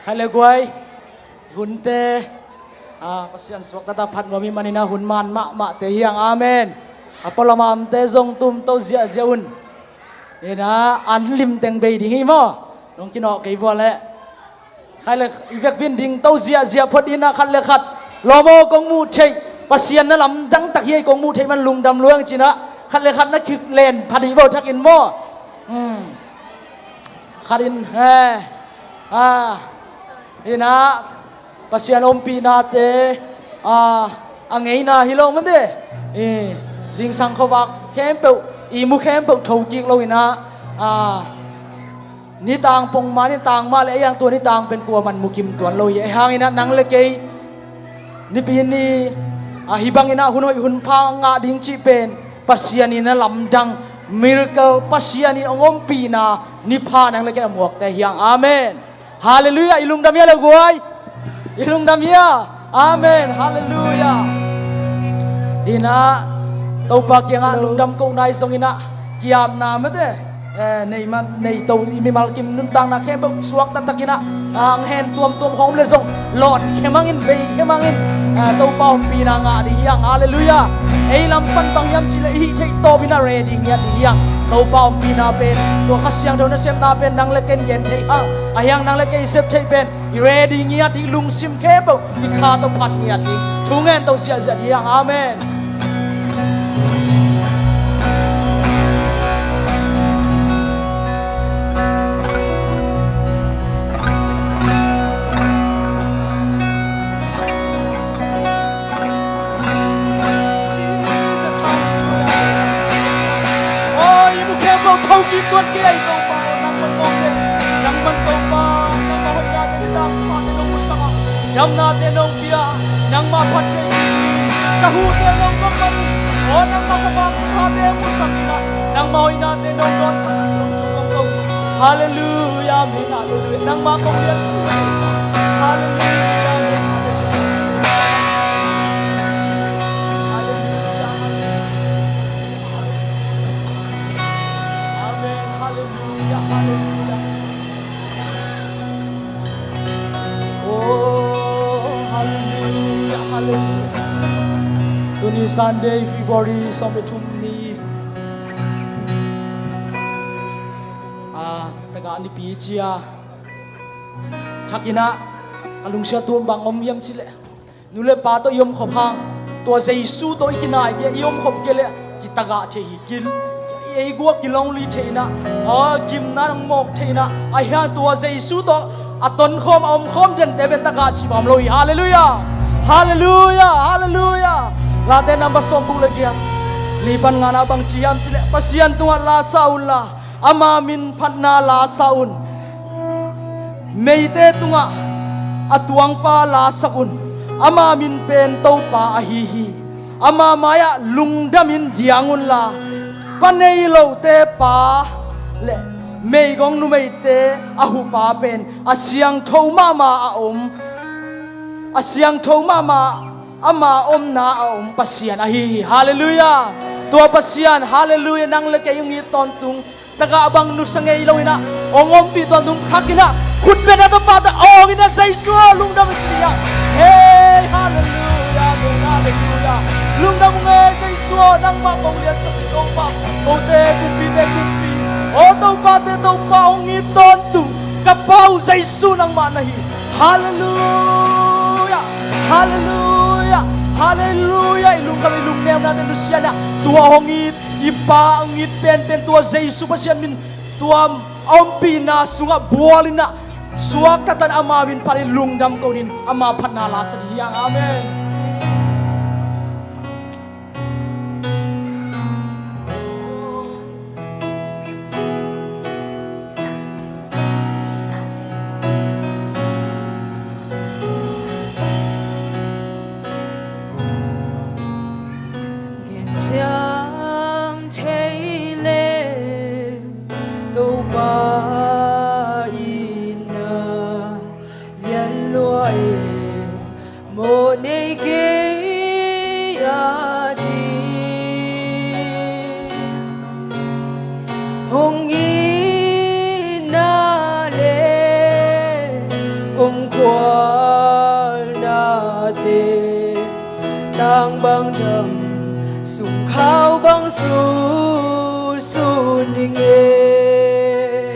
ใครเลยกวยหุ่นเตปัสยันสวกตาพัดงมีมันนะหุ่นมันมะเตียงอาเมนปลมามเตจงตุมโตเสียเจ้าอุ่นนี่นะอันลิมเต็งเบยดิ้งมั้งน้องกินออกกี่วันแล้วใครเลยอีเวกบินดิ้งโตเสียพอดีนะขัดเลยขัดลอโมกงมูเทปัสยันนั่นลำดังตะเคียกงมูเทมันลุงดำล้วงจีนะขัดเลยขัดนั่นคือเลนพอดีบ่ทักอินมั้งขัดอินนี่นะปัสยันอมปีนาเตอังไงนะฮิโลมันเด้จิงสังขวักเข้มเปล่าอีมุเข้มเปล่าถูกกิกเราอินะนี่ต่างปงมานี่ต่างมาเลยอย่างตัวนี่ต่างเป็นกลัวมันมุกิมตัวเราอย่างห่างอินะนังเล็กนี่ปีนี้ฮิบังอินะหุ่นหอยหุ่นพังงาดิ้งชีเป็นปัสยันนี่นะลำดังมิราเคิลปัสยันนี่องปีนานิพานังเล็กหมวกแต่อย่างอาเมนฮาเลลูยาอิลุงดำยาเลยกวยอิลุงดำยาอาเมนฮาเลลูยาอินะตัวปากยังลุงดำกงนายทรงอินะกิยามนาเมื่อเดในตัวมีมาลกิมนุ่นตังนะแค่แบบสวกตัดตะกินะเห็นตัวของเลยส่งหลอดแค่มังอินไปแค่มังอินตัวเป่าปีนางาดีอย่างฮาเลลูยาไอ้ลำปันบางยามชิลอีใช้โตบินาเรดิ้งยันดีอย่างตัวเป่าปีนาเป็นตัวขัสยังโดนเซมนาเป็นนางเล็กเย็นใช้ยังนางเล็กเซฟใช้เป็นเรดิ้งยันดีลุงซิมแค่แบบอีขาตัวพันยันดีทุ่งเงินตัวเสียจะดีอย่างอาเมนเขากินตัวเกยตัวเปล่านังมันโกเกนังมันตัวเปล่านังมาหอยนาเตนิตังมาเตนงมุสังยำนาเตนงเบียนังมาพัดเจกะหูเตนงกมันโอ้นังมาขบังพาเตมุสังนะนังมาหอยนาเตนงโดนสังฮาเลลูยามินาลูนังมาคงเรียนสังฮาเลลูยามิตัวนี้ Sunday February 2 ทุ่มนี้แต่การนี้ปีเชียชักอินะกลุงเชียตัวบางอมยมชิเลนุเลปาตัวยมขบหางตัวเจสูตัวอีกินาเยยมขบเกลกิตากะเทหิกิลไอ้กัวกิลองลีเทนะกิมนังโมกเทนะไอ้ฮะตัวเจสูตัวอัตนคมอมคมเจนเตเป็นตากะชิบามโลยฮาเลลูยาฮาเลลูยาฮาเลลูยาลาเตนัมบะสมบูลเกียงลีปันงานabang ciam sile pasian tunga la saula ama min phatna la saun meite tunga atuang pa la sakun ama min pen to pa ahihi ama maya lungdamin diangun la panei lo te pa le mei gong nu mei te ahu pa pen asiang tho mama a asiang tho mama ama na pasian ahihi haleluya tua pasian haleluya nang le kayong iton tung taga abang nusangay ilawina ongom pi ton tung hakina khutbe na tapata ongina sa iswa lungdam chiya hey haleluya haleluya lungdam ngay sa iswa nang maponglian sa itong pa ote kumpi oto pate to pa ong iton tung kapaw sa isu nang manahi haleluya haleluya haleluya ilung kami ilung nem natin Lucia na tua hongit ipa angit pen tua Jesu pasian min tua ampi na sunga bualin na suak tatan amamin parilung dam ko din ama panala sa diyang amen Mo hùng khoan na tê tang bang đầm sùng khao bang su su ninh e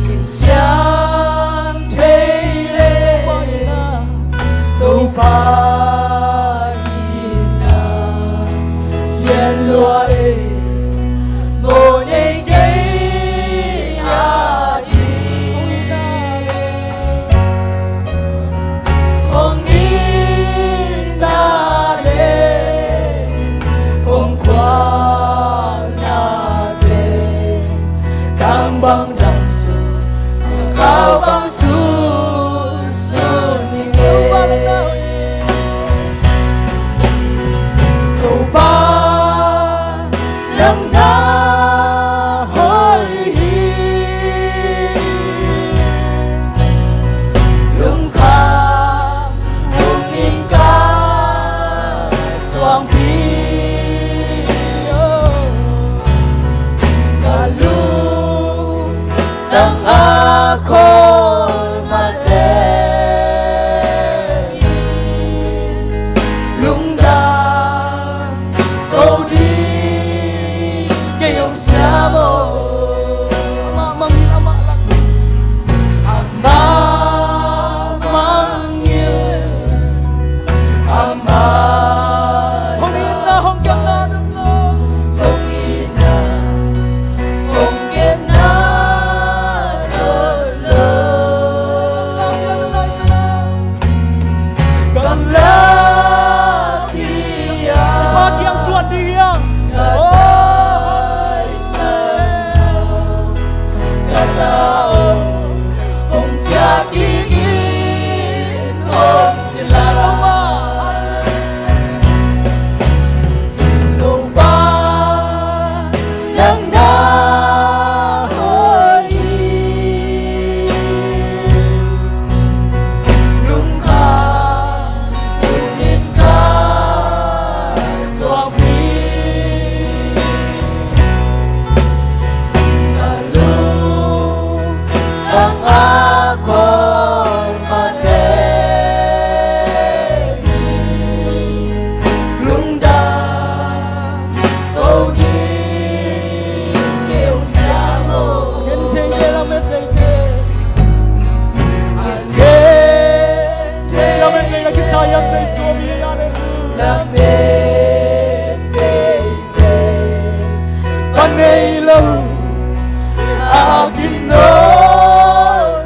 hình xiang thế lê tô pa ina yên lúa e mô nê cây a đi hồng in na lê hồng khoan na bê tam bang đam su khao bang su su ninh e cầu ba nắng na hoi hi lung kham lung in ca xoang pi cả lu tăng a khôn mà đê lung đam câu đi cái ông xa bồ ama mang yêu ama hong in na hong kem na nung lo hồng ina hồng kem na đôi lơ cầm lá kia pagi ang suan diang Kadai sana Kadao Hong cha kikin Hong sila Tô ba Nang na hoi Lung kha Lung in ka Xoang pi cả lu đang á con mà đê lung đa câu đi kêu xa mồ gen te ye la me te te Again, te la me te la kisayam te suami hallelujah la mê tê tê panay lo akin no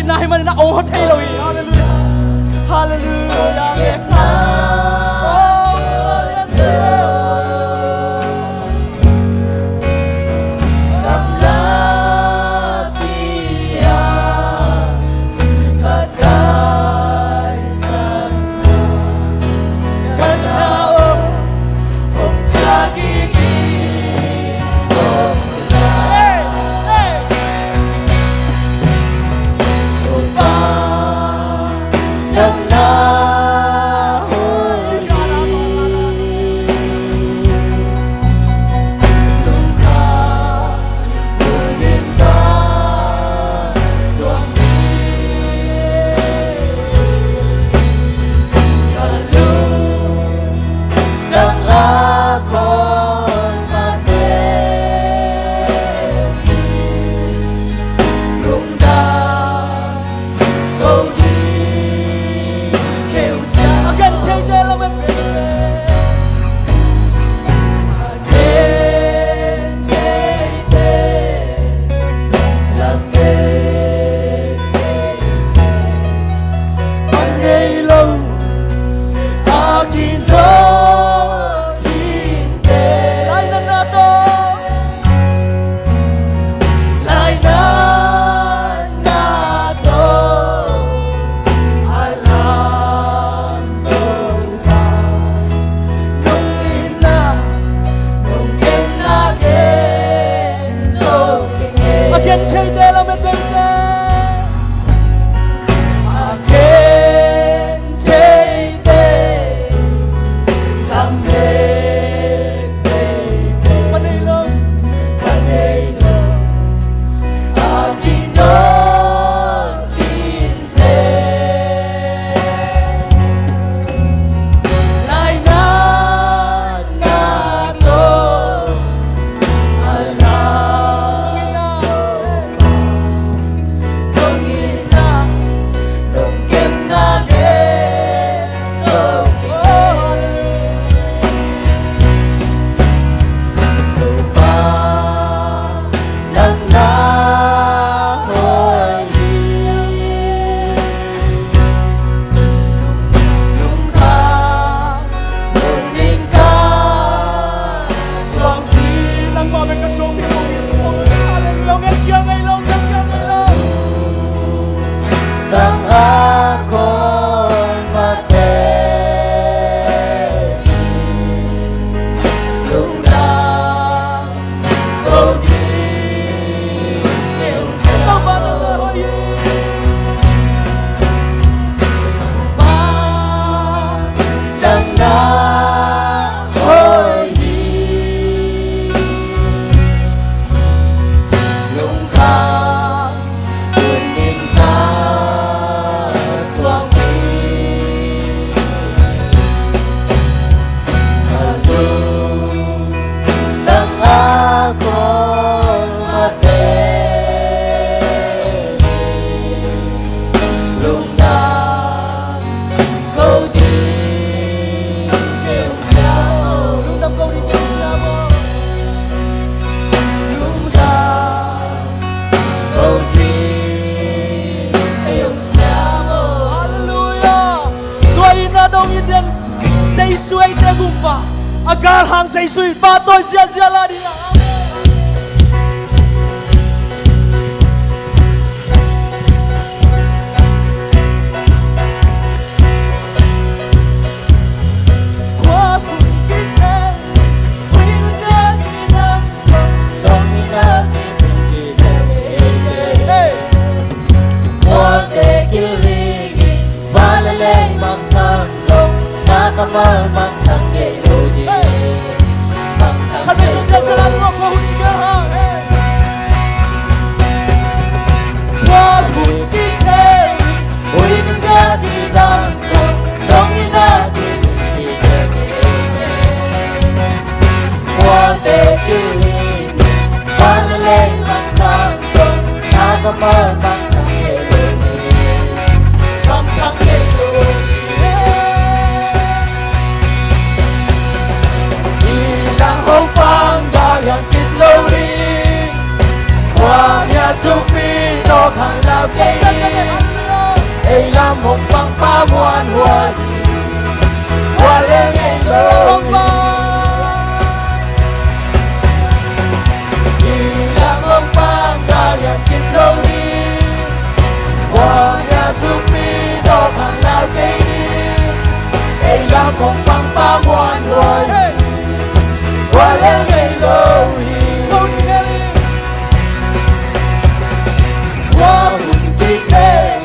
na himan na ong hotel lo hallelujah hallelujah amen oh hallelujah say suy te gumpa agar hang say suy patoy sia sia la dia Kamal mang sang ge lo di mang sang nó hàng nào cây đi ấy làm một băng ba muôn hoa qua lên ngày lâu làm ông băng ta làm kịp lâu đi qua nhà giúp mi nó hàng nào cây đi ấy làm một băng ba muôn hoa qua lên ngày lâu qua cùng kỳ kê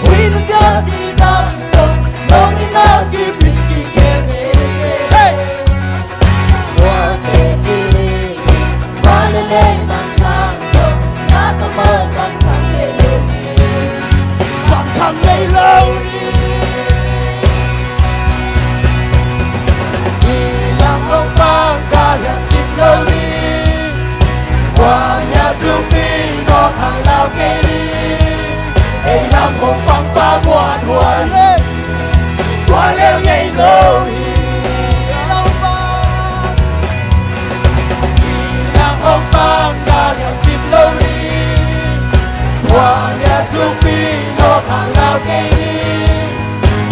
huy nó chết đi nằm sông nông đi nằm kỳ bình kỳ kê qua kê kỳ lì qua lên lên bằng thang sông đã có mơ bằng thang ngày lâu đi bằng thang ngày lâu đi làm ông bang ca làm kịp lâu đi qua nhà thương phi nó hàng lao cây đi ấy làm một băng ba muôn hoa qua leo ngày lâu làm ông bang ca làm kịp lâu đi qua nhà thương phi nó hàng lao cây đi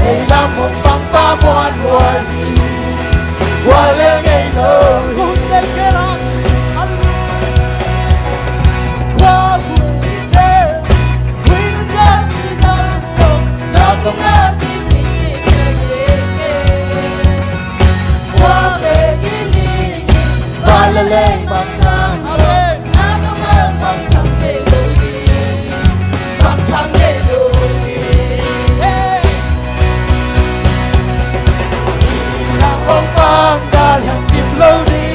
ấy làm một băng ba muôn hoa qua leo ngày lâu cũng ngỡ đi bình qua về cái ly và lên bằng thang rồi đã có mơ bằng thang ngày lâu đi bằng thang ngày lâu đi làm ông bang đã làm kịp lâu đi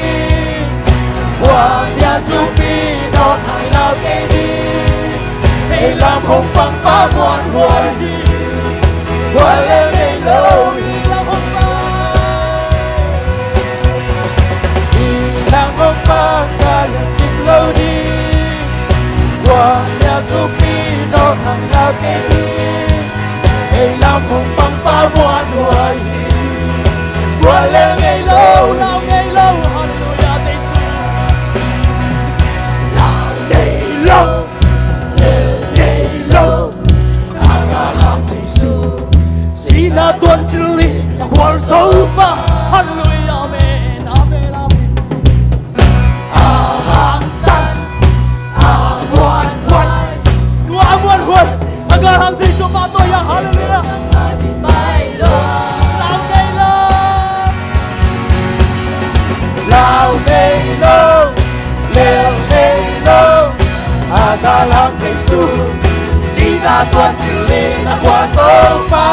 qua nhà chú phi nó hàng nào cây đi để làm ông bang ba muôn hoa đi qua lên ngày lâu làm ông bang đã làm kịp lâu đi qua nhà giúp đi nó hàng nào cây đi để làm ông bang ba muôn hoa qua lên ngày lâu hallelujah Jesus lao ngày lâu ngày lâu Abraham Jesus Sina Tuhan jeli kual soba hallelujah amen amen amen Ahangsan Amuan Huan Tua Amuan Huan Abraham Jesus pato yang hallelujah Lao ngày lâu leo ngày lâu Abraham Jesus Sina Tuhan jeli kual soba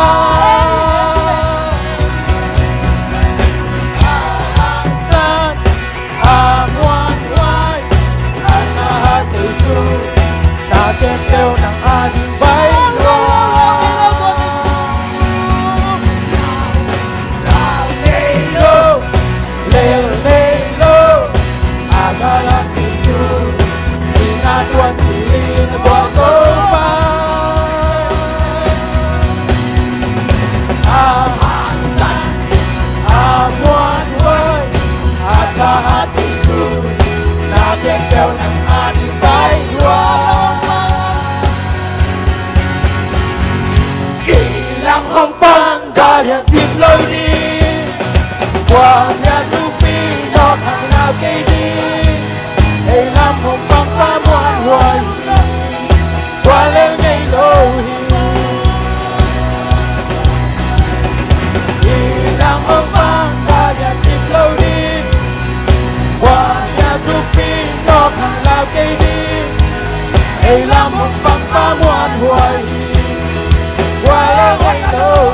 kêu nặng a đi bay lao ngày lâu leo ngày lâu aga lan Jesus Sina Tuhan jeli kual soba Amuan Huan Acha Jesus na kêu nặng a đi bay làm ông bang ca hiện tìm lối đi qua nhà giúp đi nó hàng nào cây đi để làm ông bang ta muôn hoa qua lên ngày lâu làm ông bang ca hiện tìm lối đi qua nhà giúp đi nó hàng nào cây đi để làm ông bang ta muôn hoa qua lên ngày lâu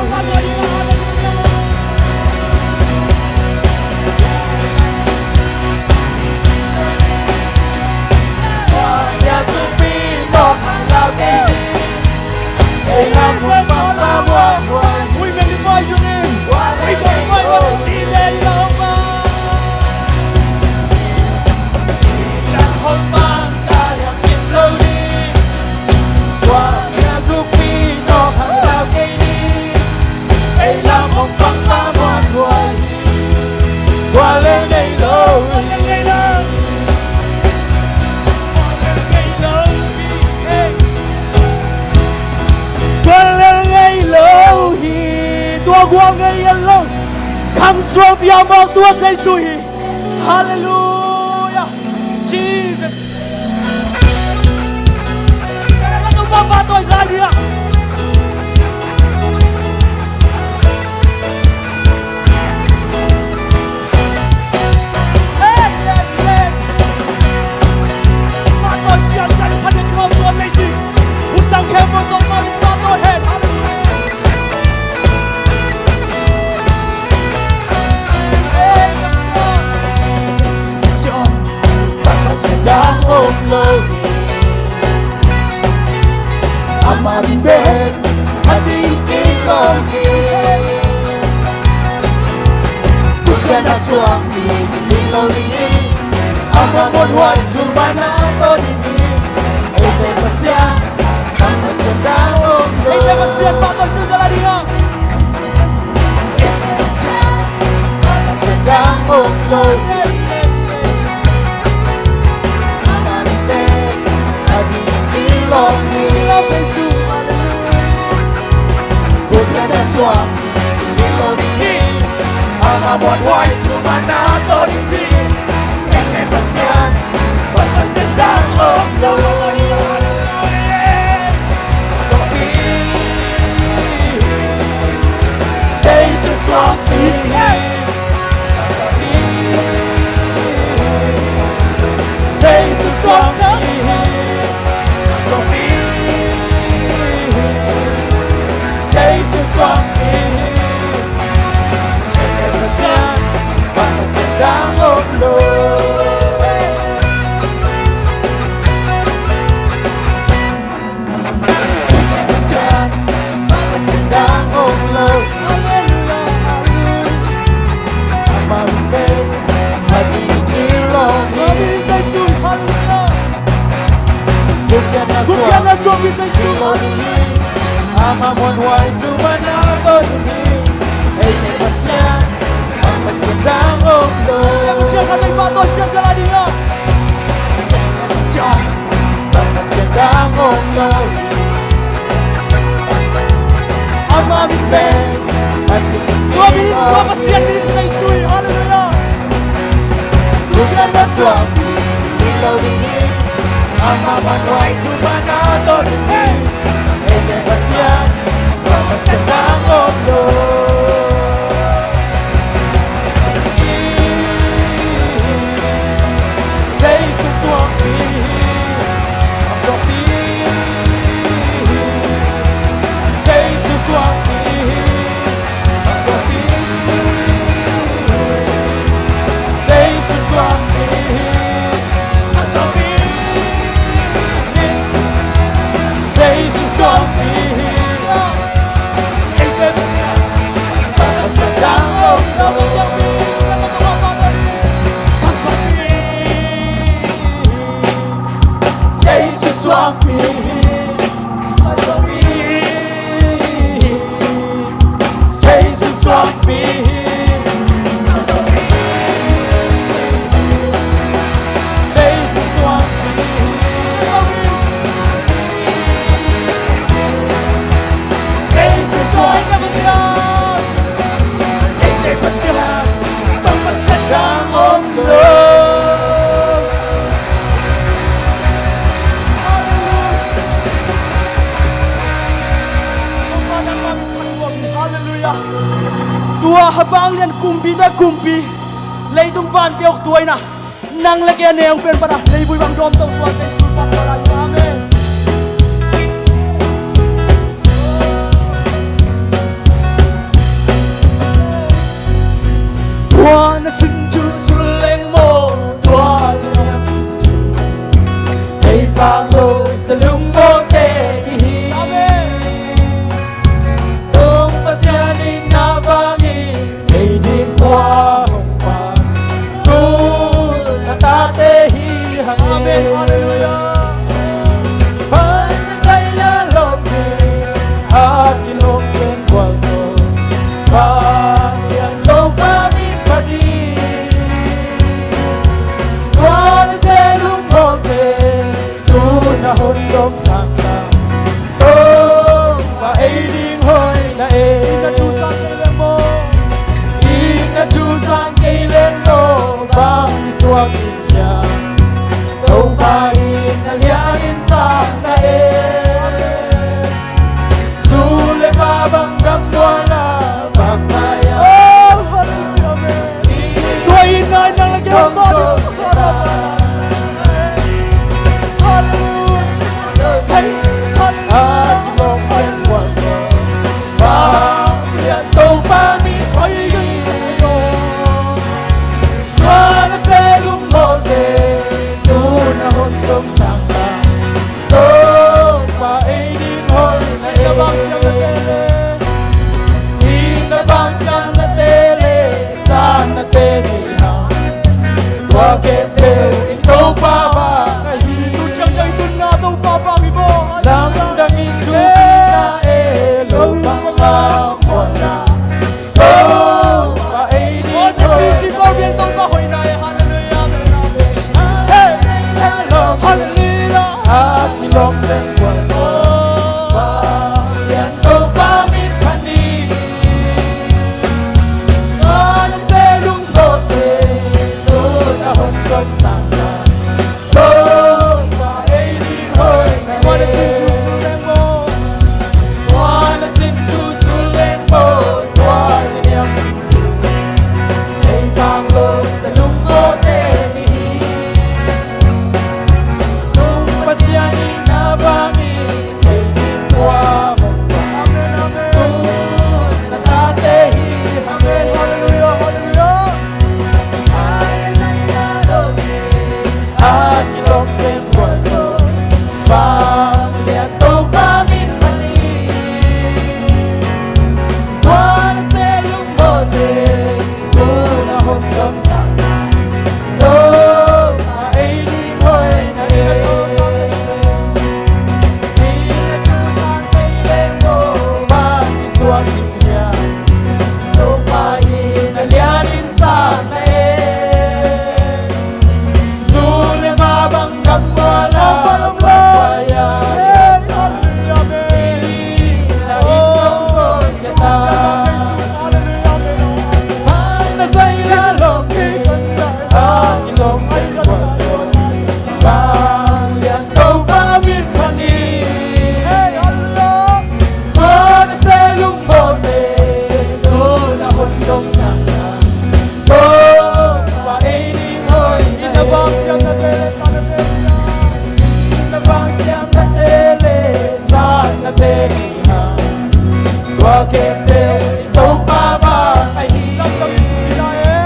สวงพยามองตัวใจสุยฮาเลลูยา Jesus แล้วก็ต้องมาตัวอีกแล้วเนี่ยUsang heaven of my father head. Sedang umlohi Amarimbet hati ilogi Bukan suami ilogi Amamon wai jumana kodini Ete pasya Mama sedang umlohi Ete pasya patay sa dalaria Ete pasya Mama sedang umlohi Love Jesus, Bukan ada suami Ilogi Amamon wai jumana kodini Ete pasya Mama sedang umlohi Suami Say suami Suami Say suami Kekasian Mama sedang umloh Kekasian Mama sedang umloh Bukan na suami sa Jesus. Amamon wai jumana kodini Ete pasya Mama sedang umloh Siya katay patay siya sa dalaria Pasya Mama sedang umloh Amamimben Hati Dua minit, dua pasyan minit sa Jesus. Hallelujah. Bukan na suami Ilogi Amamon wai jumana kodini Ete pasya Mama sedang umloh Say suami Suami Say suami Suami Say suami Suami Say suami Ete pasya Mama sedang umloh Say suami Suami Say suami Say suami Say suami Ete pasya Mama sedang umloh Hallelujah. Tua habang lian kumpi na kumpi. Leitung ban piok tuay na. Nang lagyan na yung pen para. Leiboy bang dom tong tua sa Jesus pang palay. Amen. Tua na sinju suleng mo. Tua na sinju Hey Pablo Salung mo tehi Tung pasyanin na bangi Hey di kwa hongpa Tung natatehi hangin Hallelujah. Panasay lalombi At kilong sen kwalto Pagyan ko kami pagi Tua na selung mote Tunahundong sangka Tung paeding hoy na Ingat susah mo. Ingat niya Lupain alyanin sa nae Sulit habang gamwala Pagkaya Oh, hallelujah, amen. Tuwain na ng lagyan ng Lord. Hallelujah. Hey, hallelujah. At ilong sengwan mo Pagkaya ito pamipagin Para sa lumode Tunahon kong sangka Ito painin hoy na Inabang siyang nagele. Inabang siyang na tele Sa natenihang Tuwagete ikaw pa ba Tutsang niya ito na daw papang ibo. Lamdangin tuwina elo mga mona Oh, painin Oh, si hoy Principal Bill daw ba? Hoy, na, hallelujah, amen. Hey, hallelujah. At ilong sengwan mo Bayan to pamipani Ano sa lunggote Tunahon kong sangka To painin hoy na Wanna sing Jerusalem, oh. Wanna sing to Sulembo Tuwali niyang sintu Ay panglo sa lunggote Nung pasyanin na bami Kay kitwa mo pa Amen, amen. Kung natatehi Amen, hallelujah, hallelujah. Ayan na inalobi At ilong sempwan mo Pamilya to pamipali Wala sa lumbote Tunahon kong sangka To painin hoy na Pinasusan kailan mo Pag-iswag niya Lupain alyanin sa nae Sulit habang gamwala Pagkaya Hey, hallelujah, amen. Inaisong siya na Hallelujah, amen. Paano sa ilalong Ang ilong sa iwan Pangyan to pamipani Hey, hallelujah. Paano sa lumbote Tunahon kong sangka To painin hoy na Inabang siyang nagele sa Nigeria. Inabang siyang na tele Sa naterihan Tuwagete ikaw pa ba Lamdangin ko pinae.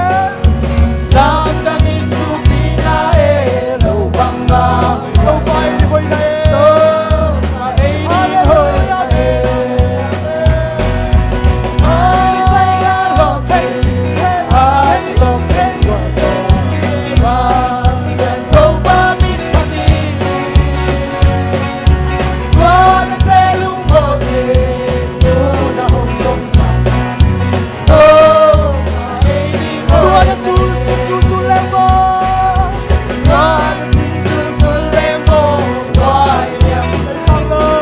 Lamdangin ko pinae Lubang nga Ikaw ba ay di ko'y nae? To painin hoy na Ano sa ilalong At ilong sengwan Pagyan to pamipani Wala sa lumbote Tunahon kong sangka To painin Tuwa hoy na Jerusalem mo. Wala sinsusulembo Tuwa'y niyang Ikaw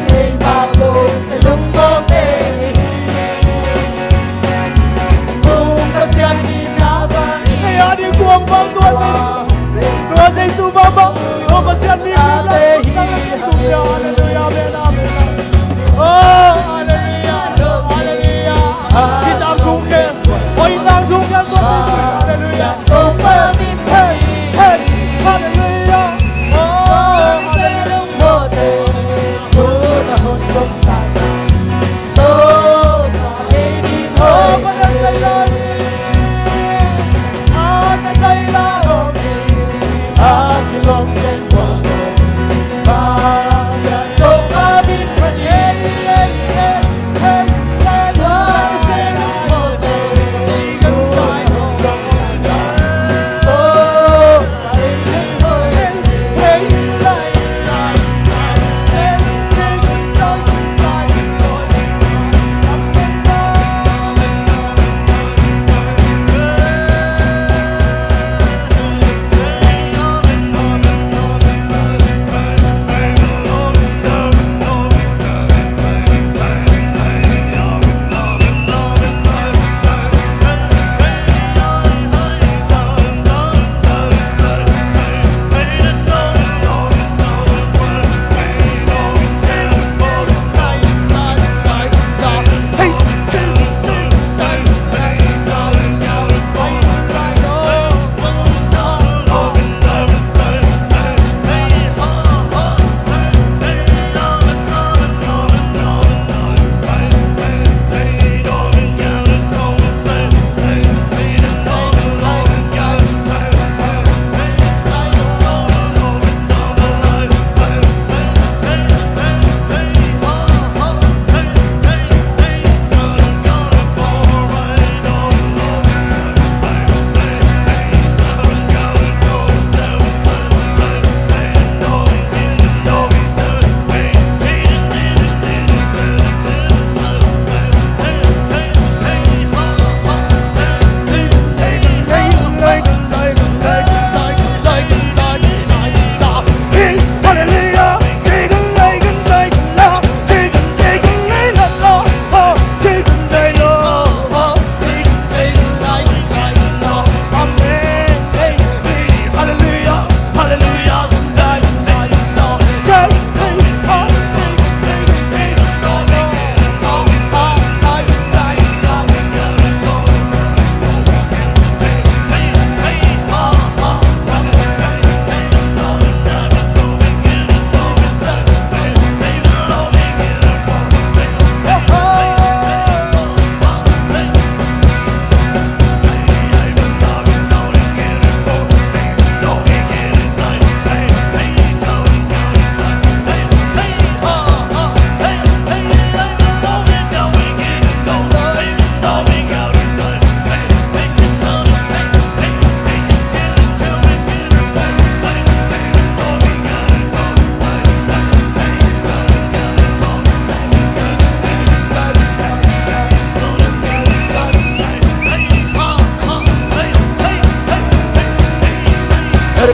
Kay bago sa lumbote Kung kasyang inabangin kaya di ko ang bang tuwa sa isubaba. O masyan mi lang. Hallelujah, hallelujah, amen, amen. Oh, hallelujah, hallelujah. Kita ang tungkel. O kita ang tungkel tuwa sa isu. Hallelujah. Kung pamipani Hey, hallelujah. Oh, Wala sa lumbote Tunahon kong sangka To painin oh, hoy panagkailanin. Ah, nagkailanin. At ilong sengwan mo Bayan to pamipani Hey, hey, hey, hey, hey. Wala sa lumbote Tunahon kong sangka To painin hoy Hey, hey, hey, hey, chicken inside, up and down.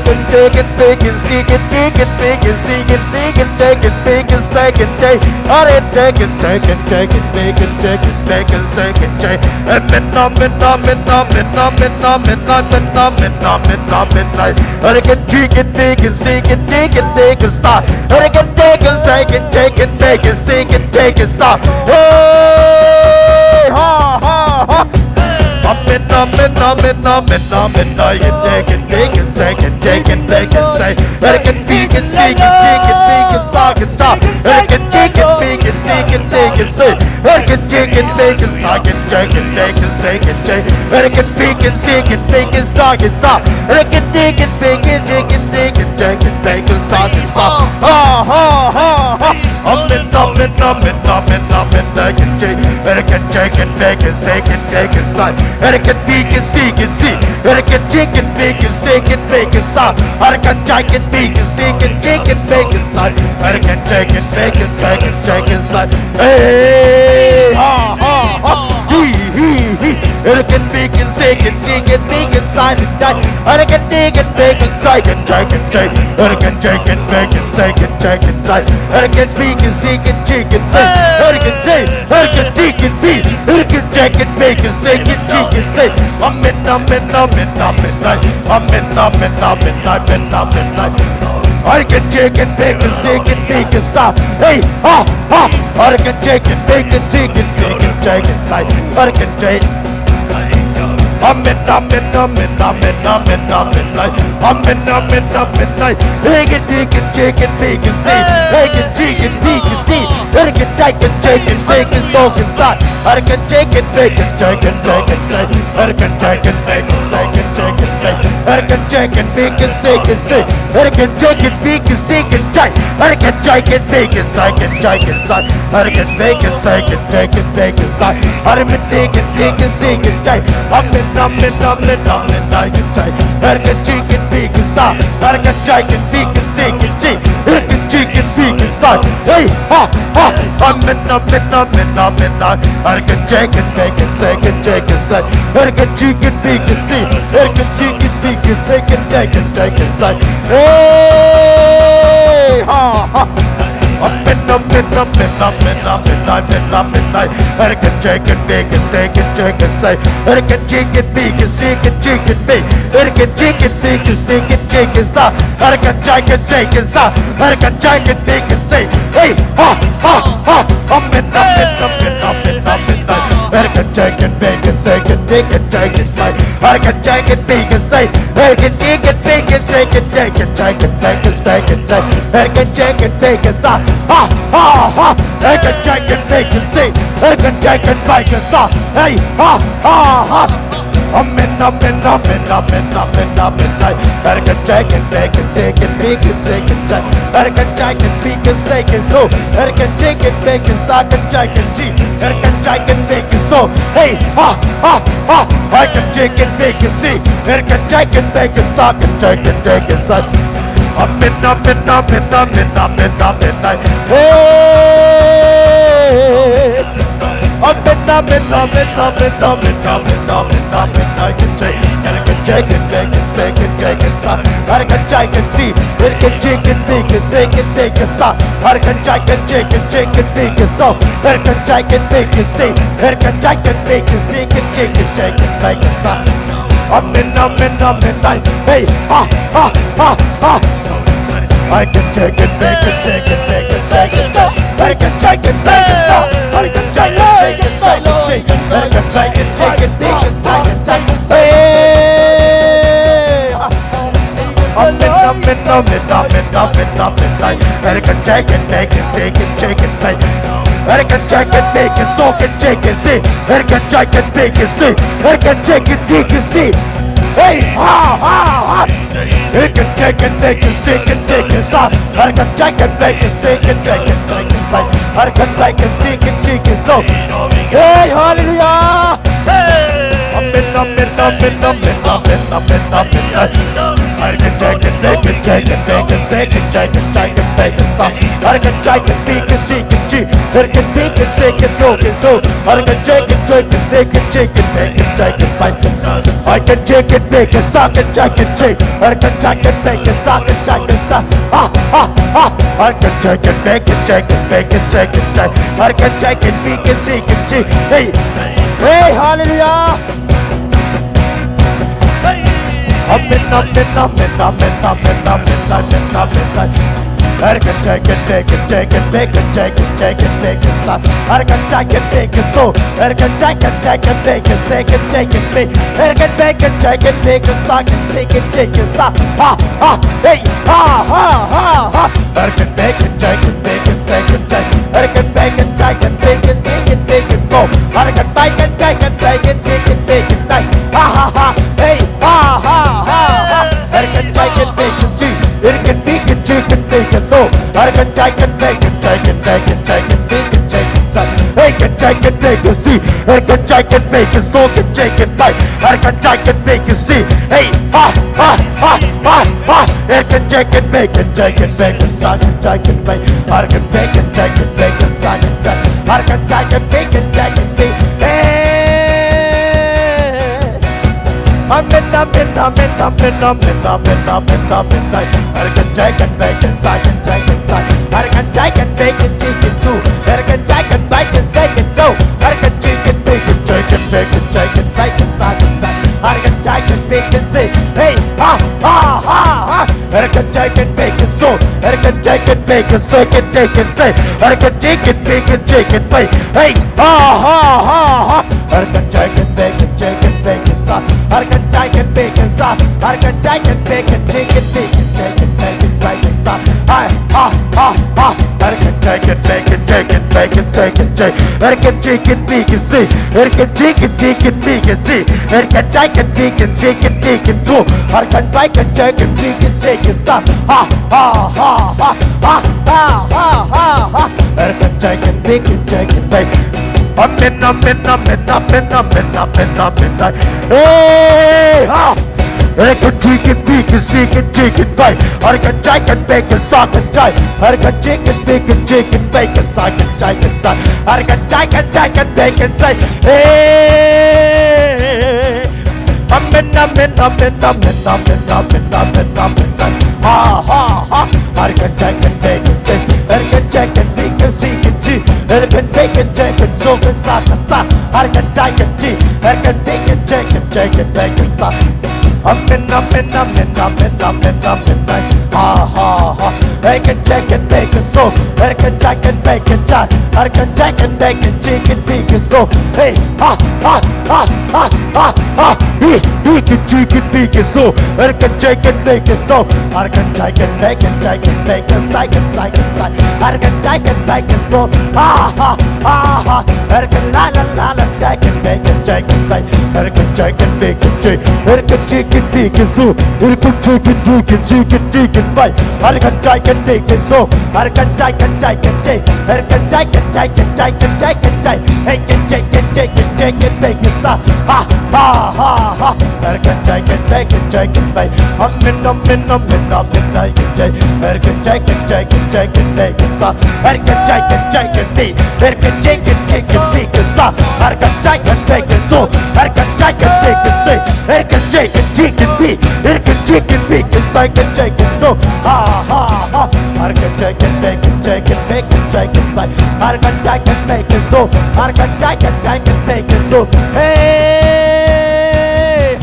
and take and take and seek and take and seek and seek and seek and take and take and take and take. All right, take and take and take and take and take and take and take and take. And midnight. I can take and take and seek and take and take and stop. I can take and take and take and take and seek and take and stop. Hey, ha ha ha. Midnight, you take and take and take and take and take and say. I can speak and seek and seek and seek and talk and talk. I can take and speak and seek and take and say. I can take and take and talk and take and take and take and take. I can speak and seek and seek and talk and talk. I can take and seek and take and seek and take and take and talk and talk. Ha ha ha ha. I can take and take and take and take and say. I can speak and seek and see. I can take and make and seek and make and stop. I can take and make and seek and take and make and sign. I can take and make and take and take and sign. Hey, ha ha ha. I can make and seek and seek and make and sign and die. I can take and make and take and take and take. I can take and make and take and take and sign. I can speak and seek and take and make. I can take and see. I can take and make and seek and take and say. Midnight. I can take and make and seek and make and stop. Hey, ha ha. I can take and make and seek and make and take and say. I can take. Midnight. Hey, can take and take and make and see. Hey, can take and make and see. I can take and take and make and talk and start. I can take and make and take and take and take. I can take and make and take and take and make. I can take and make and take and say. I can take and seek and seek and take. I can take and make and take and take and start. I can make and take and take and take and start. I can take and seek and take. I can take. I can seek and make and start. I can take and seek and seek and see. I can take and seek and start. Hey, ha ha. Midnight. I can take and make and take and take and say. I can take and make and see. I can seek and seek and take and take and take and say. Hey, ha ha. Midnight. I can take and make and take and take and say. I can take and make and seek and take and say. I can take and seek and seek and take and say. I can take and take and say. I can take and take and say. Hey, ha ha ha. Midnight. I can take and make and take and take and take and say. I can take and make and say. I can take and make and take and take and take and take and take and say. I can take and make and say. Ha ha ha. I can take and make and say. I can take and make and say. Hey, ha ha ha. Midnight. I can take and make and take and make and take and take. I can take and make and take and so. I can take and make and say. I can take and see. I can take and make and so. Hey, ha ha ha. I can take and make and see. I can take and make and say. I can take and take and say. Midnight. Hey. I can take and take and take and take and stop. I can take and see. I can take and make and take and take and stop. I can take and take and take and take and stop. I can take and make and see. I can take and make and take and take and take and take and stop. Midnight. Hey, ha ha ha ha. I can take and make and take and make and take and stop. I can take and take and stop. I can take and make and take and take. I can make and take and make and take and take. Hey, midnight. I can take and make and take and take and take. I can take and make and talk and take and see. I can take and make and see. I can take and make and see. Hey, ha ha ha. I can take and make and sick and take and stop. I can take and make and sick and take and take and make. I can make and sick and take and so. Hey, hallelujah. Hey, midnight. I can take it, make it, take it, take it, take it, take it, take it, make it stop. I can take it, make it, see it, see. I can take it, take it, no, it's so. I can take it, take it, take it, take it, make it, take it, fight it. I can take it, make it, suck it, take it, see. I can take it, make it, suck it, take it, suck. I can take it, make it, take it, make it, take it, take. I can take it, make it, see it, see. Hey, hey, hallelujah. Amen, amen, amen, amen, amen, amen, amen, amen. I can take it, make it, take it, make it, take it, take it, make it stop. I can take it, make it so. I can take it, make it, take it, take it, make. I can make it, take it, make it stop, take it, stop. Hey, I can make it, take it, make it, take it, take. I can make it, take it, make it, take it, make it go. I can make it, take it, make it, take it, make it nice. Hey, I can take it, make it see. It can make it, take it, make it so. I can take it, make it, take it, make it, take it, make it, take it so. I can take it, make it see. I can take it, make it so. Can take it back. I can take it, make it see. Hey, I can take it, make it, take it, make it, so. I can take it, make. I can make it, take it, make it, so. I can take it, make it, take it, make. Amen, amen, amen, amen, amen, amen, amen, amen. I can take it, make it, I can take it, I can take it, make it, take it too. I can take it, make it, take it too. I can take it, make it, take it, make it, take it, make it, I can take it, make it, say, hey, I can take it, make it so. I can take it, make it, so I can take it, say, I can take it, make it, take it, make, hey, I can take it, make it, take it, make it, so. I can take it, make it, so. I can take it, make it, take it, take it, take it, make it, make it, so. I can take it, make it, take it, make it, take it, take. I can take it, make it, see. I can take it, make it, make it, see. I can take it, make it, take it, take it, too. I can make it, take it, make it, take it, so. I can take it, make it, take it, make it. Amen, amen, amen, amen, amen, amen, amen. Hey, I can take it, make it, see it, take it, bite. I can take it, make it, suck it, tie. I can take it, make it, take it, make it, suck it, take it, suck. I can take it, make it, say, hey. Amen, amen, amen, amen, amen, amen, amen, amen. I can take it, make it, stay. I can take it, make it, see it, G. I can make it, take it, so it's not a stop. I can take it, G. I can make it, take it, make it, stop. Amen, amen, amen, amen, amen, amen. I can take it, make it so. I can take it, make it, chat. I can take it, make it, chicken, make it so. Hey, he can take it, make it so. I can take it, make it so. I can take it, make it, take it, make it, second. I can take it, make it so. I can la, take it, make it, take it, make it. I can take it, make it, take it. I can take it, make it so. I can take it, make it, take it, take it, make it. I can take it, make it so. I can take it, take it, take it. I can take it, take it, take it, take it, take it. I can take it, take it, take it, make it so. I can take it, make it, take it, make it. Amen, I can take it. I can take it, take it, take it, make it so. I can take it, take it, make it. I can take it, take it, make it so. I can take it, make it so. I can take it, make it say. I can take it, take it, make it. I can take it, make it. I can take it so. I can take it, make it, take it, make it, take it, make it. I can take it, make it so. I can take it, make it so. Hey,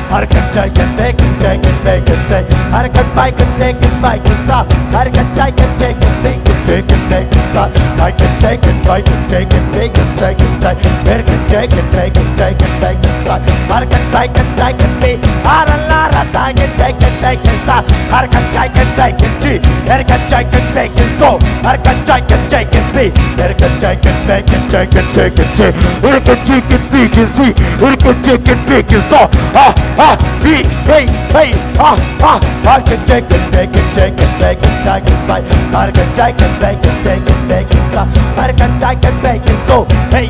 I can take it, make it, take it, make it, take it. I can make it, take it, make it, stop. I can take it, take it, make it, take it, make it, stop. I can take it, make it, take it, make it, take it, take it. I can take it, make it, take it, make it, stop. I can make it, take it, make it. I can take it, make it, stop. I can take it, make it, G. I can take it, make it, so. I can take it, take it, B. I can take it, make it, take it, take it, take it. I can take it, make it, C. I can take it, make it, so. Hey, I can take it, make it, take it, make it, take it, make it. I can take it, make it, take it, make it, so. I can take it, make it, so. Hey,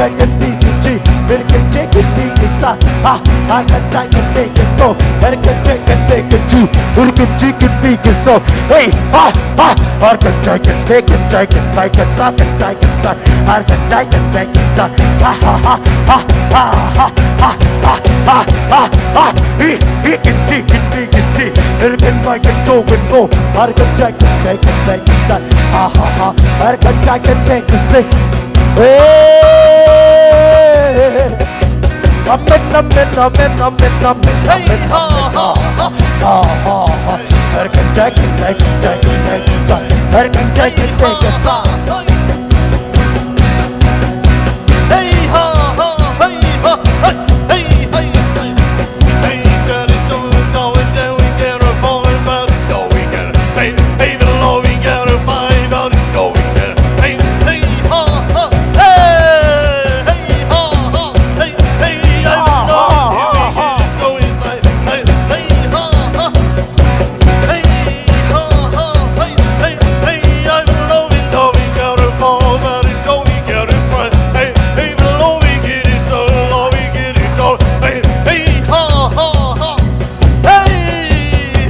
jai can be G, it can take it be Kisa, I can jai can make it so, it can take and make it too, it can take it be so, hey, I can jai can make it, jai can make it, I can jai can jai, I can jai can make it, he can take it be see, it can make it go and go, I can jai can make it, jai, I can jai can make it see. Amen, amen, amen, amen, amen, amen, I can take it, take it, take it, take it, I can take it, take it, hey ha ha, hey ha, hey hey say, hey said it's all going down, we gotta find out, no we gotta, hey hey the law we gotta find out, no we gotta, hey hey ha ha, hey hey ha ha, hey hey I know, so it's like, hey hey ha ha, hey ha ha, hey hey hey I know we gotta find out, no we gotta find, hey hey the law we get it, so law we get it, all, hey hey ha ha ha, hey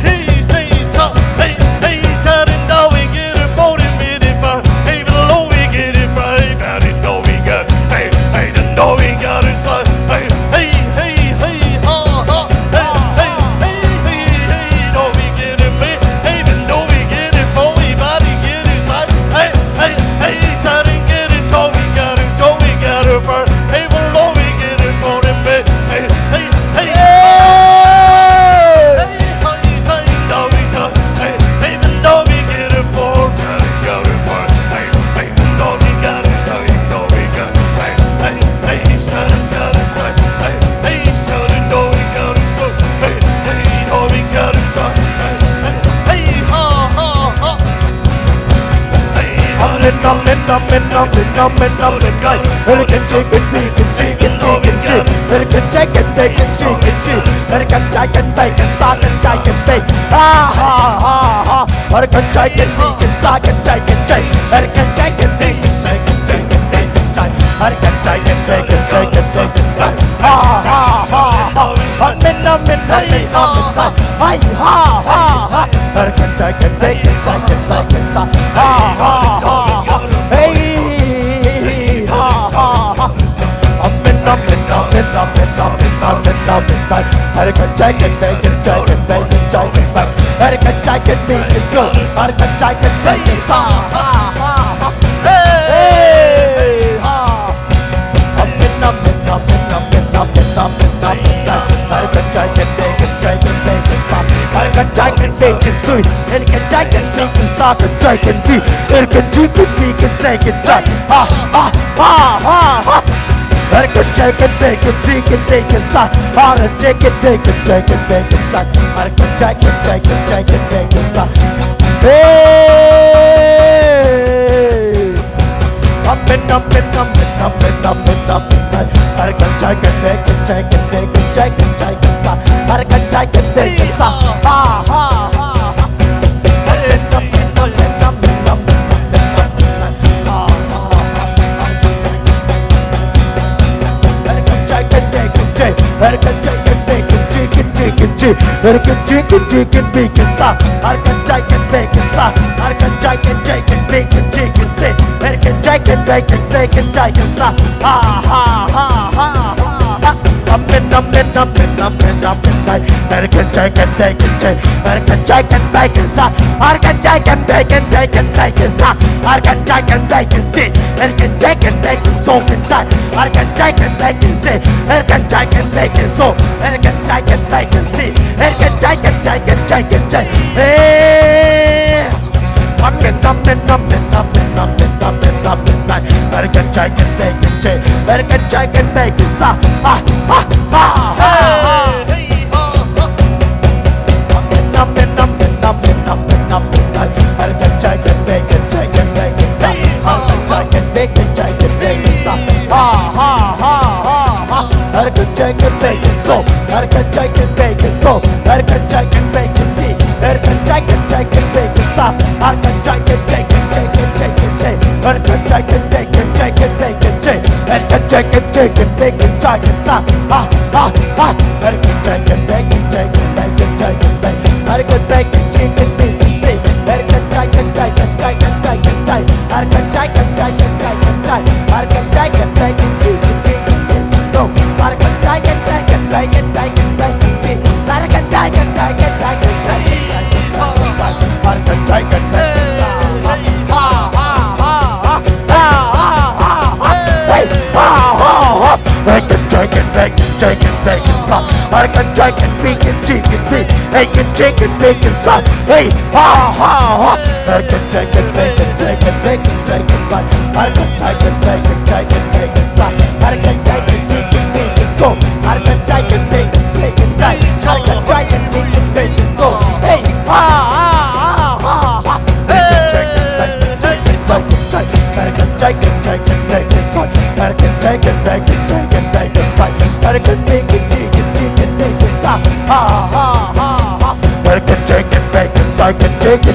hey say so, hey hey starting now we get it 40 minutes, but hey the law we get it, right, got it, no we got, hey hey the know we got it, so hey hey hey hey ha ha, hey hey hey hey hey no we get it, man, hey the know we get it, for we body get it, side, hey hey hey starting get it, so we got it, so we got it, but hey the law we get it, for the man, hey hey hey hey honey say no we done, hey hey the know we get it, for got it, for hey hey the know we got it, so you know we got, hey hey hey starting got it, say hey hey starting know we got it, so hey hey know we got it, so hey hey hey ha ha ha, hey amen, amen, amen, amen, amen, amen, right, it can take it, be it, see it, take it, it can take it, take it, take it, it can take it, make it, so can take it, say, it can take it, make it, so can take it, say, it can take it, make it, say, take it, make it, say, it can take it, say, can take it, say, amen, amen, amen, amen, right, it can take it, make it, take it, make it, say, hey, amen, amen, amen, amen, amen, amen, amen, right, it can take it, take it, take it, take it, take it, right, it can take it, make it, so, it can take it, take it, so, hey, amen, amen, amen, amen, amen, amen, amen, right, it can take it, make it, take it, make it, stop, it can take it, make it, sweet, it can take it, shake it, stop, it take it, see, it can shake it, make it, take it, take, I can take it, make it, see it, make it, stop, I can take it, make it, take it, make it, take, I can take it, take it, take it, make it, stop, hey, amen, amen, amen, amen, amen, amen, I can take it, make it, take it, make it, take it, take it, stop, I can take it, make it, stop, can take it, make it, try it, stop. I can take it, make it, take it, make it, take it, make it. I can make it, take it, make it, see. I can take it, take it, take it, take it, take it. I can take it, take it, take it, take it. I can take it, make it, take it, make it, take it, no. I can take it, take it, make it, take it, make it, see. I can take it, take it, take it, take it, take it. I can take it, make it, I can take it, make it, take it, make it, stop. I can take it, make it, take it, take it. I can take it, make it, stop. Hey, I can take it, make it, take it, make it, take it, but I can take it, take it, take it, make it, stop. I can take it, make it, make it, so. I can take it, make it, take it, take it. I can take it, make it, make it, so. Hey, I can take it, make it, take it, take it, take it. I can take it, take it, make it, so. I can take it, make it, take it, make it, right. I can make it, take it, make it, stop. I can take it, make it, I can take it,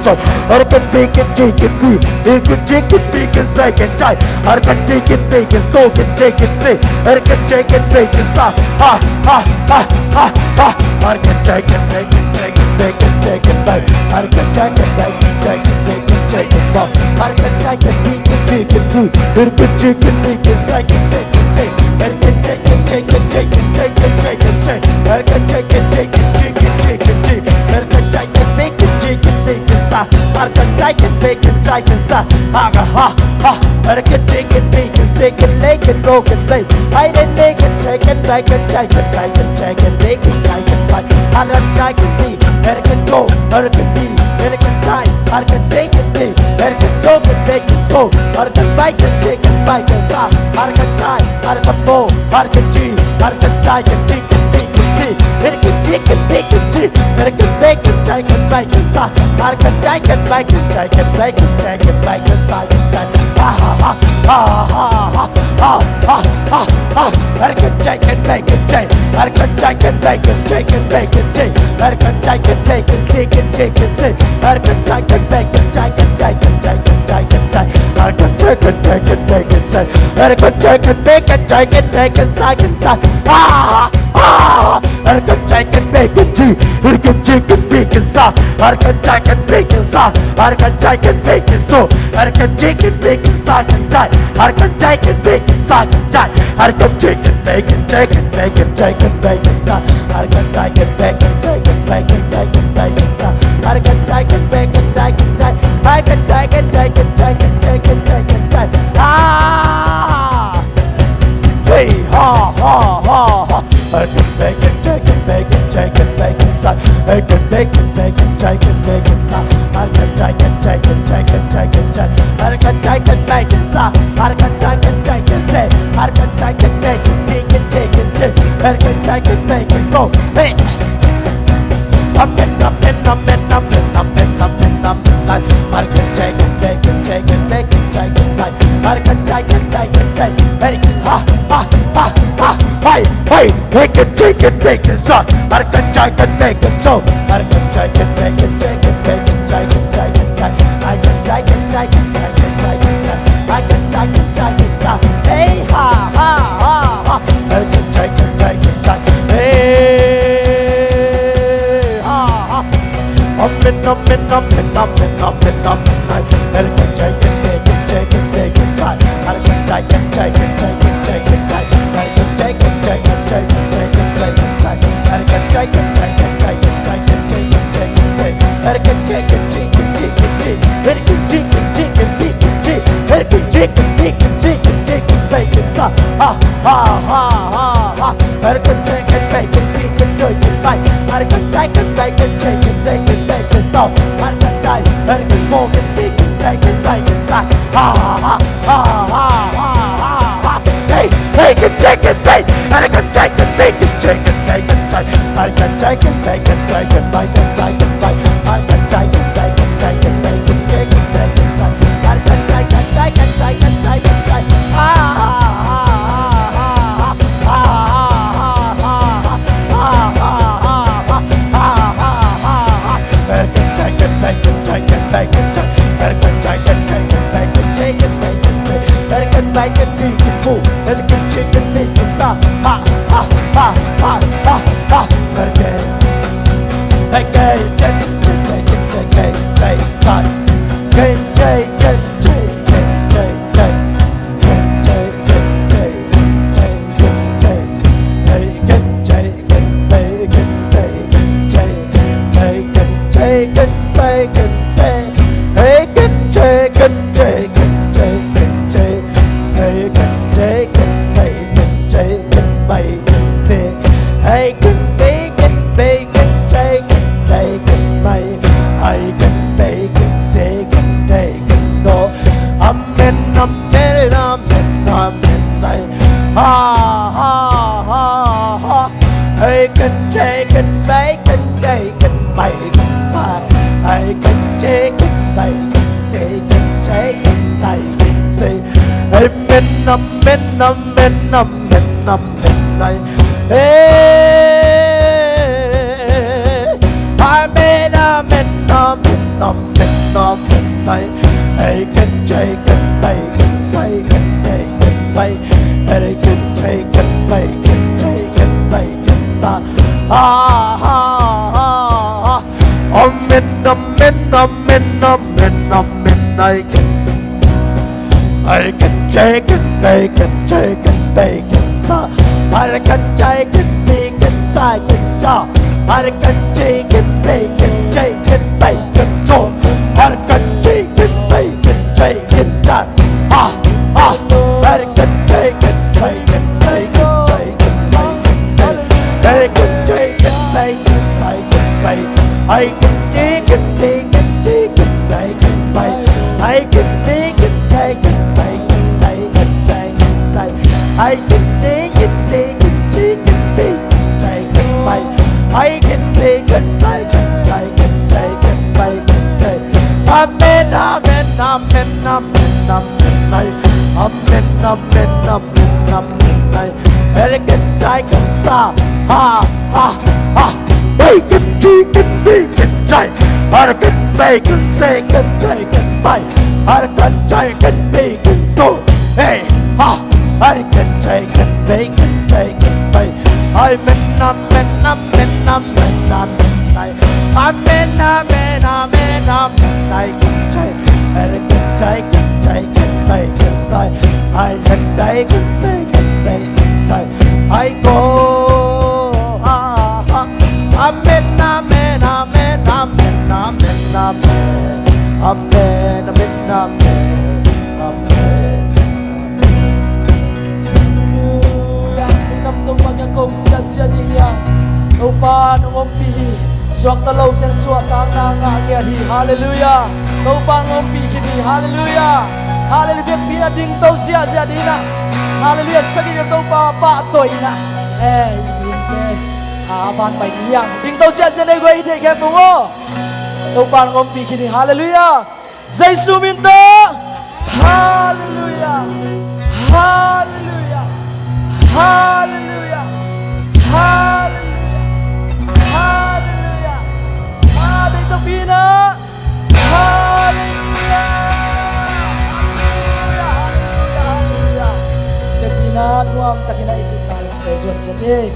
so. I can make it, take it, good. I can take it, make it, I can try. I can take it, make it, so can take it, say. I can take it, make it, stop. I can take it, make it, take it, make it, take it, back. I can take it, make it, take it, make it, take it, so. I can take it, make it, take it, good. I can take it, make it, I can take it, take it. I can take it, take it, take it, take it, take it, take it. I can take it, take it, take it, take it, take it. I can take it, make it, take it, make it, stop. I can take it, make it, take it, stop. I can take it, make it, take it, make it, go and play. I didn't make it, take it, take it, take it, take it, take it, make it, take it, play. I don't like it, be. I can go, I can be, I can try, I can take it, be. I can talk it, make it so. I can bike it, take it, bike it, stop. I can try, I can go, I can G, I can try, I can take it, make it, see. I can take it, make it, G. I can make it, take it, bike it, stop. I can take it, bike it, take it, make it, take it, bike it, stop. I can take it, make it, take. I can take it, make it, take it, make it, take. I can take it, make it, take it, take it, take. I can take it, make it, take it, take it, take it, take it, take. I can take it, take it, make it, take. I can take it, make it, take it, make it, take it, take. I can take it, make it, take. I can take it, make it, stop. I can take it, make it, stop. I can take it, make it, so. I can take it, make it, stop and die. I can take it, make it, stop and die. I can take it, make it, take it, make it, take it, make it, die. I can take it, make it, take it, make it, take it, make it, die. I can take it, make it, take it, take. I can take it, take it, take it, take it, take it, take. Hey, I can make it, take it, make it, take it, make it, stop. I can make it, take it, take it, make it, stop. I can take it, take it, take it, take it, take. I can take it, make it, stop. I can take it, take it, say. I can take it, make it, take it, take it, take. I can take it, make it, so. Hey, I'm in. I can take it, make it, take it, make it, take it, like. I can take it, take it, take it, make it, hey, make it, take it, make it, so. I can take it, make it, so. I can take it, make it, take it, make it, take it, take it, take. I can take it, take it, take it, take it, take. I can take it, take it, so. Hey, I can take it, make it, take it, hey, up and I can take it, make it, take it, make it, take. I can take it, take it, take it, take it, take. I can take it, take it, take it, take it, take it, take. I can take it, take it, take it, take it, take it, take it, take. I can take it, take it, take it, take. I can take it, take it, make it, take. I can take it, make it, take it, take it, make it, stop. I can take it, make it, take it, take it, make. I can take it, make it, take it, take it, make it, stop. I can take it, make it, more than take it, take it, make it, stop. Hey, I can take it, make. I can take it, make it, take it, make it, take. I can take it, make it, take it, make it, make it, make. I can take it, make it, take it, make it, take it, take it, take. I can take it, take it, take it, take it, take. I can take it, make it, take it, make it, take. I can take it, take it, make it, take it, make it, say. I can make it, make it, move. Hey can bacon chicken bacon may I can bacon second bacon no amen nay ha ha ha ha Hey can chicken bacon may I can chicken bacon second chicken bacon say amen nay hey amen nay I can chicken bacon second bacon may I can chicken bacon sa ha ha ha amen I can chicken bacon sa I can chicken bacon second job I can chicken bacon so I can chicken bacon job ha ha I can chicken bacon I can chicken bacon I can chicken bacon second I can bacon chicken I can bacon chicken I can bacon second amen American chicken sa ha ha ha bacon chicken chai American bacon second chicken American chicken bacon so hey ha American chicken bacon amen American chicken bacon say I can bacon second bacon say I go amen Nam tông bằng nhà công sia đi ya đâu pa ngom pi suak ta lâu ten suak ta na nga kia đi hallelujah đâu pa ngom pi ki đi hallelujah hallelujah pi ding tau sia đi na hallelujah sagi đâu pa toi na ding ke ban bai yang ding tau sia đây goi the ke mo đâu pa ngom pi ki đi hallelujah Giêsu min ta hallelujah hallelujah hallelujah hallelujah hallelujah Adik tepina hallelujah hallelujah tepina nuam takina itu talang pezuan jadi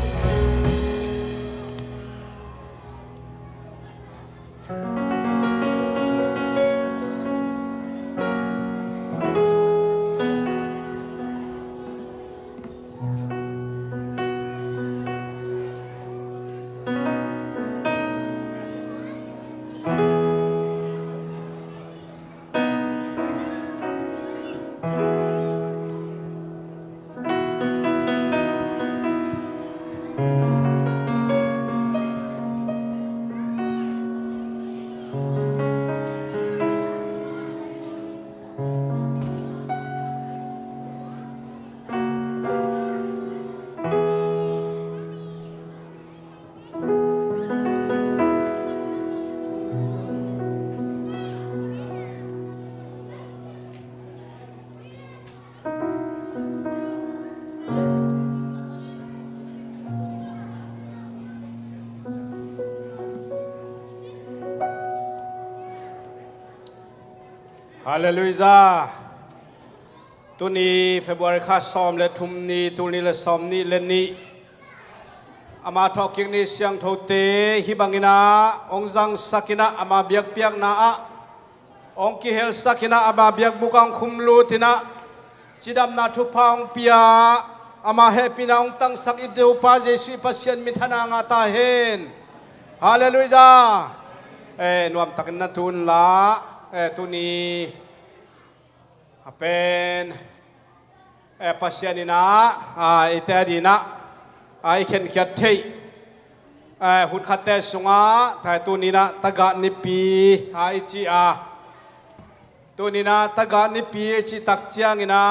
Hallelujah. Tuni February kha som le thum ni tuni le som ni le ni. Ama talking ni siang thote hibangina ongjang sakina ama biak piak na a. Ongki hel sakina ama biak bukang khumlu tina. Chidam na thu pang pia ama happy na ong tang sak ideu pa Jesu pasien mithana nga ta hen. Hallelujah. Nuam takin na tun la tuni apen pasianina itadina I can get take หุ่นขัดแต่สงะแต่ตัวนี้นะตะกะนิปีหายจีอาตัวนี้นะตะกะนิปีจีตักเจียงนะ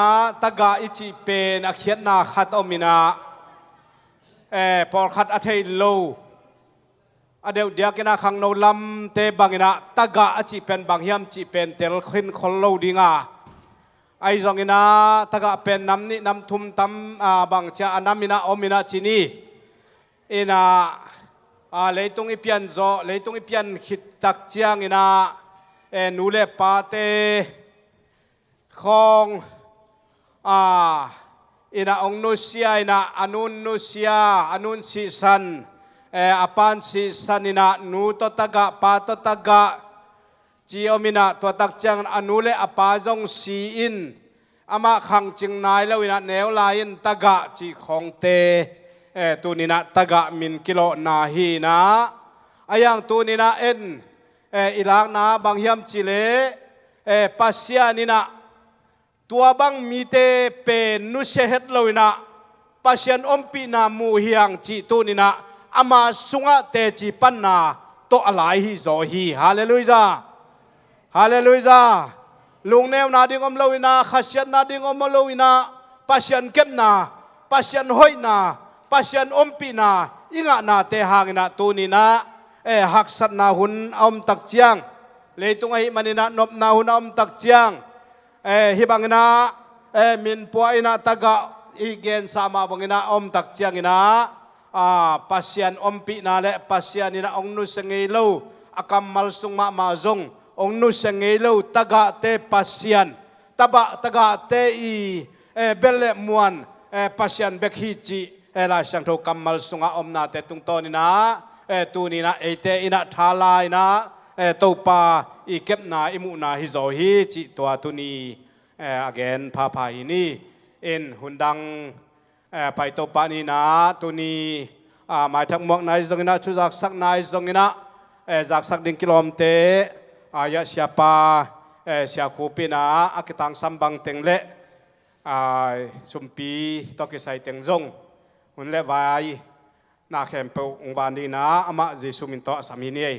ตะกะอิจิเป็นอาเขียนนาขัดอมินะพอขัดอัฐิโลอเดียวเดียกินะขังโนลำเตบังนะตะกะอจิเป็นบางยามจิเป็นเตลขินคนโลดิงาไอซองนะตะกะเป็นน้ำนี่น้ำทุ่มตำบางเจ้าน้ำมินะอมินะจินีอินะเลยตรงอีเปียนโซเลยตรงอีเปียนขิดตักเจียงอินะนูเลปาเตของอินะองนุเซียอินะอนุนนุเซียอนุนสิสันอปันสิสันอินะนูตตะกะปาตตะกะจีอมินะตัวตักเจียงอนุเลอปาจงสีอินอามาขังจิงนายแล้วอินะแนวลายินตะกะจีของเตตัวนี้นะตะกะมินกิโลนาฮีนะอายังตัวนี้นะอิลากนะบางยามจิเลปัสยานี่นะตัวบางมีเตเป็นนุเชเหตเลวนะปัสยันอมปีนามูเฮียงจีตัวนี้นะอามาสุงะเตจีปันนาโตอะไรฮิโซฮีฮาเลลูยาฮาเลลูยาลุงเนวนาดิงอมเลวินาขัสยันนาดิงอมเลวินาปัสยันเก็บนาปัสยันห้อยนาปัสยันอมปีนาอิงะนาเตหางนาตัวนี้นะหักสัตนาหุนอมตักเจียงเลยตรงไอ้มันนะนบนาหุนอมตักเจียงฮิบังนะมินปัวอินะตะกะอีเกนสามาบังนะอมตักเจียงอินะปัสยันอมปีนาและปัสยันอินะองนุสเงโลอากำมัลสุงมามาจงองนุสเงโลตะกะเตปัสยันตะบะตะกะเตอีเบลเลมวนปัสยันเบกฮิจิลายสังโทกำมัลสุงอมนาเตตุงโตนี่นะตูนี่นะเตอินะทาลายนะตัวปาอีเก็บนาอิมุนาฮิโซฮิจิตัวตุนีagain พาพาฮินีหุ่นดังไปตัวปานี่นะตุนีหมายทั้งหมดนายจงนะชุจักสักนายจงนะจากสักดิ่งกิโลเมตรยะเสียปาเสียคูปีนะอากิตังสัมบังเต็งเละสุมปีตอกิไซเต็งจงหุ่นเละไว้นาเข้มเปองบานดีนะอามาเจสุมินโตสามีนี่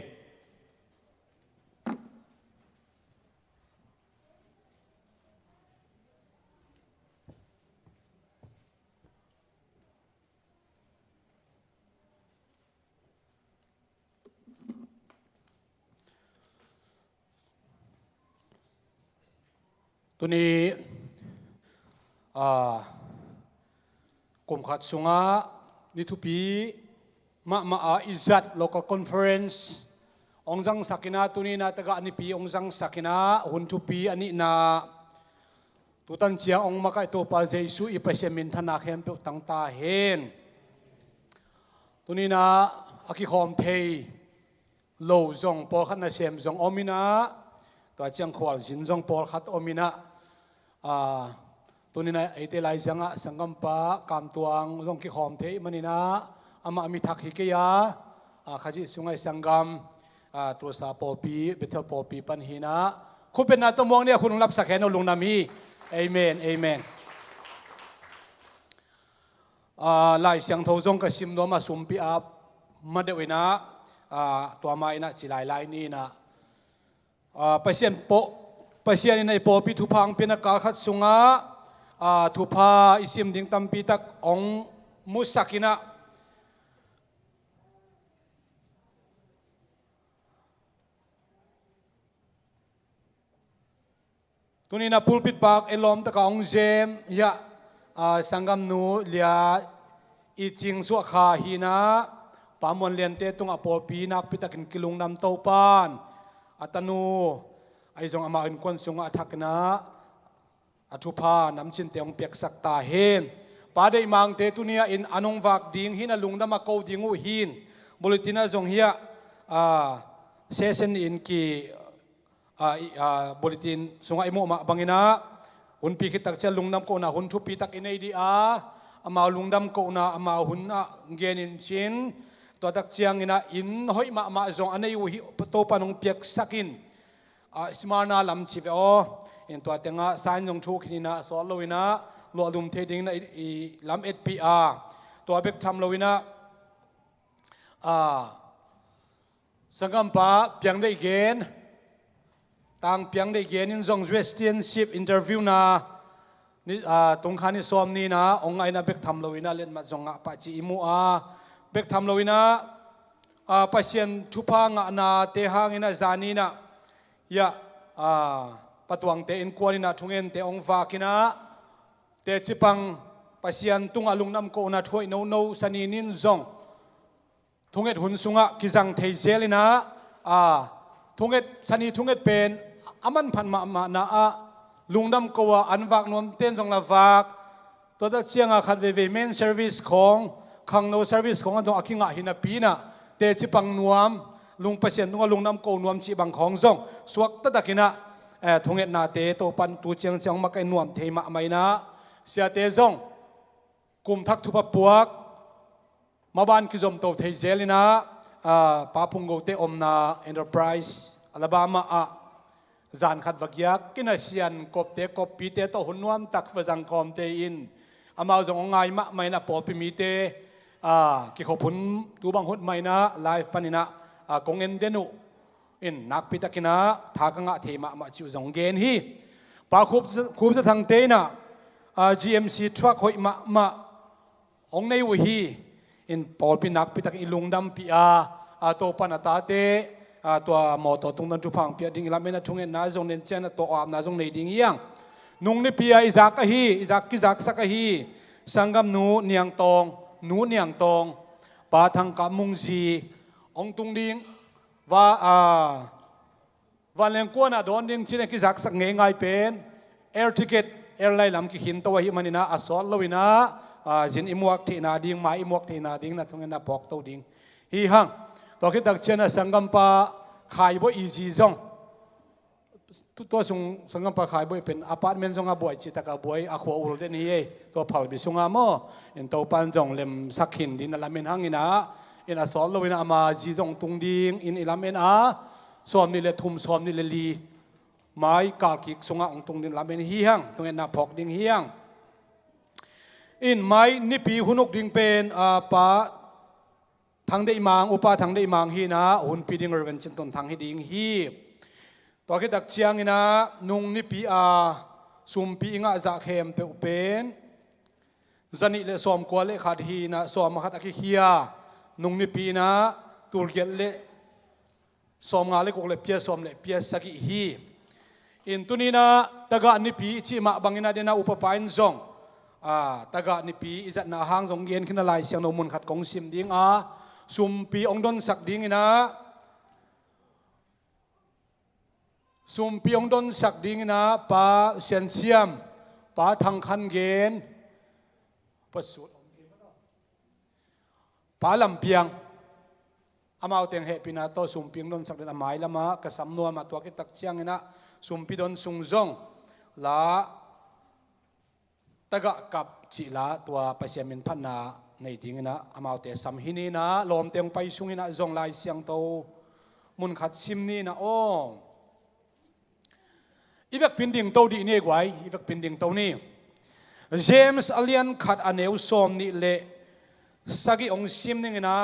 ตัวนี้กลุ่มขัดสุงะนิทุปีมาอิจัด local conference องจังสักินาตัวนี้นะตะกะนิปีองจังสักินาหุ่นทุปีอันนี้นะตุตันเชียองมาไกตัวปาเจสุอีเปเชมินธนาเข้มเปตั้งตาเห็นตัวนี้นะอากิคอมเทโลจงปอขันนาเชมจงอมินะตัวเจียงขวานสินจงปอขัดอมินะตัวนี้นะไอเตลัยจังะสังกัมปะกามตัวงจงกิคอมเทมันนี่นะอามามิทักฮิกยาขจิสุงไอสังกัมตัวสาปอปีเบเทลปอปีปันหินะคุณเป็นนาตัวมองเนี่ยคุณรับสักแค่นลุงนามีเอเมนเอเมนลายเสียงทงกับซิมโนมาสุมปีอับมาเดวินะตัวมาอินะจิลายลายนี่นะเปเซียนโปเปเซียนในโปปีทุพังเป็นการขัดสุงะทุพาอิซิมดิ่งตัมปีตักองมุสักินะตัวนี้นะพูลปิดปากเอลอมตะกองเจมยะสังกัมนูเลียอีจิงสวขาฮีนะปามวันเลียนเตตุงอปอปีนักปิตะกินกิลุงนำเต้าปานอัตนูไอจงอามาอินควนสุงอัทักนะอัทุพานำชินเตียงเปียกสักตาเฮนปาได้มังเตตุเนียอินอนงวักดิ่งหินะลุงดำมาโกดิ่งอุหินบริตินะจงเฮียเซเซนอินกีบริตินสงไอโมมาบังอินะหุ่นปีคิดตักเชลุงดำโกนะหุ่นทุปีตักอินไอดีอามาลุงดำโกนะอามาหุ่นเกนินชินตัวตักเชียงอินะอินหอยมาจงอันนี้อุหิโตปานงเปียกสักินสมานาลำชิบอินตัวเต็งสายจงทุกนี่นะสอนลวินะลวดุมเทดิงนะลำเอ็ดพีอาร์ตัวเบกทำลวินะ สังกัมปะเพียงได้เกณฑ์ต่างเพียงได้เกณฑ์in zong Christianship interview naนี่ตรงขานี่ซ้อมนี่นะองค์ไอ้นะเบกทำเราวินะเล่นมาจงปะจีอิมูเบกทำเราวินะปัศยันทุพังนาเตหังอินะจานีนะยะปะตวงเตอินกวนินะทุงเอ็นเตองฟ้ากินะเตจิปังปัศยันตุงอลุงน้ำโกนะถวยโนโนสนีนินซงทุงเอ็ดหุ่นสุงะกิจังเทเจลินะทุงเอ็ดสนีทุงเอ็ดเป็นอามันพันมานะลุงดำกว่าอันวักนวมเต้นจงละวักตัวตักเชียงขัดเวเมนเซอร์วิสของขังโนเซอร์วิสของอันจงอาคิงหินาปีนะเตจิปังนวมลุงเปอร์เซ็นต์ลุงดำกนวมจีบังของจงสวกตักกินะทงเอ็ดนาเตโตปันตูเชียงเชียงมาไกนวมเทมาไม่นะเสียเตจงกุมทักทุบปวกมาบ้านกิจมโตเทเจลินะป้าพุงโกเตอมนาเอ็นเตอร์ไพรส์อัลบามาจานขัดวักยักกินเสียนกบเตกบปีเตโตหุ่นนวมตักฟจังคอมเตอินอามาจงง่ายมะไม่นะปอปิมีเตกิขบุนตูบังหุดไม่นะไลฟ์ปนินะกงเงินเดนุอินนักพิทักกินะทากงะเทมะมาจิวจงเกนฮีป้าคูบจะทางเตนะGMC ทรัคหอยมะองในวฮีอินปอลปินักพิทักอิลุงดำปีโตปนัตาเตตัวหมอตัวตรงนั้นทุพังเปียดิ้งละเมนะทุงเงินนาจงเน้นเจนตัวอามนาจงในดิ้งยังนุ่งนี่เปียอิจักฮีอิจักกิจักสักฮีสังกัมนูเนียงตองนูเนียงตองปาทังกามุงซีองตุงดิ้งว่าเลี้ยงกัวน่ะโดนดิ้งชินกิจักสักเงยง่ายเป็นแอร์ทิเก็ตแอร์ไลน์ลำกิหินตัวหิมันนะอสอลลวินะจินอิมวกที่นาดิ้งมาอิมวกที่นาดิ้งนะทุงเงินนะปอกตัวดิ้งฮีฮังตัวคิดตักเชนะสังกัมปะขายบ่อีจีจงตัวสังกัมปะขายบ่เป็นอพาร์ตเมนต์จงอาบ่อยจิตกะบ่อยอาขวอุลเดนฮีตัวพัลบิสุงอาโมอินตัวปันจงเล็มสักหินดินละเมนหังอินะอินอาสอลลวินะอามาจีจงตุงดิ้งอินอิลาเมนสอมนี่เลทุมสอมนี่เลลีไม้กากิกสุงอาองตุงดินละเมนฮีฮังตรงเอ็นนาพอกดิ้งฮีฮังอินไม้นิปีหุนกดิ้งเป็นปะทางได้มังอุปาทางได้มังฮีนะหุ่นปีดิ้งเรเวนจินตนทางฮีดิ้งฮีตัวคิดดักเชียงฮีนะนุ่งนิปีสุมปีงะจากเข้มเปอุเป็นจันนิเลสอมกวาเลขัดฮีนะสอมขัดอคิฮียนุ่งนิปีนะตูร์เกลเลสอมงาเลกุกเลเปียสอมเลเปียสกิฮีอินตุนีนะตะกะนิปีจิมาบังอินะเดนะอุปปายนซงตะกะนิปีอิจัดนาหางซงเย็นขึ้นลายเสียงโนมุนขัดกงซิมดิ้งสุมปีองดอนสักดิ้งนะสุมปีองดอนสักดิ้งนะป้าเซียนเซียมป้าทางคันเกนปัสสุดป้าลำเพียงอามาเอาเตียงเหปินาโตสุมปีองดอนสักดิ้งละไม้ละมากระสำนัวมาตัวกิตักเชียงนะสุมปีดอนสุงซงละตะกะกับจิละตัวปัสยามินพันนาในดิ้งนะอามาเตะสัมหินีนะลมเตียงไปสุงนะจงลายเสียงโตมุนขัดซิมนี่นะโอ้อีเวกพินดิ่งโตดีนี่กว่าอีเวกพินดิ่งโตนี่เจมส์อเลียนขัดอันเอวสอมนี่เละสักองซิมนี่นะ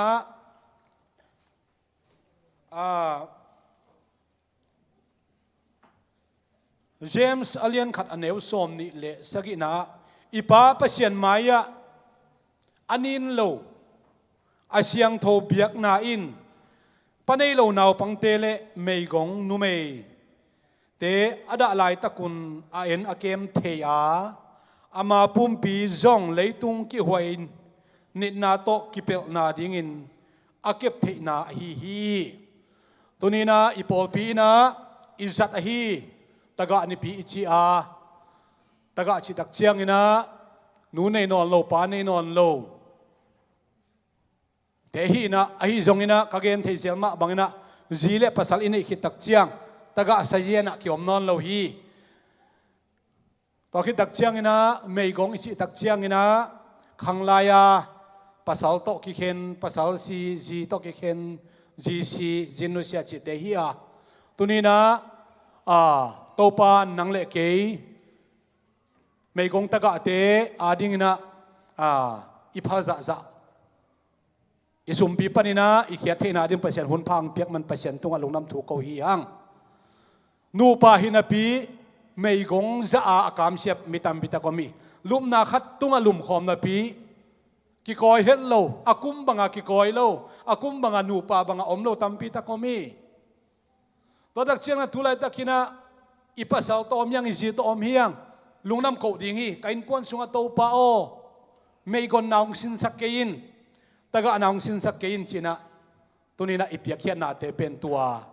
เจมส์อเลียนขัดอันเอวสอมนี่เละสักนะอีป้าปัสยานไม้อันนินโลอาเซียงโทเบียกนาอินปนเอโลนาวปังเตเลเมยกงนุเมยเตอดาลายตะกุนอาเอ็นอาเกมเทียอามาปุ่มปีจงเลยตุงกิหวยนินาโตกิเปลนาดิงินอาเก็บเทนาฮีตัวนี้นะอีปอลปีนะอิจัดฮีตะกะนิปีอิจิตะกะจิตักเชียงนะนูในนอนโลปาในนอนโลเทฮีนะฮีจงนะกะเกนเทเซลมาบังนะจีเลภาษาอินคิดตักเชียงตะกะสายนะกิอมนอนโลฮีตอคิดตักเชียงนะเมยกงอิจิตักเชียงนะขังลายาภาษาโตกิเคนภาษาซีจีโตกิเคนจีซีจินุเซียจิเตฮีตัวนี้นะโตปานนังเลเกยเมยกงตะกะเตอาดิงนะอิพาซะซะ isumpi panina ikiat hina din pasien hun phang piak man pasien tunga lungnam thu ko hi hang nu pa hinapi mei gong za a akam siap mitam bita komi lum na khat tunga lum khom na pi ki koi het lo akum banga ki koi lo akum banga nu pa banga om lo tam pi ta komi to dak chiang na tulai takina ipasal to om yang izi to om hiang lungnam ko ding hi kain kon sunga to pa o mei gon naung sin sakein taga naung sin sakein china tunina ipiak hian na te pen tua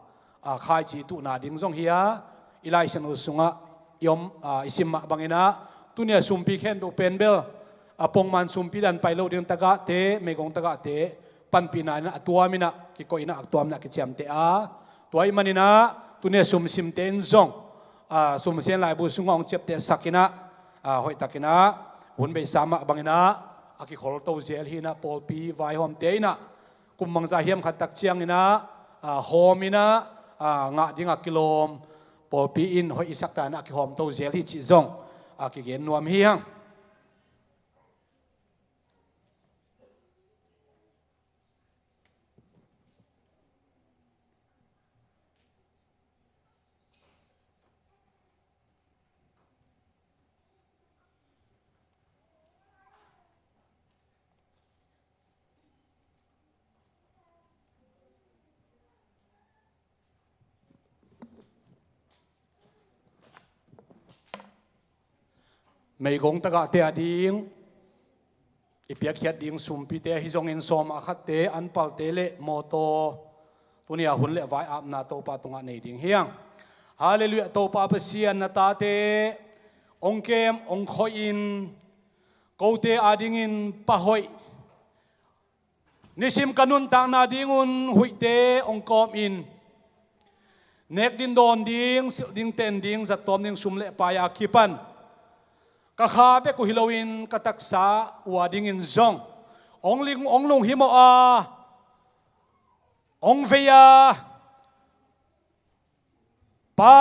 a khai chi tu na ding zong hiya ilai sang sunga yom isim ma bangena tunia sumpi khen do pen bel apong man sumpi dan pailo ding taga te mei gong taga te pan pina na atua mina ki ko ina aktuam na ki cham te a tuai manina tunia sum sim te en zong sum sen lai bu sungong chep te sakina hoi takina hun be sama bangina aki khol to zel hi na pol pi vai hom te na kumang za hiam khat tak chiang ina homina nga dinga kilom pol pi in hoi isak ta na ki hom to zel hi chi zong aki gen nuam hi hang mei gong taga te ading ipiak hiat ding sumpi te hi zong in som akhat te anpal te le moto tunia hun le vai ap na to pa tunga nei ding hiang hallelujah to pa pasian na ta te ong kem ong khoi in ko te ading in pahoi nisim kanun tang na dingun hui te ong kom in nek din don ding sil ding ten ding zat tom ding sum le pa ya kipan kakhabe ko hilawin kataksa wading in zong ongling onglong himo ong veya pa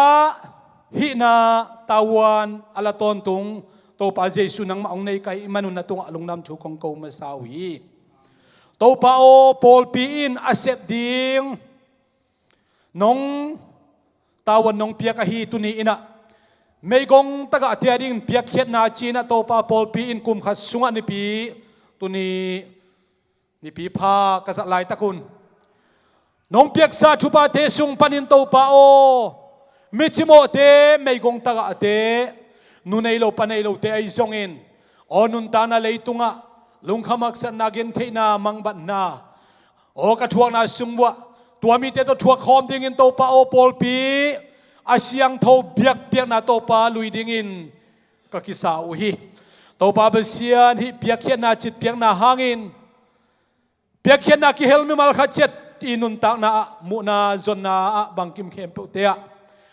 hina tawan alaton tung to pa jesu nang maong nei kai manun na tung alungnam thu kong ko masawi to pa o pol pi in asep ding nong tawan nong pia ka hi tuni ina mei gong taga tiaring piak khiat na china to pa pol pi in kum khat sunga ni pi tuni ni pi pha ka za lai takun nong piak sa thupa te sung panin to pa o michimo te mei gong taga te nu nei lo panei lo te ai zong in onun ta na leitunga lungkhamak san nagin theina mangbat na o ka thuak na sungwa tuami te to thuak khom ding in to pa o pol pi asyang tho biak biak na to pa lui ding in ka kisa uhi to pa besian hi biak khian na chit biak na hangin biak khian na ki helmi mal khachet inun tak na mu na zon na bangkim khem pe te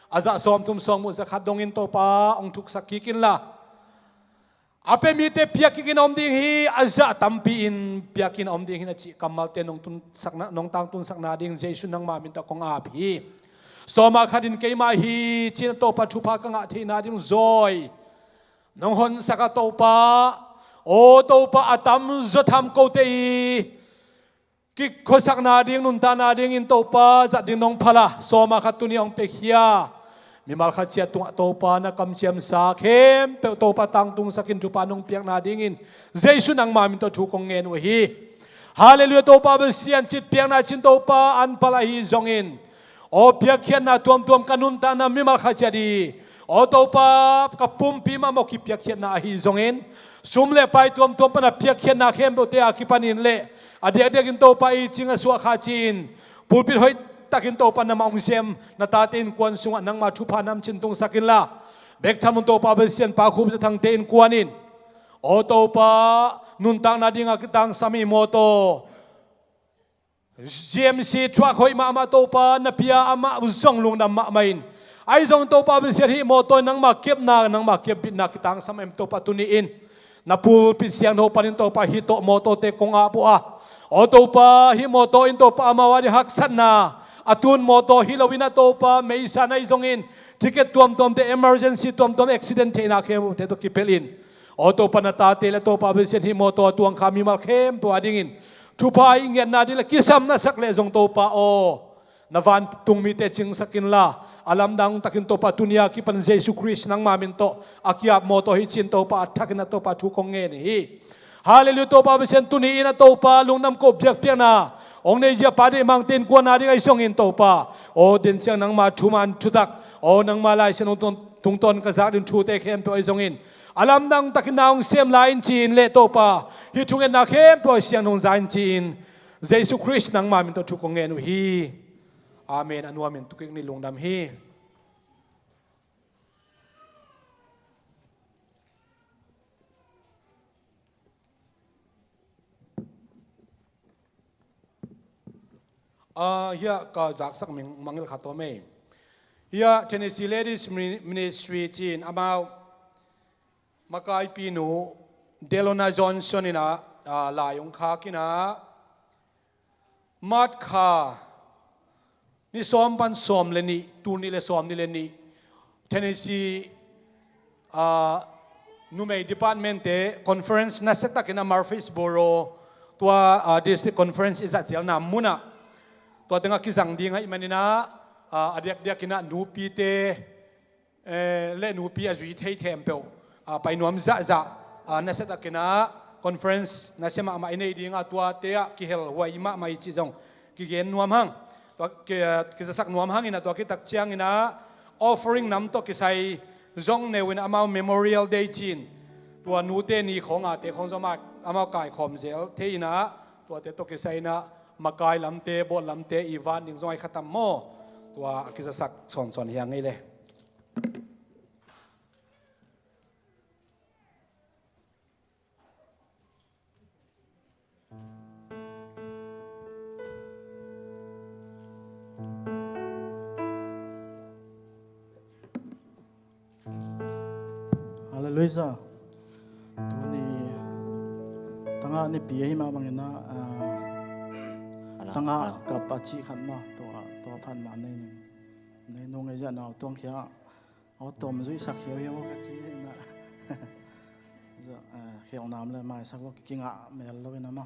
aza som tum song mu zakhat dong in to pa ong thuk sakikin la ape mi te biak kin om ding hi aza tampi in biak kin om ding hi na chi kamal te nong tun sakna nong tang tun sakna ding jesu nang ma min ta kong ap hi soma khadin keima hi chin to pa thupa ka nga thina dim zoi nong hon saka to pa o to pa atam zotham ko te ki khosak na ding nun ta na ding in to pa za ding nong phala soma khatuni ong pe khia mi mal khat sia tung to pa na kam chiam sa khem pe to pa tang tung sakin thupa nong piak na ding in jesu nang ma min to thu kong ngen hi hallelujah to pa be sian chit piak na chin to pa an pala hi zong in o piak khian na tuam tuam kanun ta na mi mal khachadi o to pa kapum pi ma mo ki piak khian na hi zongen sum le pai tuam tuam pa na piak khian na khem bo te a ki panin le ade ade gin to pa i chinga suwa khachin pulpit hoi takin to pa na maung sem na tatin kwan sunga nang ma thupa nam chin tung sakin la bek thamun to pa besian pa khum sa thang te in kwanin o to pa nun tang na dinga kitang sami moto GMC truck hoi ma to pa na pia ama uzong lung na ma main ai zong to pa besian hi moto nang ma kep na nang ma kep bit na kitang samai to pa tuniin na pulpit siang no panin to pa hi to moto te kong apu o to pa hi moto in to pa ama wari haksan na atun moto hilawina to pa may sana izongin ticket tuam te emergency tuam accident te na kem te to kipelin o to pa na tate la to pa besian hi moto tuang kami mal kem to adingin thu pai ngen na dil kisam na sak le jong to pa o navan tung mi te ching sakin la alam dang takin to pa tunia ki pan Jesus Christ nang mamin to akia mo to hi chin to pa thakin to pa thu kong nge ni hi hallelujah to pa besen tuni ina to pa lungnam ko byak pya na ong nei ja pa de mang ten ko na ri ai song in to pa o den chang nang ma thu man thu tak o nang ma lai sen tung ton ka za din thu te khem to ai song in alam dang takin naung sem lain chin le to pa hi thungen na khem to siang nong zain chin Jesus Christ nang mamin to thu kong nge nu hi Amen. Anu amen. Tukik ni lung dam hi. Here ka jak sak mangil khato me. Here Tennessee Ladies Ministry chin amau makai pinu Delona Johnson ina la yong kha kina mat kha ni som pan som le ni tu ni le som ni le ni Tennessee numei department te conference na sekta kina Murfreesboro tua district conference is at na muna tua tenga kisang dinga imanina adiak dia kina nupi te le nupi azui thei tempel pai nuam za za na sekta kina conference na sema ma inei dinga tua te ki hel wa ima mai chi jong ki gen nuam hang kisasak nuam hangin ato kitak chiang ina offering nam to kisai zong ne win amau memorial day chin tua nute ni khong ate khong zoma amau kai khom zel the ina tua te to kisai na makai lamte bol lamte iwan ning zoi khatam mo tua kisasak son son hiang ngai le Hallelujah. Tuni tanga ni piye ma mangena tanga kapachi khan ma to phan ma ne no ngai ja na tong khia o tom zui sak hiao hiao ka chi na ja khel nam le mai sak ki nga mel lo na ma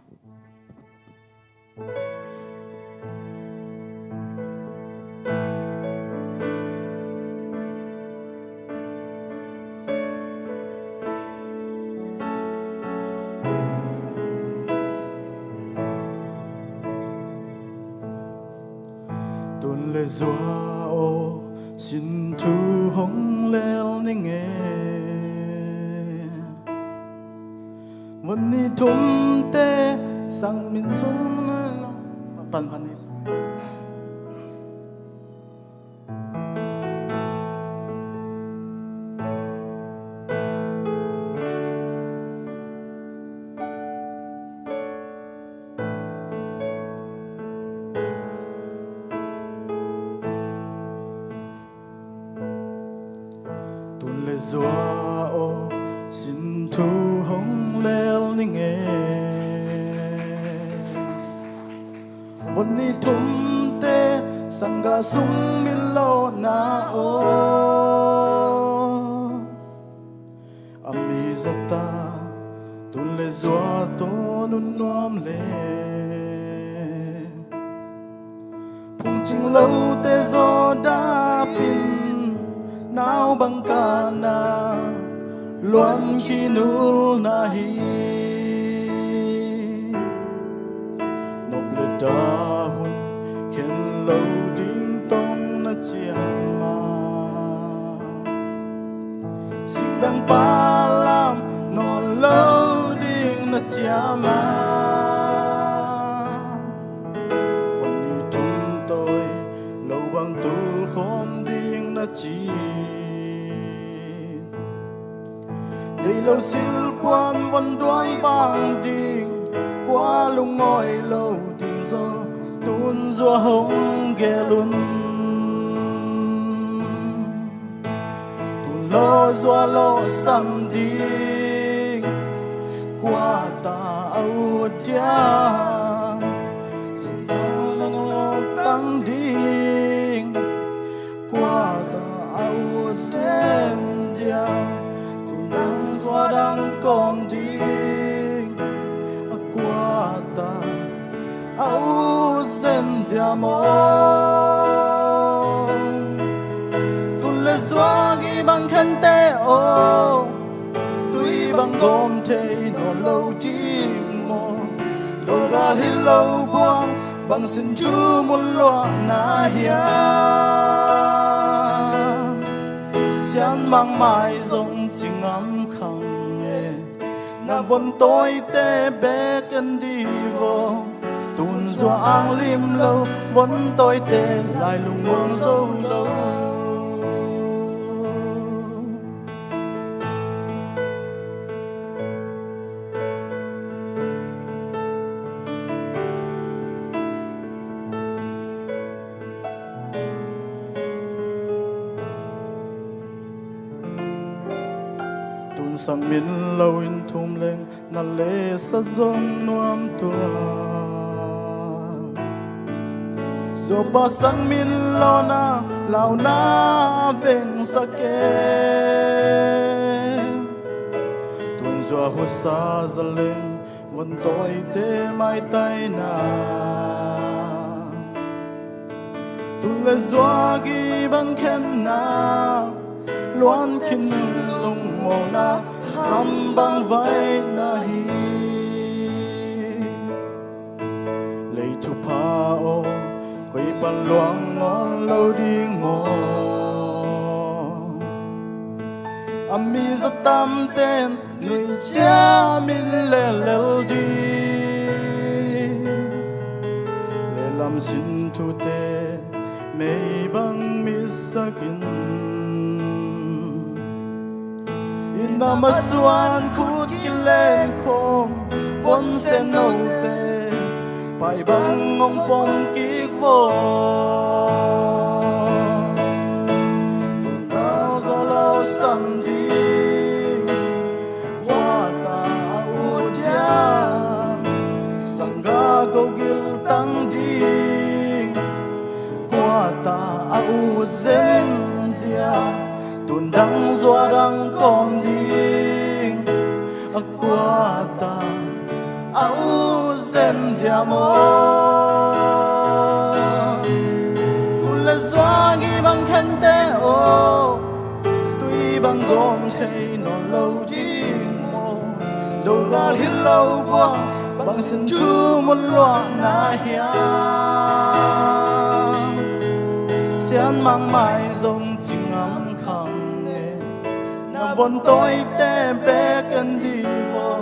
le doa o xin thu hong leo ni ngheวันนี้ทุ่มเตสั่งมินสงนะปันนี่doa o xin thu hong leo ni ngheวันนี้ทุ่มเตสังกาสุงมิโลนาโออามีสตาตุนเลจัวโตนุนนวมเลพุงจิงโลเตโซดาปินnao bang kana luan kinul nahi noble dahun ken lo ding tong na chiama sindang palam non lo ding na chiamaวันนี้ทุ่มต้อยlo bang tul khom ding na chi Để lâu siêu quan văn đoái bằng tình Qua lung ngồi lâu tình gió Tuôn gió hông ghé luôn Tuôn lo gió lo xăm tình Qua ta áo tiang Xin lo tăng tình Qua ta áo xem tiang gió đang còn đi qua ta zen dia mo tu le zwa gi bang khan te o tui bang gom te no lo di mo lo ga hi lo buang bang sin chu mun lo na hia xian mang mai zong ching am khang e na von tôi te be kan đi vô tuôn gió ang lim lâu von tôi te lại lùng mong sâu lâu san min lâu in thum lên na lệ sa zon nuam tua zo pa san min lo na lao na veng sa ke tun zo hu sa zaleng von toi te mai tai na tun le zo gi bang khen na loan khin lung mo na ham bang vai na hi lei thu pa o koi pan luang ngon lo ding mo ami za tam ten ni cha min le lel di le lam sin thu te mei bang mi sakin Namaswan khut kilen khom von sen no te pai bang ngong pong ki vo tu nao zo lo sam di wa ta u dia sanga go gil tang di wa ta u zen dia tuần đắng doa đắng con đi qua ta áo zen dia mo tuần là doa gi bang khen te o tuy bang gom thấy nó lâu đi mo đâu ga hin lâu qua bang sin chu một loa na hia xian mang mai dòng ching am khang von tôi te bé cần đi vô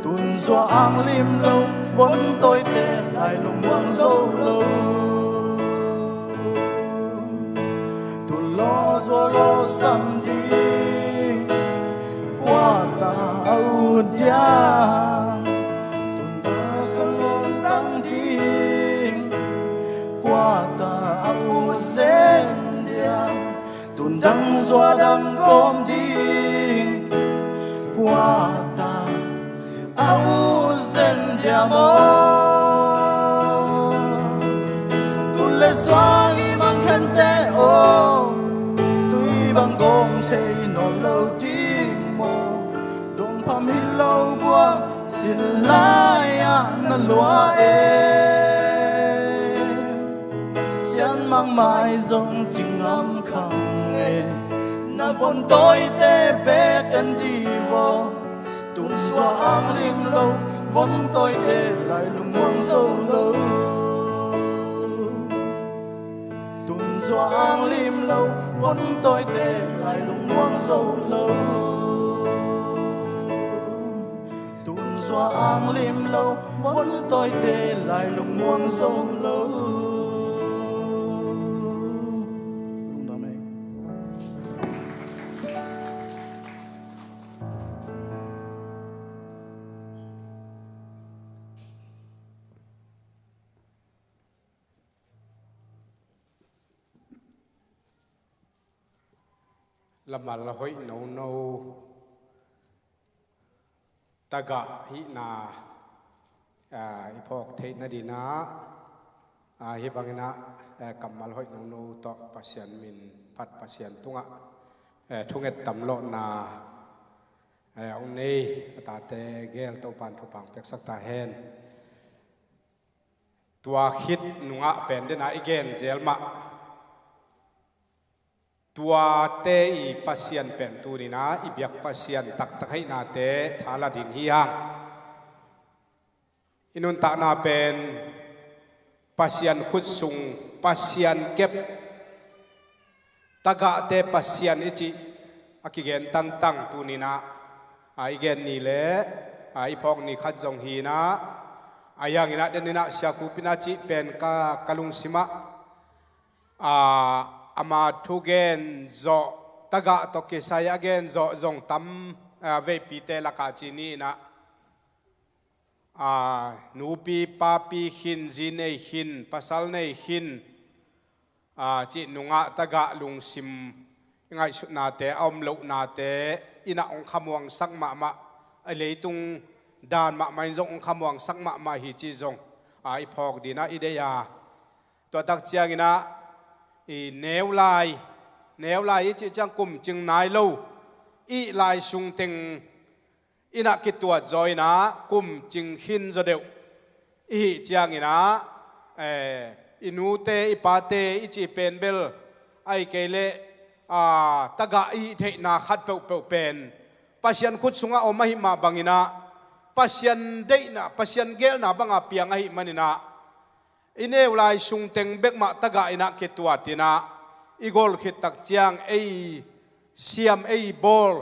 tuôn gió ang lim lâu von tôi te lại lùng quang sâu lâu tuôn lo gió lo sam đi qua ta âu dia tuôn ta sông ngon tăng đi qua ta âu zen dia tuần đắng gió đắng gom đi qua ta áo zen dia mo tuần lệ gió đi mang khen te o tuy bằng gom thấy nó lâu đi mo đông pam hi lâu buông xin lai na lúa xian mang mai dòng ching âm khang e na von tôi te bé kan đi vô tuôn gió ang lim lâu von tôi te lại lùng quang sâu lâu tuôn gió ang lim lâu von tôi te lại lùng quang sâu lâu tuôn gió ang lim lâu von tôi te lại lùng quang sâu lâu. làm mà là hội nấu nấu ta gạ hi na ipok thế na đi na hi bang na cầm mal hội nấu nấu to pasien min phát pasien tunga thunget tam lo na ông này ta te gel to pan thu pang pek sak ta hen ตัวคิดนุงะเป็นเดนะอีเกนเจลมาตัวเตอีปัสยันเป็นตัวนี้นะอีเบียกปัสยันตักตะไคนาเตทาลาดิงฮิยังอินุนตานาเป็นปัสยันขุดสุงปัสยันเก็บตะกะเตปัสยันอิจิอากิเกนตั้งตัวนี้นะอีเกนนี่แหละอีพอกนี่ขัดจงฮีนะอย่างนี้นะเดนินะเสียคูปินาจิเป็นกะลุงสิมะอามาทุเกนโจตะกะตกิสายเกนโจจงตั้มเวปีเตลักาจินีนะนูปีปาปีหินจีเนหินภาษาเนหินจินุงะตะกะลุงสิมยังไงสุดนาเตอมลุนาเตอินะองคำวังสักมะเลยตุงดานมะไม่จงองคำวังสักมะฮิจิจงอีพอกดีนะอิเดียตัวตักเจียงินะแนวลายจิจังกุมจึงนายโลอีลายสุงเต็งอินักกิตัวจอยนะกุมจึงหินจะเดียวอีเจียงินะอินูเตอิปาเตอิจิเป็นเบลไอเกเลตะกะอีเทนาขัดเปวเป็นปัสยันขุดสุงะอมหิมาบังินะปัสยันเดนะปัสยันเกลนะบังอาเปียงหิมันินะอินเอวลายสุงเต็งเบกมาตะกะอินักกิตัวตินะอีกอลขิดตักเจียงเซียมบอล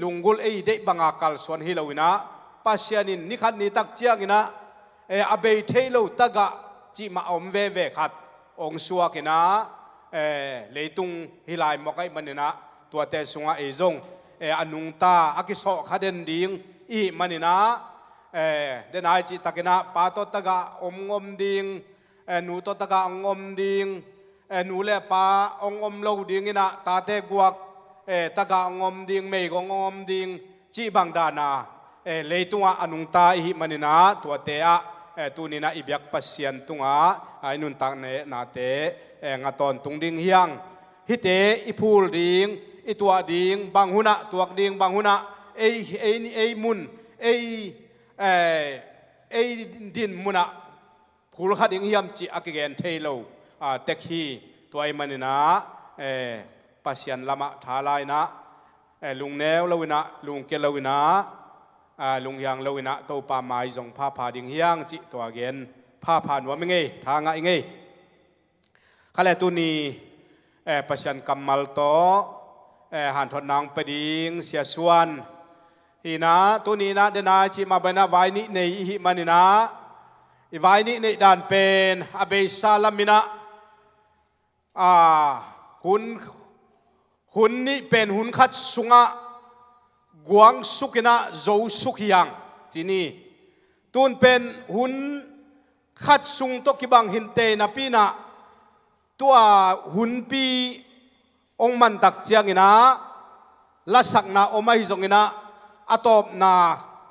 ลุงกุลเดบังอาคัลส่วนฮิโลวินะปัสยันินนิขัดนิตักเจียงอินะอเบยเทโลตะกะจิมาอมเวขัดองสัวกินะเลยตุงฮิลายมอกไอมันนะตัวเตสุงะจงอนุงตาอากิโซขัดเดนดิงอีมันนะเดนไอจิตะกินะปาโตตะกะอมดิงนูโตตะกะอมดิงนูเลปาอมโลดิงนะตาเตกวกตะกะอมดิงเมกอมดิงจีบังดานาเลยตุงอนุงตาอีมันนะตัวเตะตัวนี้นะอีเบียกปัสยันตุงไอนุนตังเนนาเตงาตอนตุงดิงเฮียงฮิเตอีพูลดิงอีตัวดิงบางหุนะตัวดิงบางหุนะมุนดินมุนะพูลขัดดิงเฮียมจิอากิเกนเทโลเต็กฮีตัวไอมันนะปัสยันละมะทาลายนะลุงแนวลวินะลุงเกลวินะลุงยังลวินะโตปาไม้จงผ้าผ่าดิงเฮียงจิตัวเกนผ้าผ่านว่าไม่ไงทางไงขณะตัวนี้ปัสยันกัมมัลโตหันทนางปดิงเสียส่วนอีนะตัวนี้นะเดนาจิมาเบนะไว้นี่ในอิมันนี่นะไว้นี่ในด่านเป็นอเบซาลามินะหุ่นนี่เป็นหุ่นขัดสุงะกวางสุกินะโจสุขยังจีนี่ตุนเป็นหุ่นขัดสุงตกิบังหินเตนะปีนะตัวหุ่นปีองมันตักเจียงนะละสักนาอมาฮิจงนะอตบนา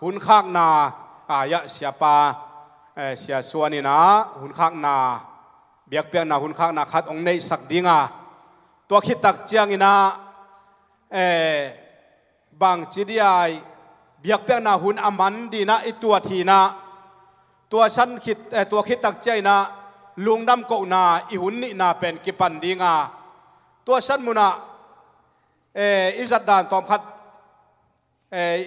หุ่นข้างนายะเสียปาเสียส่วนนี่นะหุ่นข้างนาเบียกเปียงนาหุ่นข้างนาขัดองในสักดิงตัวคิดตักเจียงนะบางจีดีไอเบียกเปียงนาหุ่นอามันดีนะอีตัวทีนะตัวฉันคิดตัวคิดตักเจียนะลุงดำโกนาอีหุ่นนี่นาเป็นกิปันดีงาตัวฉันมุนะอิจัดดานตอมขัด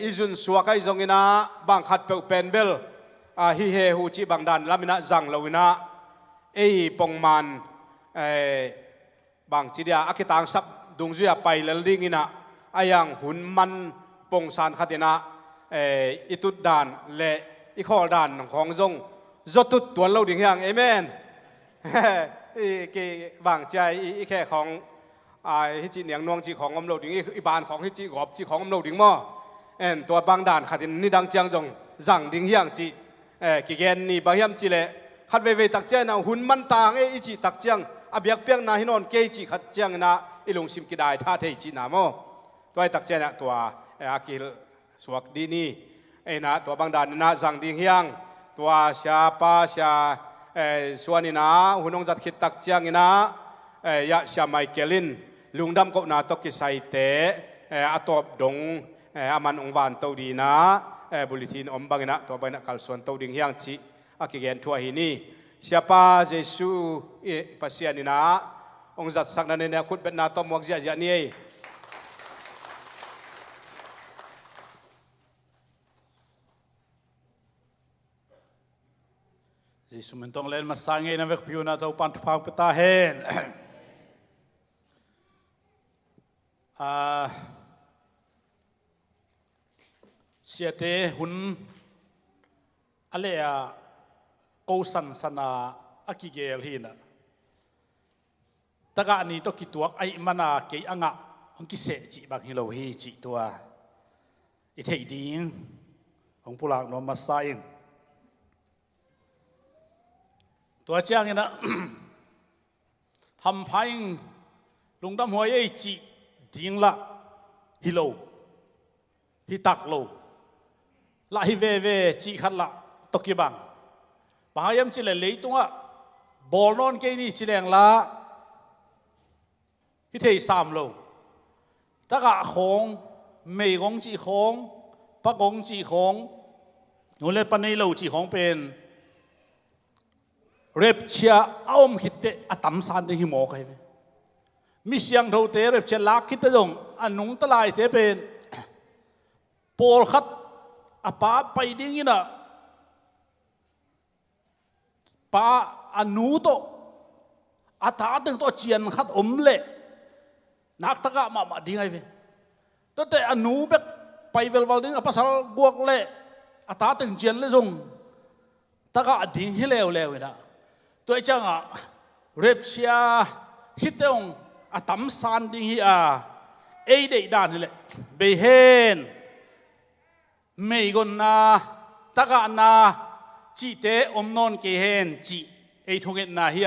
อิจุนสัวไกจงอินะบางขัดเป็นเบลฮิเฮฮูจิบางดานลามินะจังลาวินะปงมันบางจีเดียอากิตังซับดุงจุยไปเลลิงอินะอายังหุ่นมันปงสานขัดอินะอิตุดดานเลอีขอดานของจงจดตุดตัวเราดิ่งยังเอเมนบางใจอีแค่ของฮิจิเนียงนวงจีของอมโลดิ่งอีบานของฮิจิกอบจีของอมโลดิ่งมั่วตัวบางด่านขัดนี่ดังเจียงจงจังดิ่งยังจีกิเกนนี่บางยามจีเลขัดเวตักเจนะหุ่นมันต่างอีจีตักเจียงอเบียกเปียงนาฮินอนเกจีขัดเจียงนะอีลงซิมกิได้ท่าเทจีนาโมตัวตักเจนะตัวอากิลสวกดีนี่นะตัวบางด่านนะจังดิ่งยังตัวเสียป้าเสียส่วนนี้นะหุ่นองจัดคิดตักเจียงนะยะเสียไมเคิลินลุงดำก็นาตกิไซเตอตบดงอามันองวานตัวดีนะบุลิทินอมบังนะตัวบังนะกัลส่วนตัวดิ่งเฮียงจีอากิเกนทัวหินี siapa Yesu pasian ina ong zat sak na ne khut bet na to muak zia zia ni Yesu mentong len masange na vek piu na tau pan phang peta hen siate hun alea câu san sana akigel hina taga ni to kituak ai mana ke anga hong ki se chi bang hilo hi chi tua i thei ding hong pulak no masain tua chang ina ham phaing lungdam hoi ei chi ding la hilo hi tak lo la hi ve chi khat la to ki bang bahayam chi le leitunga bol non ke ni chi leng la hi thei sam lo taka khong mei gong chi khong pa gong chi khong ngole panei lo chi khong pen rep chia aom hitte atam san de hi mo kai ve mi siang tho te rep chia lak hit dong anung talai te pen pol khat apa pai ding ina pa anu to ata teng to chian khat om le nak taka ma ding ai ve to te anu bek pai vel wal ding apa sal guak le ata teng chian le jong taka ding hi lew ina tôi chăng à rep chia hít ông tắm san đi hi ấy để đàn lệ bề hen mấy con na taka na chỉ tế non kê hen chỉ ấy thùng hiện na hi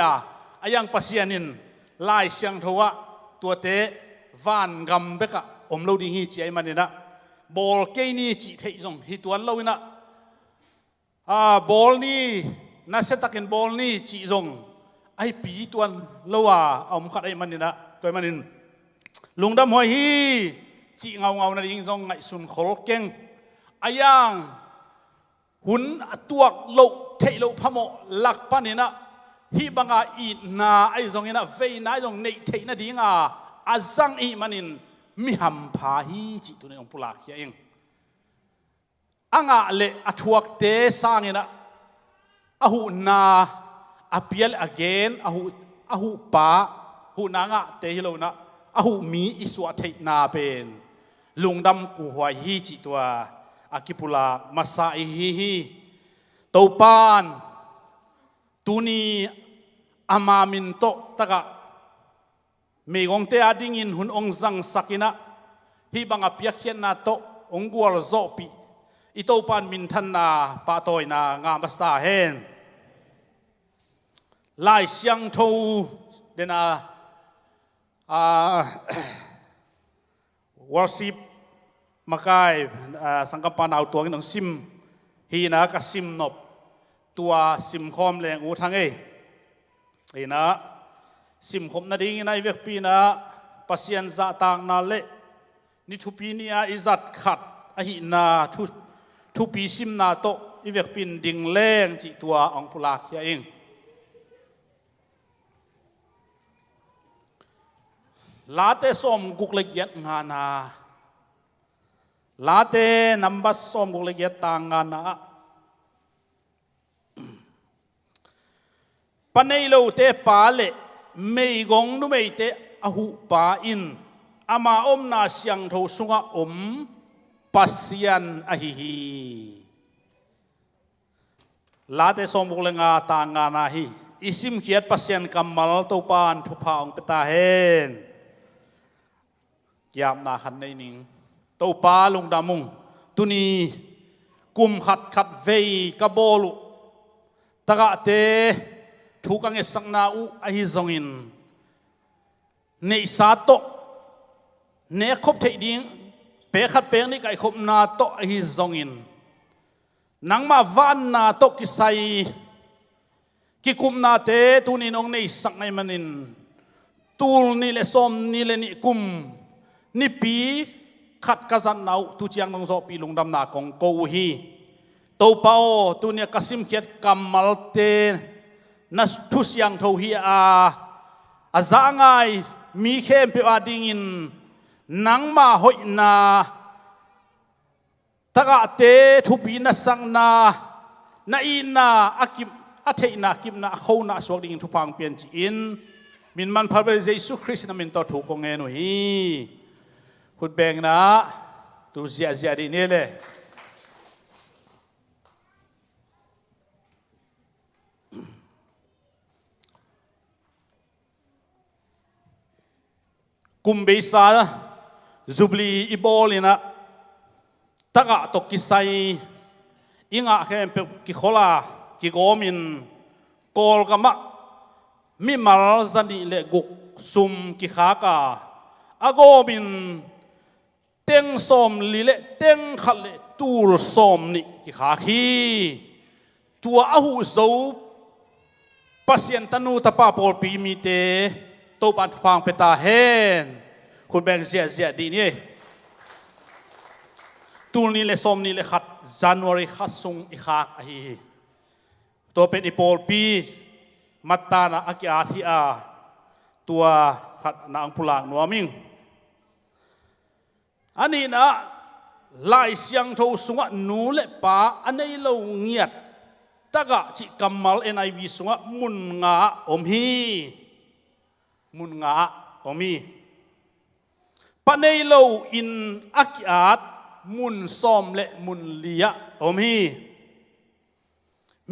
ayang pasianin lai siang thoa tua tế van gam beka lâu đi hi chỉ ấy mà nè ball kê ni chỉ thấy giống hi tuan lâu ina ball ni na set takin ball ni chỉ zong ai pi tuan lowa om khat ai manina toy manin lungdam hoi hi chỉ ngau na ding zong ngai sun khol keng ayang hun atuak lo thei lo phamo lak panina hi banga I na ai zong ina ve na zong nei thei na dinga azang I manin mi ham pha hi chỉ tu ne ong pulak ya eng anga le athuak te sangina ahu na apial again ahu pa hu na nga te hilo na ahu mi iswa thei na pen lungdam ku hwai hi chi tua akipula masa hi topan tuni amamin to taka megong te ading in hun ong zang sakina hi banga piak hian na to ongwal zo pi itopan min than na pa toy na nga basta hen lai siang tho dena worship makai sangkapan au tuang nong sim hi na ka sim nop tua sim khom leng u thang e na sim khom na ding nai vek pi na pasian za tang na le ni thupi ni a izat khat a hi na thu pi sim na to I vek pin ding leng chi tua ong pulak ya ing late som guk le giat nga na late number som guk le giat tang nga na panei lo te pa le mei gong nu mei te ahu pa in ama om na siang tho sunga pasian ahihi late som guk le nga tang nga na hi isim khiat pasian kamal to pan thu pa ong peta hen yam na khan nei ning to pa lung damung tuni kum khat vei ka bolu taga te thu kang esang na u a hi zongin nei sa to ne khop thei ding pe khat pe ni kai khop na to a hi zongin nang ma van na to ki sai ki kum na te tuni nong nei sak nai manin tul ni le som ni le ni kum ni pi khat ka zan nau tu chiang nong zo pi lungdam na kong ko hi to pao tu ne kasim khiat kamal te na thu siang tho hi a za ngai mi khem pe a ding in nang ma hoi na taka te thu pi na sang na i na akim a thei na kim na kho na swak ding thu pang pian chi in min man phal be jesu christ na min to thu ko nge no hi khut beng na tu zia zia di ne le kumbesa zubli ibolina taka to kisai inga khem pe ki khola ki gomin kol kama mi mal zani le guk sum ki khaka agomin teng som li le teng khal le tur som ni ki kha khi tua ahu zo pasien tanu tapa pol pi mi te to ban phang peta hen khun beng zia zia di ni tul ni le som ni le khat January khat sung i khak a hi to pen i pol pi matta na akia thi a tua khat na ang pulang nuaming ani na lai siang tho sunga nu le pa anei lo ngiat taga chi kamal niv sunga mun nga om hi mun nga om hi panei lo in akiat mun som le mun lia om hi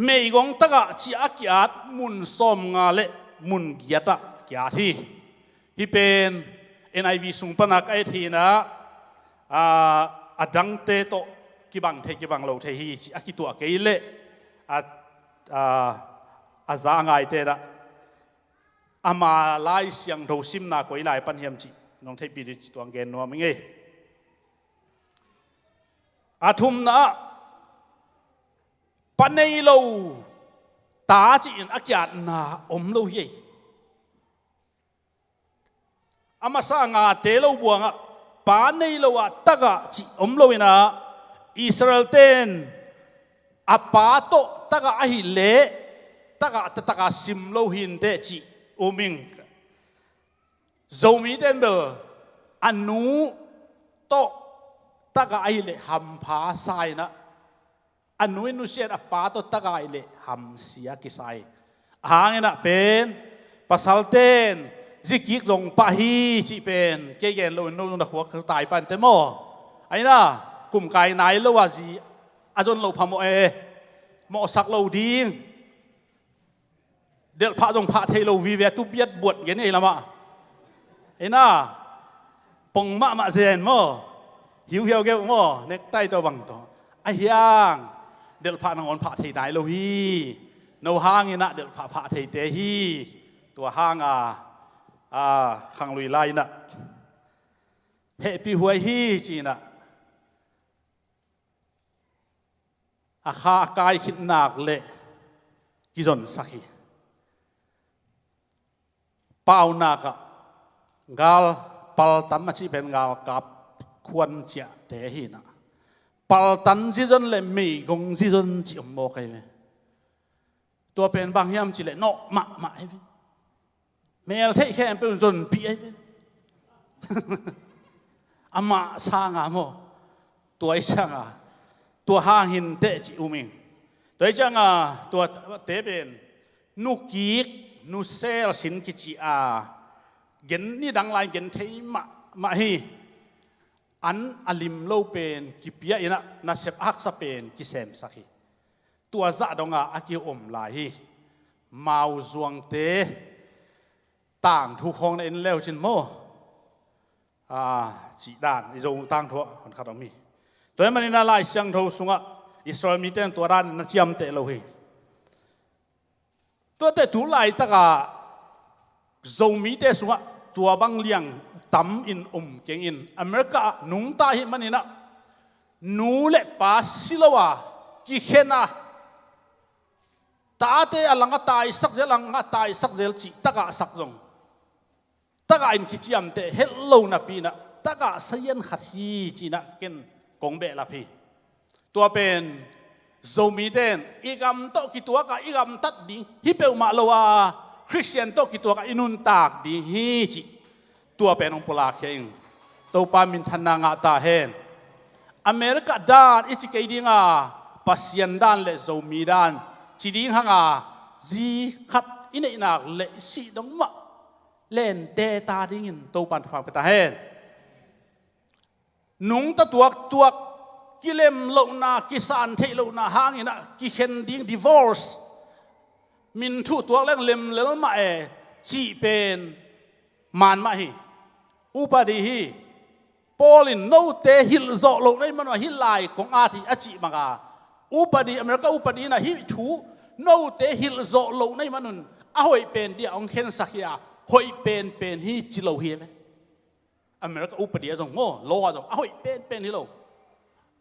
mei gong taga chi akiat mun som nga le mun giata kya thi hi pen niv sung panak ai thi na adang te to kibang lo the hi chi akitu akele a za ngai te da ama lai siang tho sim na koi lai pan hiam chi nong thei pi ri tuang gen no mi nge athum na panei lo ta chi in akyat na om lo hi ama sa nga te lo buanga panei lo wa taga chi om lo ina Israel ten apato taga ahi le taga sim lo hin te chi uming zomi ten bel anu to taga ai le ham pha sai na anu nu siat apato taga ai le ham sia ki sai hangena pen pasal ten zikik jong pa hi chi pen ke gen lo no na khwa tai pan te mo ai na kum kai nai lo wa ji ajon lo phamo mo sak lo ding del pha jong pha thei lo vi ve tu biat buat gen ei lama ai na pong ma zen mo hiu hiu ge mo nek tai to bang to a hiang del pha nang on pha thei nai lo hi no hang ina del pha thei te hi tua hang khang lui lai na he pi huai hi chi na a kha kai khit nak le ki zon sakhi pau na ka gal pal tam ma chi pen gal kap khuan chia te hi na pal tan ji zon le mi gong ji zon chi mo kai me tua pen bang hiam chi le no ma ai ve mel thei khem pe zon pi ai ve ama sa nga mo tua isanga tua hang hin te chi uming toi changa tua te ben nu kik nu sel sin ki chi gen ni dang lai gen thei ma hi an alim lo pen ki pia ina na sep hak sa pen ki sem sakhi tua za donga aki om lai hi mau zuang te tang thu khong na in leo chin mo chỉ đàn dùng tang thua còn khát ông mi tối mà nên lại sang thâu xuống ạ Israel mi tên tua đàn nó chiam tệ lâu hi tua tệ tú lại ta cả dùng mi tệ xuống ạ tua băng liang tắm in keng in America nung ta hi mà nên nú lệ pa silawa ki khena ta tệ alanga tai sắc zel alanga tai sắc zel chỉ ta cả sắc dùng taga in kichiam te hello na pina taga sayan khat hi china ken kongbe la phi tua pen zomi ten igam to kitua ka igam tat ding hi pe ma lowa Christian to kitua ka inun tak ding hi chi tua pe nong pola kheng to pa min thana nga ta hen America dan ichi ke dinga pasian dan le zomi dan chi ding hanga ji khat ina ina le si dong ma len te ta ding in to pan phang ta hen nung ta tuak kilem lo na kisan thei lo na hang ina ki khen ding divorce min thu tuak leng lem lel ma e chi pen man ma hi upadi hi Polin no te hil zo lo nei man wa hil lai kong a thi a chi manga upadi America upadi na hi thu no te hil zo lo nei manun a hoi pen dia ong khen sakhia hoi pen hi chi lo hi ve America upadi a jong mo lo a jong a hoi pen hi lo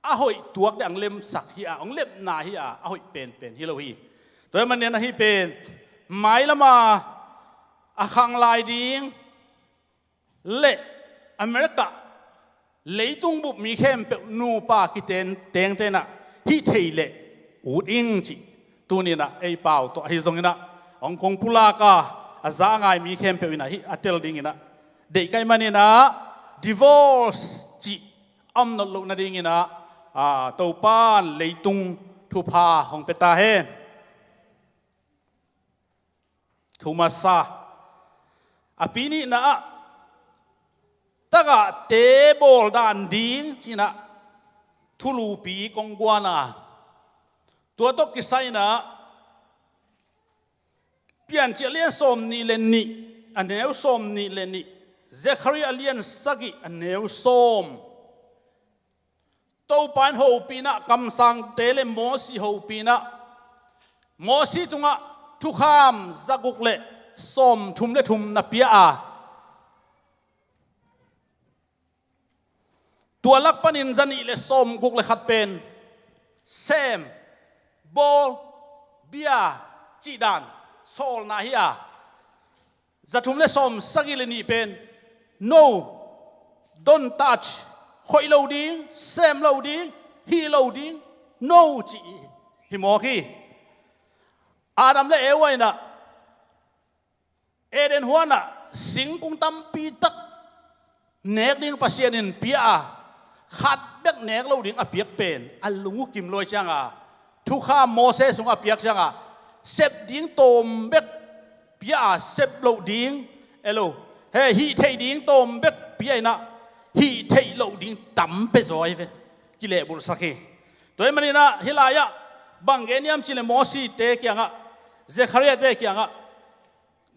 a hoi tuak dang lem sakhia ong lem na hi a hoi pen hi lo hi toy man ne na hi pen mai lama a khang lai ding le America lấy tung bụng mi khem pe nu pa ki ten ten na hi thei le ut ing chi tu ni na ei pau to hi zong na ong kong pula ka a za ngai mi khem pe na hi atel ding na de kai mani na divorce chi am no lo na ding na a to pan lấy tung thu pa hong pe ta he thu ma sa a pi ni na taga table dan ding china thulu pi kongwana tua to kisai na pian che le som ni le ni aneu som ni le ni Zechariah lian sagi aneu som to pan ho pi na kam sang tele mosi ho pi na mosi tunga thu kham zaguk le som thum le thum na pia a tua lak panin zani le som guk le khat pen sem bol bia chi dan sol na hiya zathum le som sagi le ni pen no don't touch khoi lo ding sem lo ding hi lo ding no chi hi mo khi adam le ewai na eden huana sing kung tam pi tak nek ding pasienin pia khát biết nén lâu đến apiak pen alungu kim loi chang à thu kha Moses sung apiak chang à sep ding tom biết bia sep lâu ding elo he hi thei ding tom biết bia na hi thei lâu ding tam pe rồi ve kile bul sakhi toy mani na hilaya bangeniam chile Moses te kyang a Zechariah te kyang a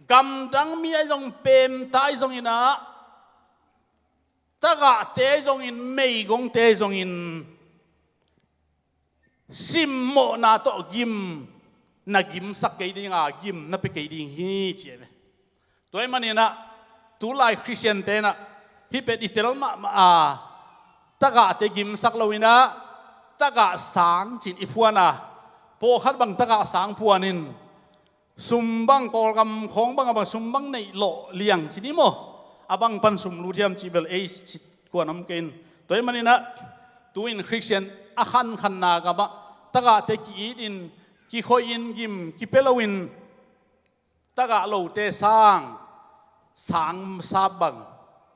gam dang mi ai jong pem tai jong ina taga te jong in mei gong te jong in sim mo na to gim na gim sak ke ding a gim na pe ke ding hi che toy mani na tu lai Christian te na hi pet itel ma a taga te gim sak loina taga sang chin ipuana po khat bang taga sang puanin sumbang kol gam khong bang bang sumbang nei lo liang chini mo abang pan sum luthiam chibel e chit ko nam ken toy manina tuin Christian akhan khan na ga ba taga te ki in ki khoi in gim ki pelowin taga lo te sang sabang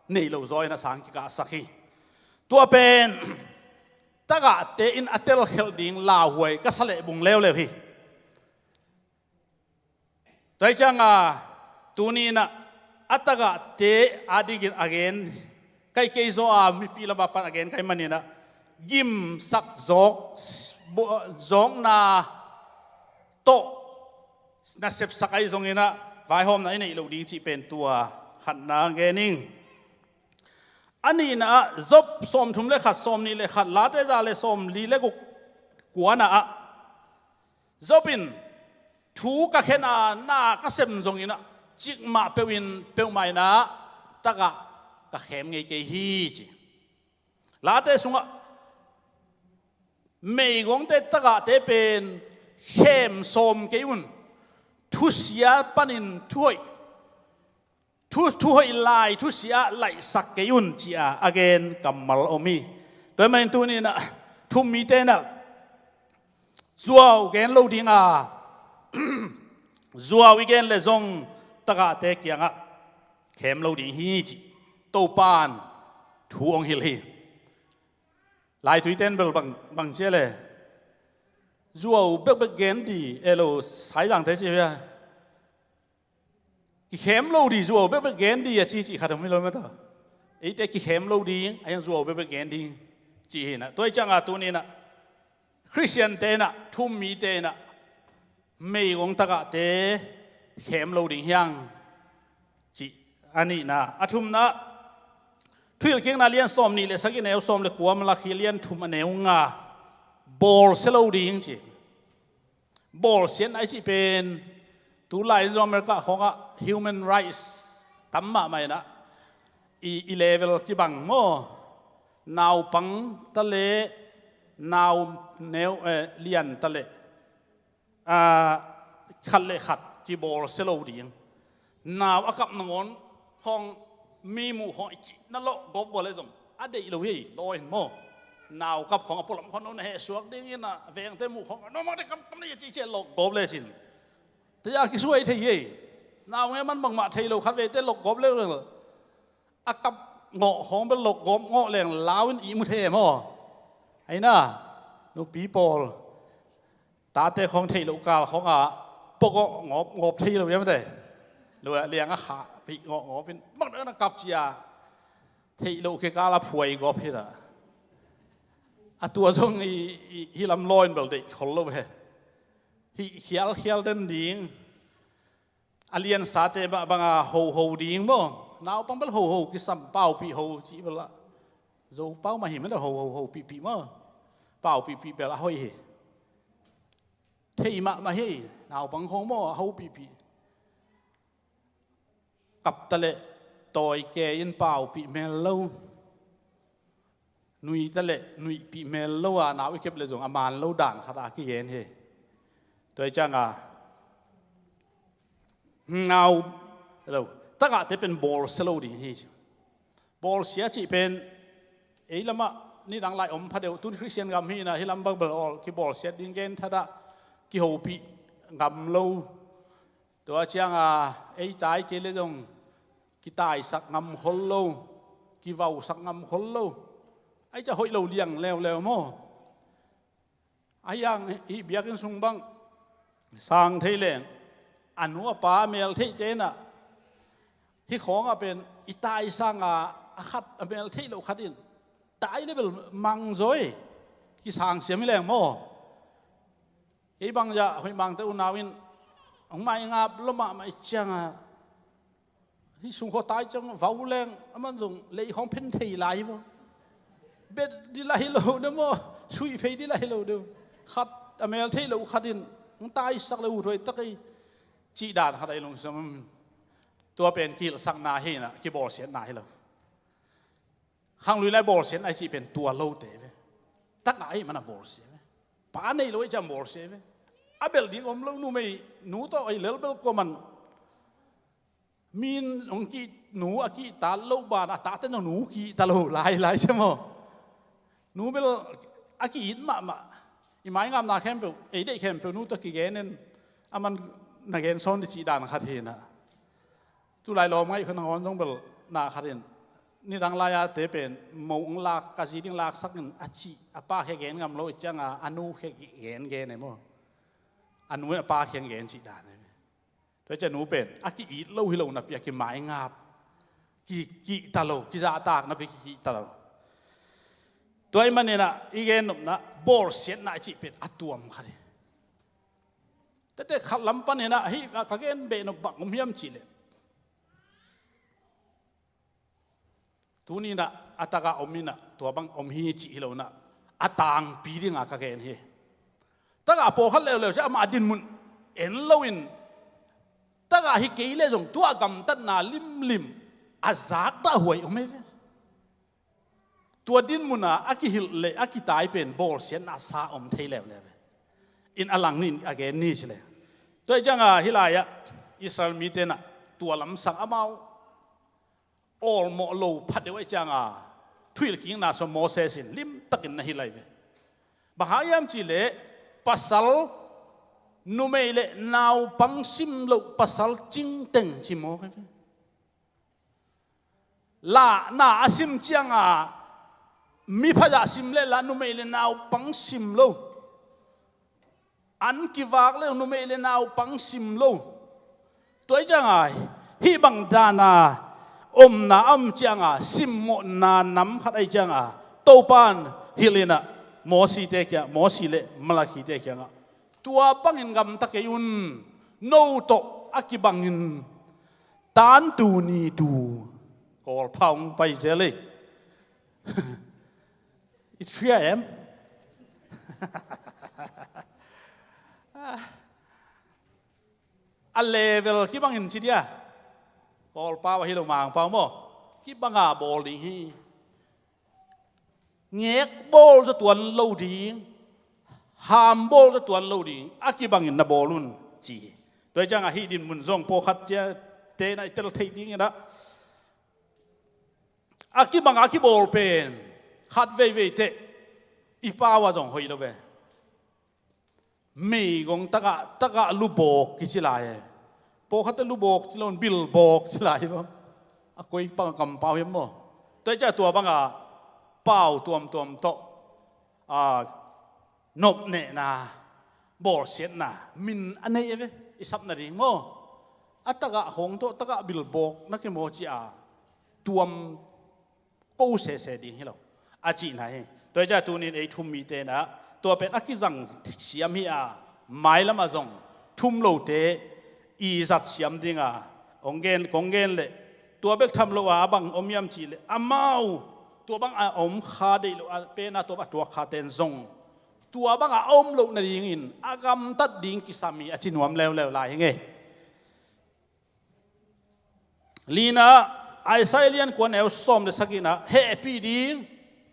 nei lo zoi na sang ki ka sakhi tua pen taga te in atel khel ding la huai ka sale bung lew lew hi toy changa tuni na ataga te adigin again kai keizo a mi pila ba pan again kai manina gim sak zong na to na sep sakai zong ina vai hom na ina ilo ding chi pen tua khat na gening ani na zop som thum le khat som ni le khat la te za le som li le guk kuana a zopin thu ka khena na ka sem zong ina chik ma pewin pew mai na taka ka khem ngei ke hi chi la te sunga mei gong te taka te pen khem som ke un thu sia panin thu hoi lai thu sia lai sak ke un chi a again kamal omi toy man tu ni na thu mi te na zua gen lo ding a zua weekend le zong taka te kianga khem lo ding hi chi to pan thu ong hil hi lai thui ten bel bang che le zua bek gen di elo sai jang te chi ya ki khem lo di zua bek gen di chi chi khatam mi lo ma ta ei te ki khem lo di ai zua bek gen di chi hi na toi changa tu ni na Christian te na thum mi te na mei gong taka te khem lo ding hyang chi ani na athum na thil keng na lian som ni le sakin eu som le kuam la khilian thum aneu nga bol selo ding chi bol sian ai chi pen tu lai zom ka khonga human rights tamma mai na i level ki bang mo naw pang ta le naw neu lian ta le khat le khat ki bol selo ding naw akap ngon khong mi mu khong chi na lo gob bo le zom ade lo hi lo hin mo naw kap khong apolam khon on he suak ding ina veng te mu khong no ma te kam ni chi che lo gob le sin te ya ki suai the ye naw nge man bang ma thei lo khat ve te lo gob le akap ngọ khong be lo gob ngọ leng lawin i mu the mo ai na no people ta te khong thei lo ka khong a pok ngop thei lo yam te lo liang a kha pi ngọ pin mak na kap chia thei lo ke ka la phuai go phi da a tua zong hi lam loin bel de khol lo he hi khial den ding alien sa te ba banga ho ding mo naw pang bel ho ki sam pau pi ho chi bela zo pau ma hi ma ho pi mo pau pi bela hoi hi thei ma hi naw pang khong mo ho pi cặp ta lệ tội kê yên bảo bị mẹ lâu nuôi ta lệ nuôi bị mẹ lâu à nào kịp lệ dùng aman lâu đàn khát cái gì thế tôi chăng à nào lâu tất cả thếเป็น ball slow ดีที่ ball เสียจีเป็นไอ้ละมะนี่ดังไล่อมพระเดียวตุนคริสเตียนกำมีนะที่ลำบังเบลอที่ ball เสียดิ้งเกนท่าดะกี่หูปีกำlâuตัวเจ้างไอ้ตายเจริญจงกีตายสักงำคนโลกีวาวสักงำคนโลไอ้จะหอยโลเลี้ยงแล้วมั้งไอ้ยังอีเบียกันสุงบังสร้างเทเลงอันหัวป้าเมลเทเจน่ะที่ของเป็นอีตายสร้างขัดเมลเทโลขัดอินตายนี่เป็นมังซอยที่สร้างเสียไม่แรงมั้งไอ้บางจะหอยบางแต่อุณาวินông mai ngáp lắm mà mày chăng à khi sung khó tái chăng vau lên mà dùng lấy không phên thì lại vô biết đi lại lâu đó mà suy phê đi lại lâu đâu khát mẹ thấy lâu khát in ông tái sắc lâu rồi tất cái chỉ đàn khát đây luôn xemตัวเป็นกี่สักนาเฮน่ะกี่บอลเสียนาเฮล่ะข้างลุยไล่บอลเสียไอจีเป็นตัวโลเตะตักไหนมันน่ะบอลเสียป้าในลุยจะบอลเสียอาเบลดิ้งอมเราหนูไม่หนูตัวไอ้เลี้ยเบลก็มันมีนองกีหนูอากีตาโลบานตาเต้นหนูกีตาโลลายใช่ไหมหนูเบลอากีอินมาอีไม้งามนาแคมเปลไอ้เด็กแคมเปลหนูตัวกี่แกนนั่นอามันนักเรียนซ้อนที่จีดานขัดเห็นนะตุลายลมไงคนนอนต้องเบลนาขัดเห็นนี่ดังลายเตะเป็นมงลากกาจีดิ้งลากสักหนึ่งอาชีอาป้าแค่แกนงามโลอีจังอนุแค่แกนไหนมั้งอันนู้นป้าเคียงเงินจีดานเลยโดยจะหนูเป็นอากิอีเล่าให้เราหนับอยากกินไม้งาบกี่ตาโลกี่จะตากนับไปกี่ตาโลตัวไอ้มันเนี่ยนะอีเกนหนุ่มนะบอลเสียนน่ะจีเป็นอัตตัวมันค่ะแต่ขัดลำปันเนี่ยนะเฮ้ยกางเกนเบนบักงมยำจีเลยตัวนี้นะอัตกะอมินะตัวบังอมฮีจีเรานะอัตางปีดิ่งกางเกนเฮตั้งแต่พอเขาเร็วๆจะมาดินมุนเอ็นเลวินตั้งแต่ฮิกิเลจงตัวกำตันนาลิมอาซากตาหวยอไม่ตัวดินมุนอากิฮิลเลอากิตายเป็นบอลเสียนอาซาอมเทเลวเลยอินอลังนี่อาเกนนี่ใช่เลยตัวจังฮิลายะอิสราเอลมีเตนะตัวลำสังอามาออลโมโลพัดเดียวจังทุยลกิงนาสมโมเสสินลิมตักินนะฮิลายเวบางอย่างจีเลป pasal numele nau pang sim lo pasal ching teng chi mo kai la na asim chiang a mi phaja sim le la numele nau pang sim lo an ki wak le numele nau pang sim lo toy chang ai hi bang dana na chiang a sim mo na nam khat ai chang a to pan hilina mo si te kya mo si le malaki te kya nga tua pangin gam ta ke un no to akibangin tan tu ni tu kol phong pai jele it's 3 am a level ki bangin chi dia kol pa wa hi lo mang pa mo ki banga bol ding hi ngek bol cho tuan lâu đi ham bol cho tuan lâu đi aki bangin na bolun chi tôi chăng à hi din mun zong po khat cha te na tel thei ding da aki bang aki bol pen khat ve te ipa wa zong hoi lo ve mi gong taka lu bok ki chi lai po khat lu bok chi lon bil bok chi lai bo a koi pang kam pao hem mo tôi cha tua bang à bao tuom to nộp nè na bol xiết na min anh ấy vậy isap na ring mo ataga hong to taga bilbok na ke mo chi a tuom po se ding hello a chi na he toi ja tu nin ei thum mi te na to pe akizang siam hi a mai lama zong thum lo te i zat siam ding a kongen le tua bek tham lo a bang omiam chi le amau tua bang a om kha de lo pe na to ba tua kha ten zong tua bang a om lo na ding in agam tat ding kisami a chinuam lew lai nge lina Isaiah kwan el som de sakina happy ding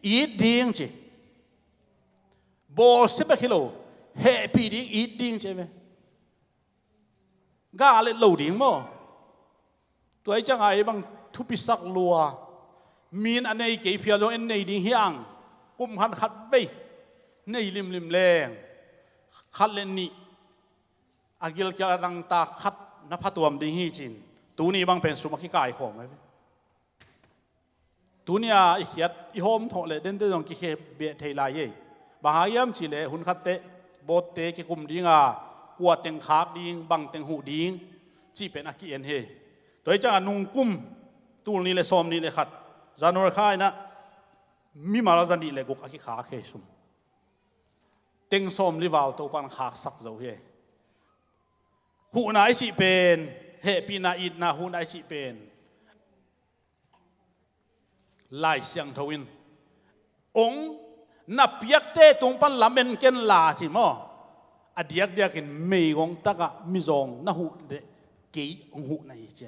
eat ding chi bol se ba kilo happy ding eat ding che me ga le lo ding mo toy chang ai bang thu pi sak lua min anei ke phia lo en nei ding hiang kum han khat ve nei lim leng khat len ni agil kya rang ta khat na phatuam ding hi chin tu ni bang pen suma ki kai khom mai tu nia i hiat i hom tho le den de jong ki khe be thei lai ye ba hayam chi le hun khat te bot te ki kum dinga kwa teng khak ding bang teng hu ding chi pen aki en he toy chang nung kum tul ni le som ni le khat janor khai na mi mala zan ni le gok aki kha khe sum teng som li wal to pan khak sak zo he hu nai chi pen he pi na it na hu nai chi pen lai siang thawin ong na piak te tung pan lamen ken la chi mo adiak diak in mei gong taka mi zong na hu de ke ong hu nai che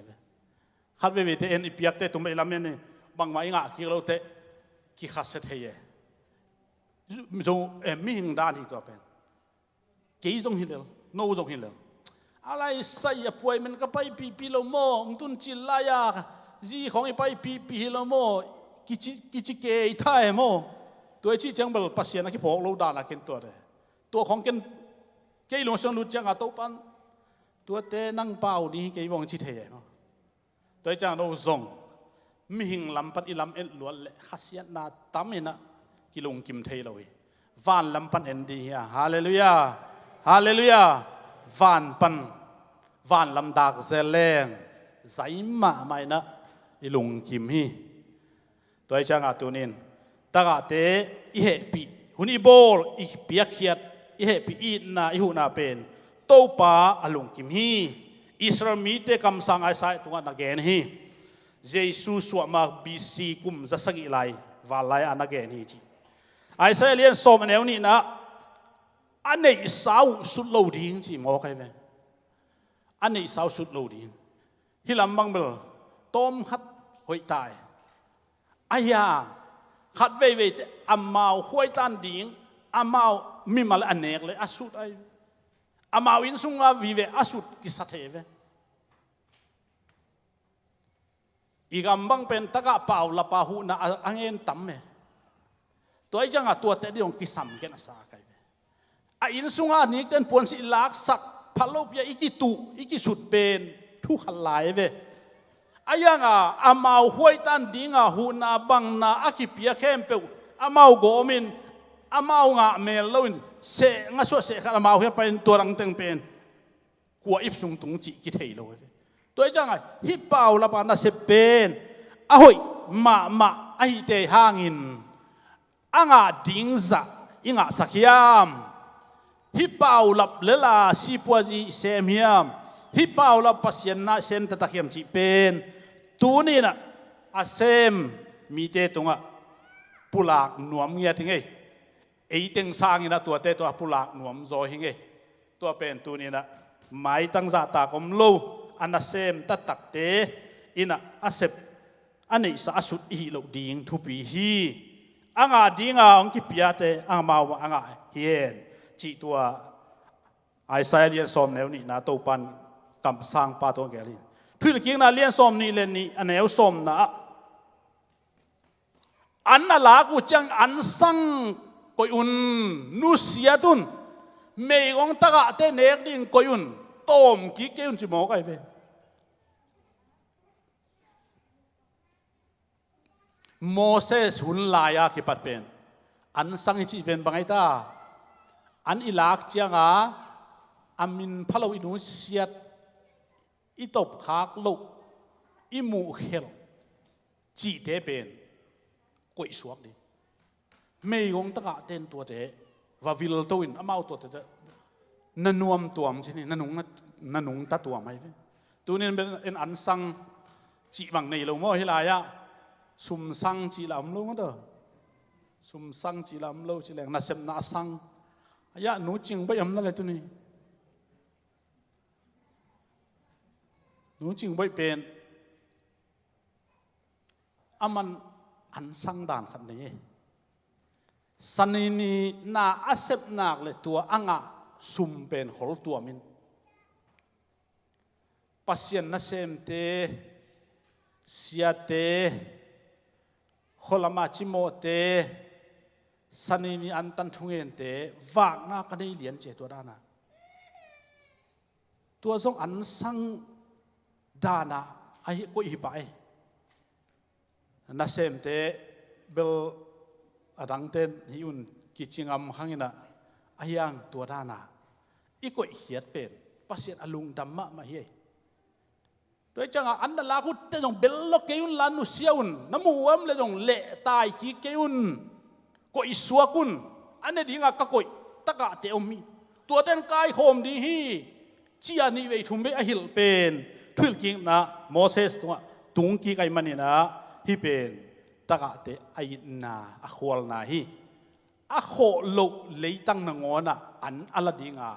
khat ve te en piak te tung mai lamen ni bang mai nga ki lo te ki khaset he ye mi zong mi hing dan hi to pen ke zong hi le no zong hi le alai sai a puai men ka pai pi lo mo tun chi la ya ji khong i pai pi lo mo ki ke thai moตัวชี้จังเบลปัสยานะที่พกโลดานะเกินตัวเลยตัวของเกินเกี่ยลงเชิงลุจังอาตุปันตัวเตนั่งเป่านี่เกี่ยวงชี้เทียเนาะตัวจังเราส่งมีหิงลำปัดอีลำเอ็นล้วนเลยขัดเสียนาตั้มเองนะกิลงกิมเทียเลยวานลำปันเอ็นดีฮะฮาเลลูยาฮาเลลูยาวานปันวานลำดากเซเลงใจมาไม่นะอีลงกิมฮีตัวจังอาตัวนี้ตากาเตอิเหปีหุนอีโบลอีเปียกเขียดอิเหปีอีนาอิหุนาเป็นโตปาอลุงกิมฮีอิสราเอลมีเตคำสั่งไอไซตุงันนักเกนฮีเยซูสวมาบีซีกุมจะสังอิไลวาไลอันนักเกนฮีจีไอไซเลียนสมเนวนี่นะอันนี้สาวสุดโลดิ้งจีมอใครเว้อันนี้สาวสุดโลดิ้งฮิลำบังเบลต้มฮัดหอยตายอายาขัดเว่ยอามาห้วยตันดิ่งอามามีมาเลยอันเนกเลยอาสุดไออามาวินสุงว่าวิเวอาสุดกิสัตเอเวอีกอันบังเป็นตะกะเป่าละปาหูนะอังเงินตั้มเอตัวไอ้จังอ่ะตัวเตะดิองกิสัมเกนอาสาไก อินสุงานิกเต้นปวนสิลักสักพะโลเปียอีกิตุอีกิสุดเป็นทุกขันหลายเวอายังอามาห้วยตันดิงหูนาบังนาอากิเปียเข้มเปวอามาโกมินอามางะเมลโลนเสงาสวเสกอามาเฮียเป็นตัวรังเต็งเป็นกัวอิบสุงตุงจิกิเทยโลตัวจังไงฮิปเปาลาปานาเสเป็นอาหอยมาไอเตหางินอ่างดิงซะอิงสักยามฮิปเปาลับเลลาสิปัวจีเซมิยามฮิปเปาลับปัสยันนาเซมตะตะเขียมจิเป็นตัวนี้นะอาเซมมีเตตงะปุลากหนวมเงียทิ้งไงไอเต็งสร้างนี่นะตัวเตตัวปุลากหนวมโซหิงไงตัวเป็นตัวนี้นะไม่ตั้งใจตากมโลอันอาเซมตะตักเตอินะอาเซมอันนี้สาสุดอีโลดิ่งทุปีฮีอ่างดิ่งองกิปิยาเตอ่างมาวอ่างเฮียนจีตัวไอซายเลียนสอมแนวนี้นะตัวปันกำสร้างปาตัวแกลีพี่ลูกยิงนะเลียนสอมนี่เลนนี่อันแนวสอมนะอันน่ะลากูจังอันสังกอยอุนนุเสียตุนเมย์ของตะกะเตเนกดิ่งกอยอุนต้มกิเกอุนจิโมกไอเวโมเสสหุนลายาคิปัดเป็นอันสังอิจิเป็นบังไอตาอันอิลักเจียงอามินพะโลอินุเสียดอิตบขากลุกอิมูเขลจีเตเป็นกวยสวกดิเมยงตะกะเต้นตัวเตว่าวิลตัวอินอามาตัวเตนันวมตัวมันใช่นี่นันุงตะตัวไหมตัวนี้เป็นอันสังจีบังในลงมั่วฮิลายะสุมสังจีลำลงมั้งเด้อสุมสังจีลำลงจีแรงน่าเสมน่าสังยะหนูจริงไปยำนั่นเลยตัวนี้หนูจริงไปเป็นอามันอันสังด่านขันนี้สันนีน่าอาเซบนักเลยตัวอ่างสุมเป็นขลตัวมินปัสยันน่าเซมเตเสียเตขลมาจิโมเตสันนีอันตันทุงเงินเตวากน่ากันได้เลียนเจตัวด้านะตัวทรงอันสังดานะไอ้ก็อีไปน่าเซมเตเบลดังเต้นฮิอุนกิจิงามขังนะไอ้ยังตัวด้านะอีก็เหียดเป็นภาษาอลุงดัมมะมาเฮโดยจังอันนั้นลาคุเตจงเบลล็อกเกยุนลานุเซียอุนน้ำมัวมเลยจงเละตายจีเกยุนก็อิสวกุนอันนี้ดีงะก็ก็ตะกะเตอมีตัวเต้นกายโคมดีฮีจีอันนี้เวทุมเบอหิลเป็นทุลกิงนะโมเสสตัวตุงกีไกมันนี่นะฮีเป็นตะกะเตไอนาอควลนาฮีอโคโลเลยตั้งนงอนะอันอลาดีงา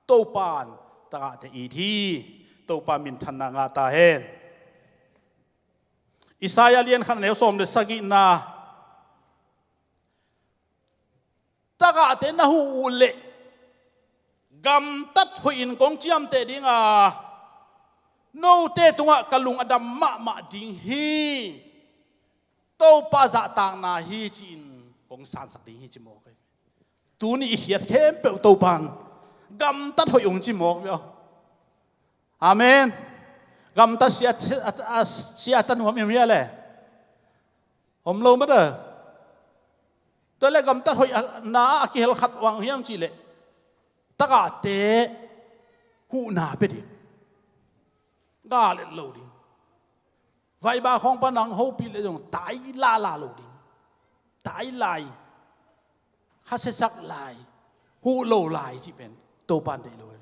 โตปานตะกะเตอีทีโตปามินทันนางาตาเฮนอิสายาเลียนขันเหนวสมเดสกินาตะกะเตนะฮูเลกำตัดหุอินกงเจียมเตดิงาโนเตตุงะกะลุงอดัมมะดิงฮีโตปาซาตางนาฮีจินกงสานสักดิงฮีจิโมกตูนี่เหียดเข้มเปโตปันกำตัดหุยงจิโมกเวออาเมนกำตัดเสียตันหัวมีอะไรเลยผมลงมาเด้อตัวเล็กกำตัดหุยนากิเฮลขัดวังเฮียมจีเลตะกะเตหูนาไปดิกาเล่นโลดิไฟบาของปนังเขาปีเลยจงตายลาโลดิตายลายข้าเสสักลายหูโลลายที่เป็นโตปันได้เลย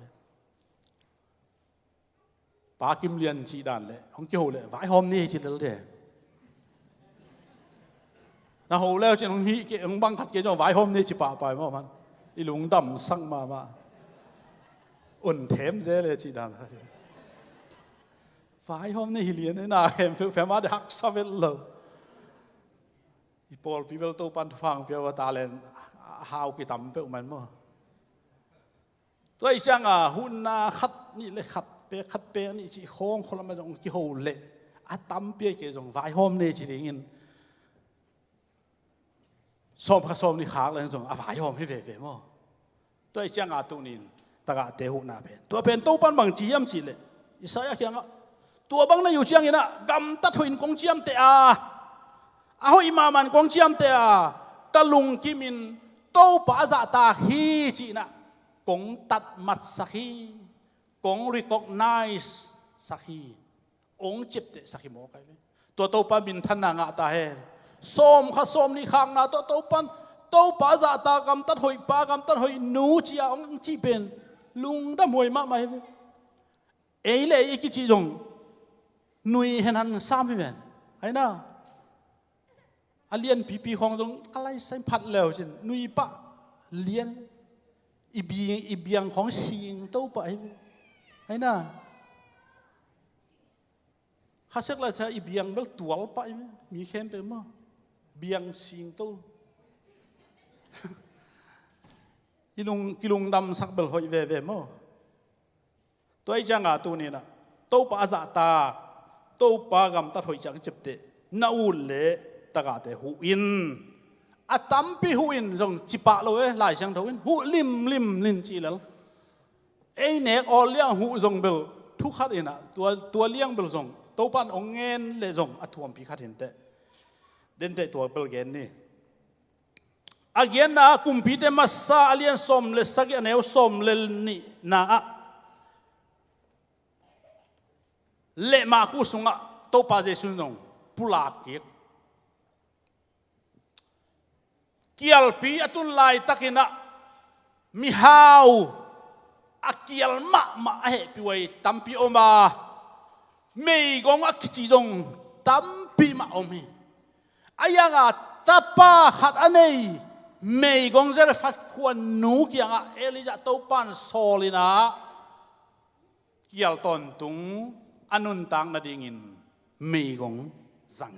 ปากิมเลียนจีดันเลยของเจ้าเลยไฟหอมนี่จีเลยเด้นะโหแล้วจีของฮีเกี่ยงบังคัดเกี่ยงไฟหอมนี่จีป่าไปมั้งมันอีหลงดำสั่งมาอุ่นเทมเจเลยจีดันฝ่ายห้องนี่เลียนนี่นาเห็นเพื่อมาได้ฮักซาเวลเลยอีพอลพิเวลโตปันฟังเพื่อว่าตาเลนฮาวกิตำเพื่อมันมั้งตัวอีจังหุ่นนาขัดนี่เลยขัดเปนี่จีโค้งคนละมาจงกี่โหเละอัตำเปียกี่จงฝ่ายห้องนี่จีดิ่งส้มนี่ขาเลยจงฝ่ายห้องให้เว่มั้ง ตัวเจ้างาตุนินตะกะเตหุนาเป็นตัวเป็นตู้ปันบางจียมจีเลยอิสระเขียงตัวบางนั่นอยู่เชียงอินะกำตัดหินกงจียมเตะอาหอยมามันกงจียมเตะตะลุงกิมินตู้ป้าจะตาฮีจีนะกงตัดมัดสักฮีกง recognize สักฮีองจิบเตสักฮีโมกไอ้ตัวตู้ปันบินทันนางาตาเฮส้มข้าส้มนี่ข้างนาตัวตู้ปันตู้ป้าจะตากำตัดหอยป้ากำตัดหอยนูจีอาองจีเป็นลุงดำหวยมากไหมเอ้ยเลยอีกจีจงนุยเห็นหันซ้ำพี่แม่ไอ้น่ะอาเลียนปีของจงอะไรใส่พัดแล้วจินนุยปะเลียนอีเบียงของสิงโตไปไอ้น่ะข้าศึกแล้วจะอีเบียงเบลตัวไปมีเข้มไปมั้งเบียงสิงโตกิลุงดำสักเบลหอยเว่มั้งตัวไอ้จังอาตัวนี้นะโตปะอาตาโตปะกำตัดหอยจังจิบเตน่าอุ่นเลยตะกาเตหูอินอาตัมปีหูอินจงจิปะเลยหลายเสียงทวินหูลิมลินจีแล้วไอ้เนกออเลี้ยงหูจงเบลทุกขัดอินะตัวเลี้ยงเบลจงโตปันองเงินเลยจงอัฐวมปีขัดเห็นเตเด่นเตตัวเบลเกนนี่อาเกียนนะกุมพีเตมาซาเลียนสมเลสักอย่างเนวสมเลนี่นะเละมากูสุงะโตปาเจสุนงปุลาเกียเกียลปีอตุนไลตักินะมิฮาวอาเกียลมาเฮปิไว้ตัมปีอมาไม่กงอักจีจงตัมปีมาอมีอายังอ่ะตาป้าขัดอันนี้ไม่กงจะฟัดควรนูกยังอ่ะเอลิจะโตปันโซลินะเกียลตอนตุงอนุนตังนาดิ่งินไม่กงสัง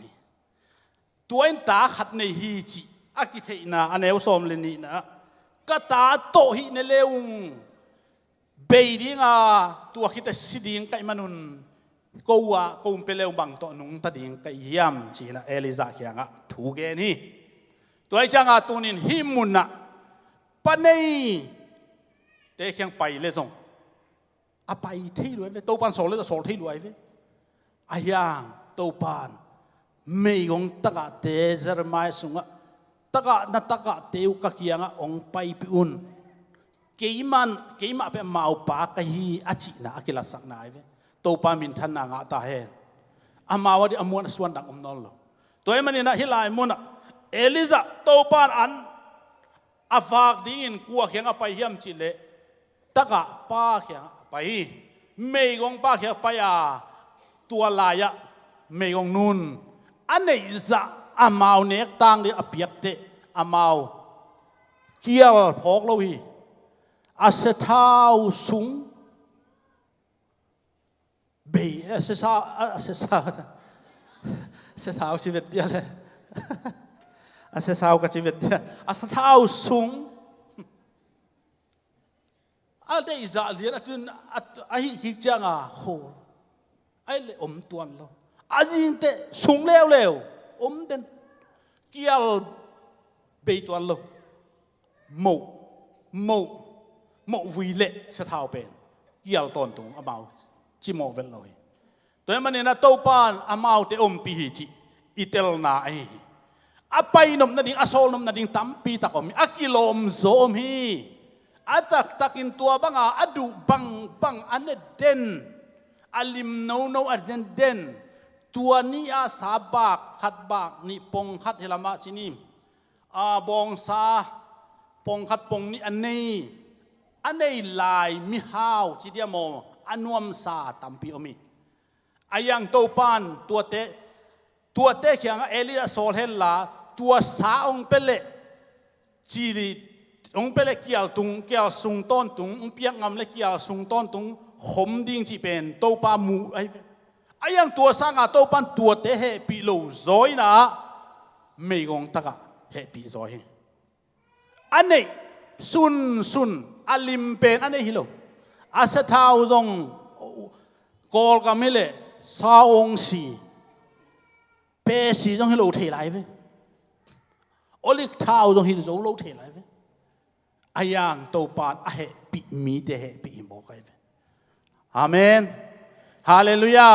ตัวเองตาขัดในฮีจีอากิเทนะอันเอวสมเลนีนะก็ตาโตหิในเลวเบดิงาตัวคิดแต่สิดิงไก่มนุนกูว่ากูเป็นเลวบังตัวนุ่งตาดิงไก่ยามจีนะเอลิซาเคียงะถูกเกนี่ตัวไอ้จังอาตัวนินหิมุนนะปนนี่เตะเคียงไปเลยส่งอาไปที่รวยเว้ตัวปันโซเลยจะโซที่รวยเว้อายังตัวปันไม่กงตะกะเตเซอร์ไมสุงะตะกะนัตตะกะเตวกะเกียงะองไปปิอุนเกี่ยมันเป็นมาอุปากะฮีอาจินะอากิลาสักนายเว้ตัวปันมินทันนางะตาเฮอามาวดีอมวนส่วนดังอมนอลโลตัวเอ็มันนี่นะฮิลายมุนะเอลิซาตัวปันอันอาฟากดิ้งกัวเขียงอไปเฮียมจิเลตะกะป้าเขียงไปไม่กงป้าเขียงไปตัวลายะไม่กงนุนอันนี้จะอามาวเนกตังเดียอเปียกเตอามาวเกี่ยวพอกเราฮีอาเสท้าสูงเบยอาเสท้าชีวิตเดียวเลยอาเสท้ากับชีวิตเดียวอาเสท้าสูงอันเดียจะเรียนจนไอ้ฮิจางาโหไอ้เลยตัวเราอาจินเตสูงเร็วเดินเกี่ยวเบยตัวเราโมวิเล่สะท้าเป็นเกี่ยวตอนตรงอามาจิโมเวลเลยตัวมันเนี่ยนะตัวปานอามาเตปีฮิจิอิเตลนาไออาไปนมนาดิ่งอาโซลนมนาดิ่งตั้มปีตะกอมอากิโลมโซมฮีอาตักินตัวบังอาดูบังอันเด่นอาลิมโนอันเด่นตัวนี้อาสาบากขัดบากนี่ปงขัดเฮลามาจินีบองซาปงขัดปงนี่อันนี้ลายมิฮาวจิเดียโมอันวมซาตัมปีอมีอายังโตปานตัวเตเขียงเอลิอาโซลเฮลลาตัวสาองเปเลจีดีองเปเลเกียลตุงเกียลสุงต้นตุงองเปียกงามเลเกียลสุงต้นตุงขมดิ่งจีเป็นโตปามูไอ้ยังตัวสร้างตัวปันตัวเตะเฮปีโลซอยนะไม่กงตะกะเฮปีซอยอันนี้ซุนอาลิมเป็นอันนี้ฮิโลอาเซท้าวจงกอลกามิเลซาองสีเปสีจงฮิโลเทไลเวโอลิกท้าวจงฮิโลเทไลเว อายังโตปานอาเหปิมีเตเหปิโมกไอเวอาเมนฮาเลลูยา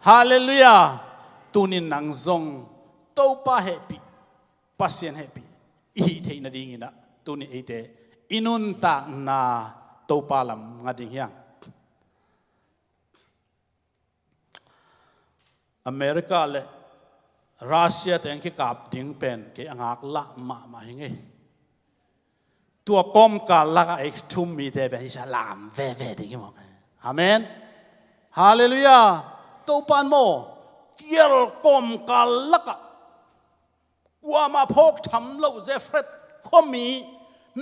ฮาเลลูยาตูนินนังซงโตปาเหปิปัสเซียนเหปิอีเทนดิ่งนะตูนิเอเตอินุนตานาโตปาลัมงาดิ่งยังอเมริกาและรัสเซียแต่ยังคิดกับดิ่งเป็นเกี่ยงหักละมาเฮงเอตัวกอมกาลักไอทุ่มมีแต่แบบที่ฉลามเว่ดิ่งมั้งอาเมนฮาเลลูยาโตปานโมเกี่ยวกอมกาลักว่ามาพกทำเล่าเจฟเฟรดข้อมี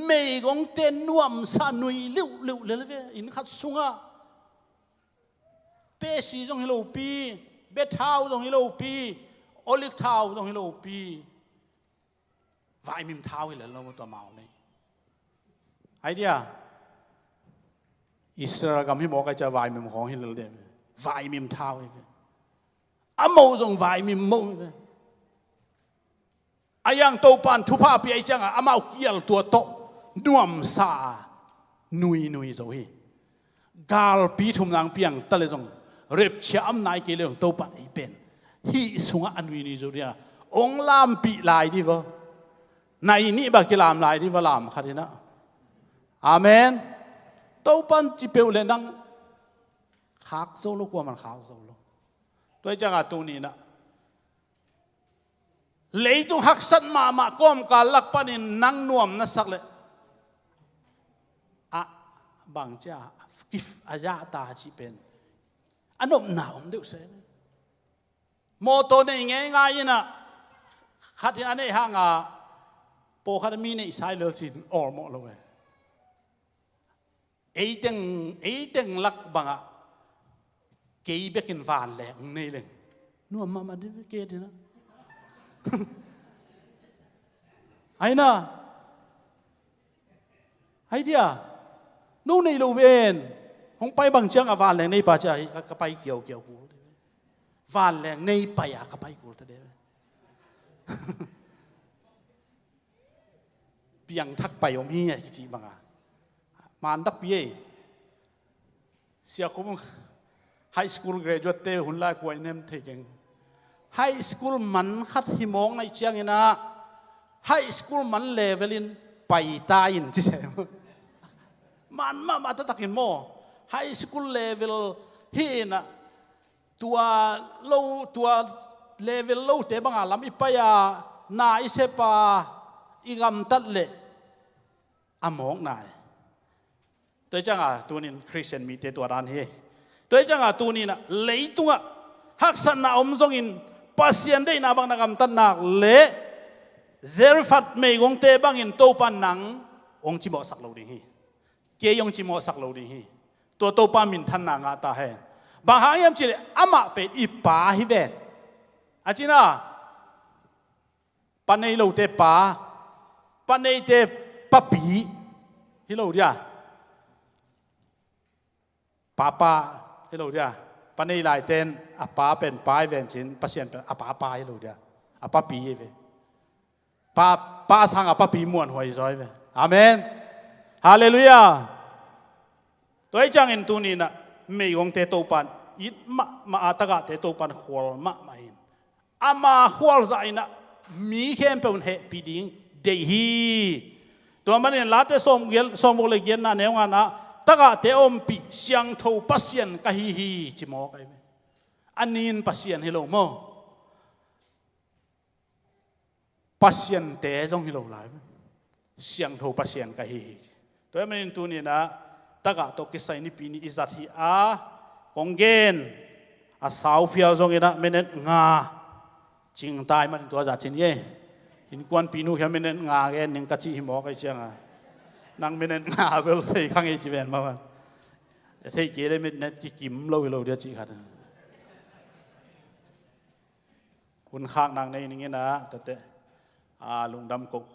ไม่กงเตนนวมสานุยลิ้วเลยอินขัดสุงะเปซีจงฮิโลปีเบทท้าจงฮิโลปีโอลิกท้าจงฮิโลปีวายมิมท้าฮิเลเราตัวเมาเนี่ยไอเดียอิสราเอลกำให้บอกว่าจะวายมิมของฮิเลเดมวายมิมท้าฮิเลอโมจงวายมิมโมอายังโตปานทุพาปีไอจังอามาเกี่ยวตัวโตนวมซานุยโจฮีกาลปีทุมนางเปียงตะเลจงเรียบเชื่อมนายเกลียงโตปานไอเป็นฮีสุงอันวินิโจเรียองลามปีลายดีวะในนี้บักลามลายดีวะลามขัดนะอาเมนโตปานจิเปลเลนังขากโซโลกว่ามันขากโซโลตัวจังอาตัวนี้นะเลยตุหักสันมาก้อมกาลักปนินนังนวมนัสักเลยอะบางจ้ากิฟอายาตาจีเป็นอันนบหนาวเดือดเสียโมโตในง่ายๆนะขัดที่อันนี้ห่างอ่ะโปขัดมีในสายเลือดสิออกหมดเลยไอ้ตึงลักบางอ่ะเกี่ยบกินหวานแหลงนี่เลยนวมมาดิเกี่ยดีนะไอ้น่ะไอ้เดียนู่นในโลเวนคงไปบางเชียงอวานแหลงในป่าใจก็ไปเกี่ยวกูวานแหลงในป่าก็ไปกูแต่เดียวเปียงทักไปอมเฮียจีบังอ่ะมันดักเปียเสียคุ้มไฮสคูลเกรจวดเตหุ่นไล่กวยเนมเทกิงไฮสคูลมันขัดหิมองในเชียงนะไฮสคูลมันเลเวลินไปตายอินที่เสมมันมาตัดกินโมไฮสคูลเลเวลฮีนะตัวโลตัวเลเวลโลเตบังอาลำอิปยานาอิเซปาอิกำตัดเลอมองนายตัวจังอ่ะตัวนี้คริสเตียนมีแต่ตัวร้านเฮตัวจังอ่ะตัวนี้นะเลยตัวหักสันนาอมซงอินpasien dei na bang nakam tan nak le zerfat mei gong te bang in to pan nang ong chi mo sak lo ding hi ke yong chi mo sak lo ding hi to pa min than na nga ta he ba ha yam chi le ama pe i pa hi ve a chi na panei lo te pa panei te papi hi lo dia papa hi lo diaปันในหลายเต้นอาป้าเป็นป้ายเวนชินปัสเซียนเป็นอาป้าป้ายรู้เดียอาป้าปีเวป้าสังอาป้าปีม้วนหอยซอยเวอาเมนฮาเลลูยาตัวไอ้จังเห็นตัวนี้นะไม่ยงเตโตปันยิดมาอาตกะเตโตปันขวลมาเห็นอามาขวลใจนะมีเข้มเป็นเหตุปีดิ้งเดียตัวมันเนี่ยลาเตส่งบุกเลยเย็นนะเนี่ยงานนะตากะเตอมปีเสียงทูปัสเซียนกะฮีจิโมกไอเมอันนี้ปัสเซียนฮิโลโมปัสเซียนเตจงฮิโลไลเสียงทูปัสเซียนกะฮีตัวมันตัวนี้นะตากะตกิสัยนี่ปีนี้อิจัดฮีกงเกนสาวเพียวจงอินะเมเนตงาจริงตายมันตัวจัดจินเย่อินกวนปีนูแค่เมเนตงาเกนนึงกะจีฮิโมกไอเชียงนางเมนงาเบลใส่ข้างไอจีเวนมาว่าเที่ยเกได้เมนจีกิมเล่าเดี๋ยวจีขัดคุณข้างนางในนี้นะแต่ลุงดำกก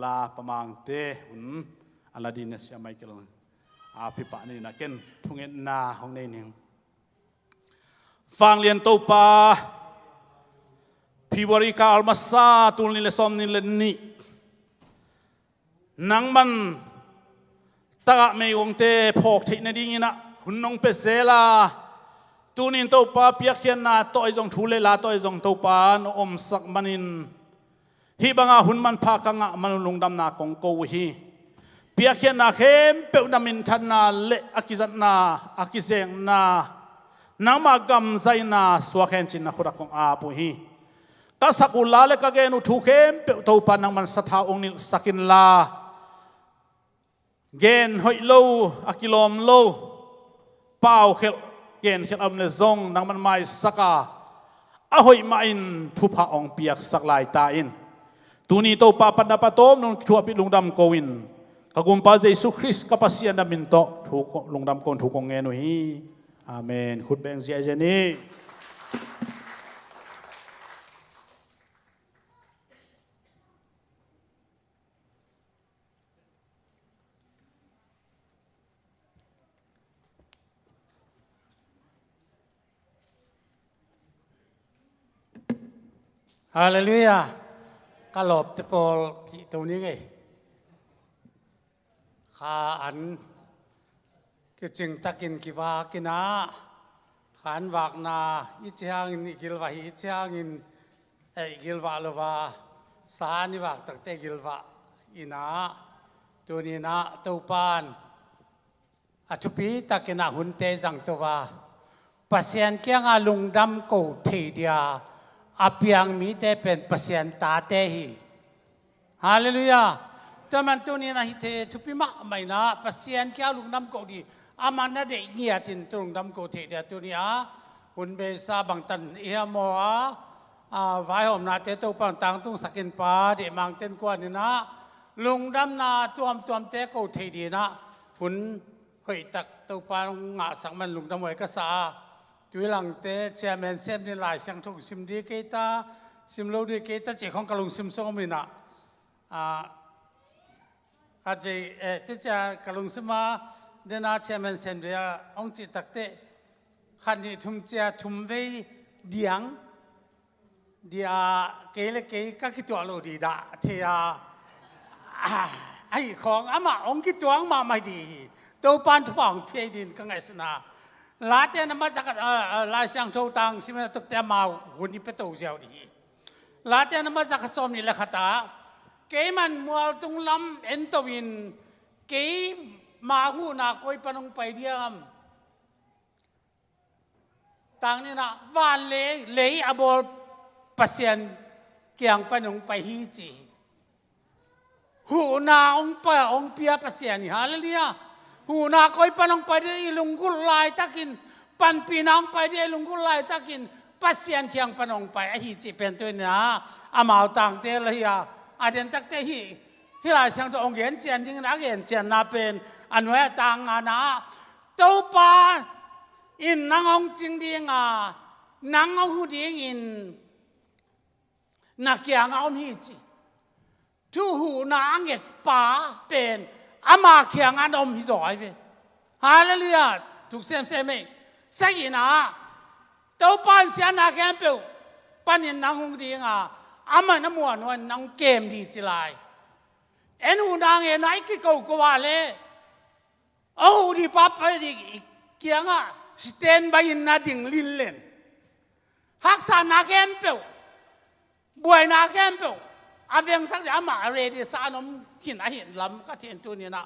ลาประมังเตหุ่นอลาดินเสียไม่เกี่ยวพี่ป่านี่นะเก่นทุ่งเงินนาของในนี้ฟังเรียนโตปาพิวริกาอัลมาซาตุลนิเลซอมนิเลนี่นังมัน ตะไม่องเตพกที่นดิ่งนะหุ่นน้องเปเซลาตูนินตัวป้าเปียกเขียนนาตัวไอจงทุเลลาตัวไอจงตัวป้านอมสักมันินฮีบังอาหุ่นมันพากังมันลงดำนากงโกฮีเปียกเขียนนาเข้มเปียวดำมินทันนาเละอากิจันนาอากิเซงนานังมากำใจนาสวะเข็นจินนาขุรักของอาปุฮีกษักุลาเลกเกนุทุเข้มเปียวตัวป้านังมันสัทธาองนิสักินลาเกณฑ์หอยโลอากิลอมโลเป้าเขลเกณฑ์เขลอมเลซงนังมันไม่สักอาหอยมาอินทุพะองเปียกสักลายตาอินตูนี้ตัวป้าปันดาปะโตมนุนทัวปิลุงดำโกวินกกุมป้าเยซูคริสต์กับปัสยานามินโตถูกลุงดำโกนถูกองเงนุฮีอาเมนขุดเบงเสียเจนีฮาเลลูยากะหลบตะโกลกี่ตัวนี้ไงข้าอันก็จึงตะกินกี่วากินาขันวากนาอิจฉางินกิลวาอิจฉางินกิลวาลวาสานิวากตักเตกิลวาอินาตัวนี้นะตัวปานอัจฉริตะกินาหุ่นเตจังตัวปัสยันเกียงอาลุงดำกูเทียอาเปียงมีแต่เป็นปัสยันตาเตหีฮาเลลูยาแต่มันตัวนี้นะฮิเททุพิมะไม่นะปัสยันเกียลุงดำกูดีอามันน่ะเด็กเงียตินตรงดำกูเทียตัวนี้หุ่นเบซาบังตันเอียมัวไว้หอมนาเตตัวปังตังตุ้งสกินปาเดมังเต้นกว่านี่นะลุงดำนาตัวมเตกูเทียนะหุ่นเฮยตักตัวปังงะสังมันลุงดำไว้ก็สาจุยหลังเตะเชียร์แมนเซมนี่หลายเสียงทุกซิมดีเกต้าซิมโลดีเกต้าเจ้าของกะลุงซิมโซมินะอาจจะที่จะกะลุงซิมาเดน่าเชียร์แมนเซมเดียองจิตตักเตะขันนี้ทุ่มเจ้าทุ่มเวเดียงเดียเกลเกก็คิดตัวโลดีดาเทียไอ้ของอามาองคิดตัวมาไม่ดีตัวปานถ่วงเพียดินก็ไงสุนาลาเตนมาจากลายเสียงโจตังสิมันตุกเตมาหุ่นที่เป็นตัวเจ้าดีลาเตนมาจากสมนี่แหละขตาเกมันมัวตุงลำเอ็นตวินเกมาหูนาคอยปนงไปเดียมต่างนี่นะวานเลยอบอลปัสยันเกียงปนงไปฮีจีหูนาองเปียปัสยันนี่ฮาเลลูยาหูนาคอยปนองไปได้ลุงกุลายตะกินปันปีนองไปได้ลุงกุลายตะกินปัสยันเคียงปนองไปไอ้ฮีจีเป็นตัวเนี้ยอามาต่างเตลเฮียอาเดนตักเตฮีที่ลายเสียงตัวองเห็นเจียนดิ้งนักเห็นเจียนนาเป็นอันไว้ต่างอานะตัวปาอินนางองจริงดิ้งนางเอาหูดิ้งอินนักเกียงเอาฮีจีทูหูนางเห็ดป่าเป็นอามาเขียงอันอมหิจอยไปฮาเลลูยาถูกเซมไหมสักอีน่ะตัวปานเสียนาแกมเปิวปานินนางหงดีงอามันน้ำมัวนวลนางเกมดีจิไลเอ็นหูนางเอ็นไอ้กี่กูกว่าเลยเอาดีปั๊บไปดีเกียงสเตนบายินนาดิ่งลินเลนฮักษานาแกมเปิวบวยนาแกมเปิวอาเวียงสักอย่างมาเรดิสานมหินหินลำก็เทียนตัวนี้นะ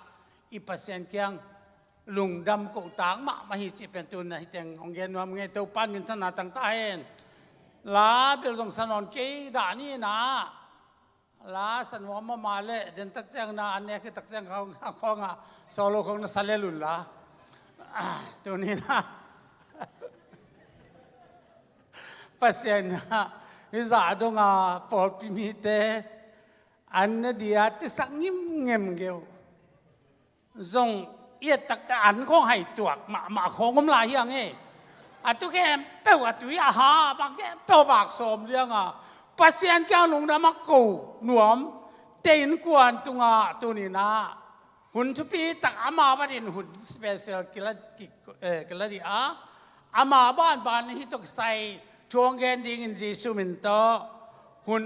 อีเปอร์เซ็นต์เกียงลุงดำกูต่างมาหิจิเป็นตัวนี้เตียงองเงินว่ามึงไงตัวปั้นมินทนาต่างตาเห็นลาเบลส่งสนองเกยด่านี่นะลาสันวามาเล่เดินตักเสียงนะอันนี้คือตักเสียงเขาโซโลของนัสเลลุนละตัวนี้นะเปอร์เซ็นต์นะฮิซาดงปอลพิมิเตอันนี้diaที่สักงิมเงียมเกี่ยวทรงเอียดตักแต่อันของให้ตัวมาของผมลายอย่างงี้ตุกแกเป้าตุยฮาบางแกเป้าบากสมเรื่องปัสยันแก้วลงน้ำมักกูหนวมเต็นกวนตัวนี้นะหุ่นทุปีตักอามาบ้านหุ่นสเปเชียลกิลดีอามาบ้านนี้ตกใส่ช่วงเกณฑ์ดิ่งจีสุมินโตหุ่น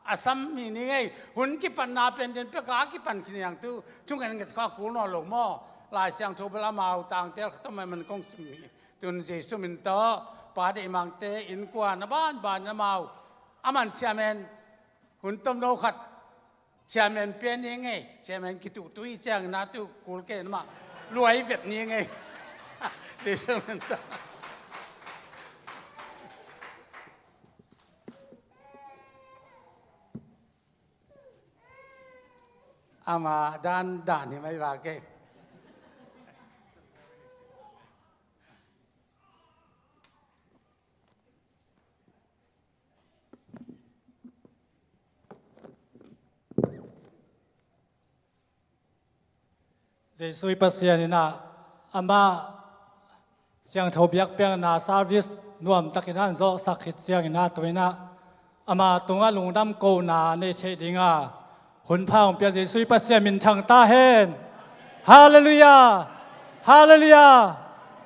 อาซัมมีนี่ไงหุ่นกิปันนาเป็นเดินเปกากิปันขี้ยังตู้ทุ่งกันเกิดข้ากูนอนหลงหม้อลายเสียงโทบลามาต่างเตะทำไมมันคงสมีตุนเจสุมินโตปาเดมังเตอินกว่านาบ้านนามาอามันเชียแมนหุ่นต้มโนขัดเชียแมนเป็นยังไงเชียแมนกิตุตุยแจงนาตุกูเกนมารวยเวียดนี้ไงเจสุมินโตอามาด้านนี่ไม่ว่าเก่เจสุยปัสยานินะอามาเสียงทบยักเปียงนาซาร์วิสนวมตะกินันโซสักขิดเสียงนาตัวนะอามาตรงอาลุงดำโกนาในเชดิงาหุ่นพาวเปียเจสุยปัสยามินทางตาเฮนฮาเลลูยาฮาเลลูยา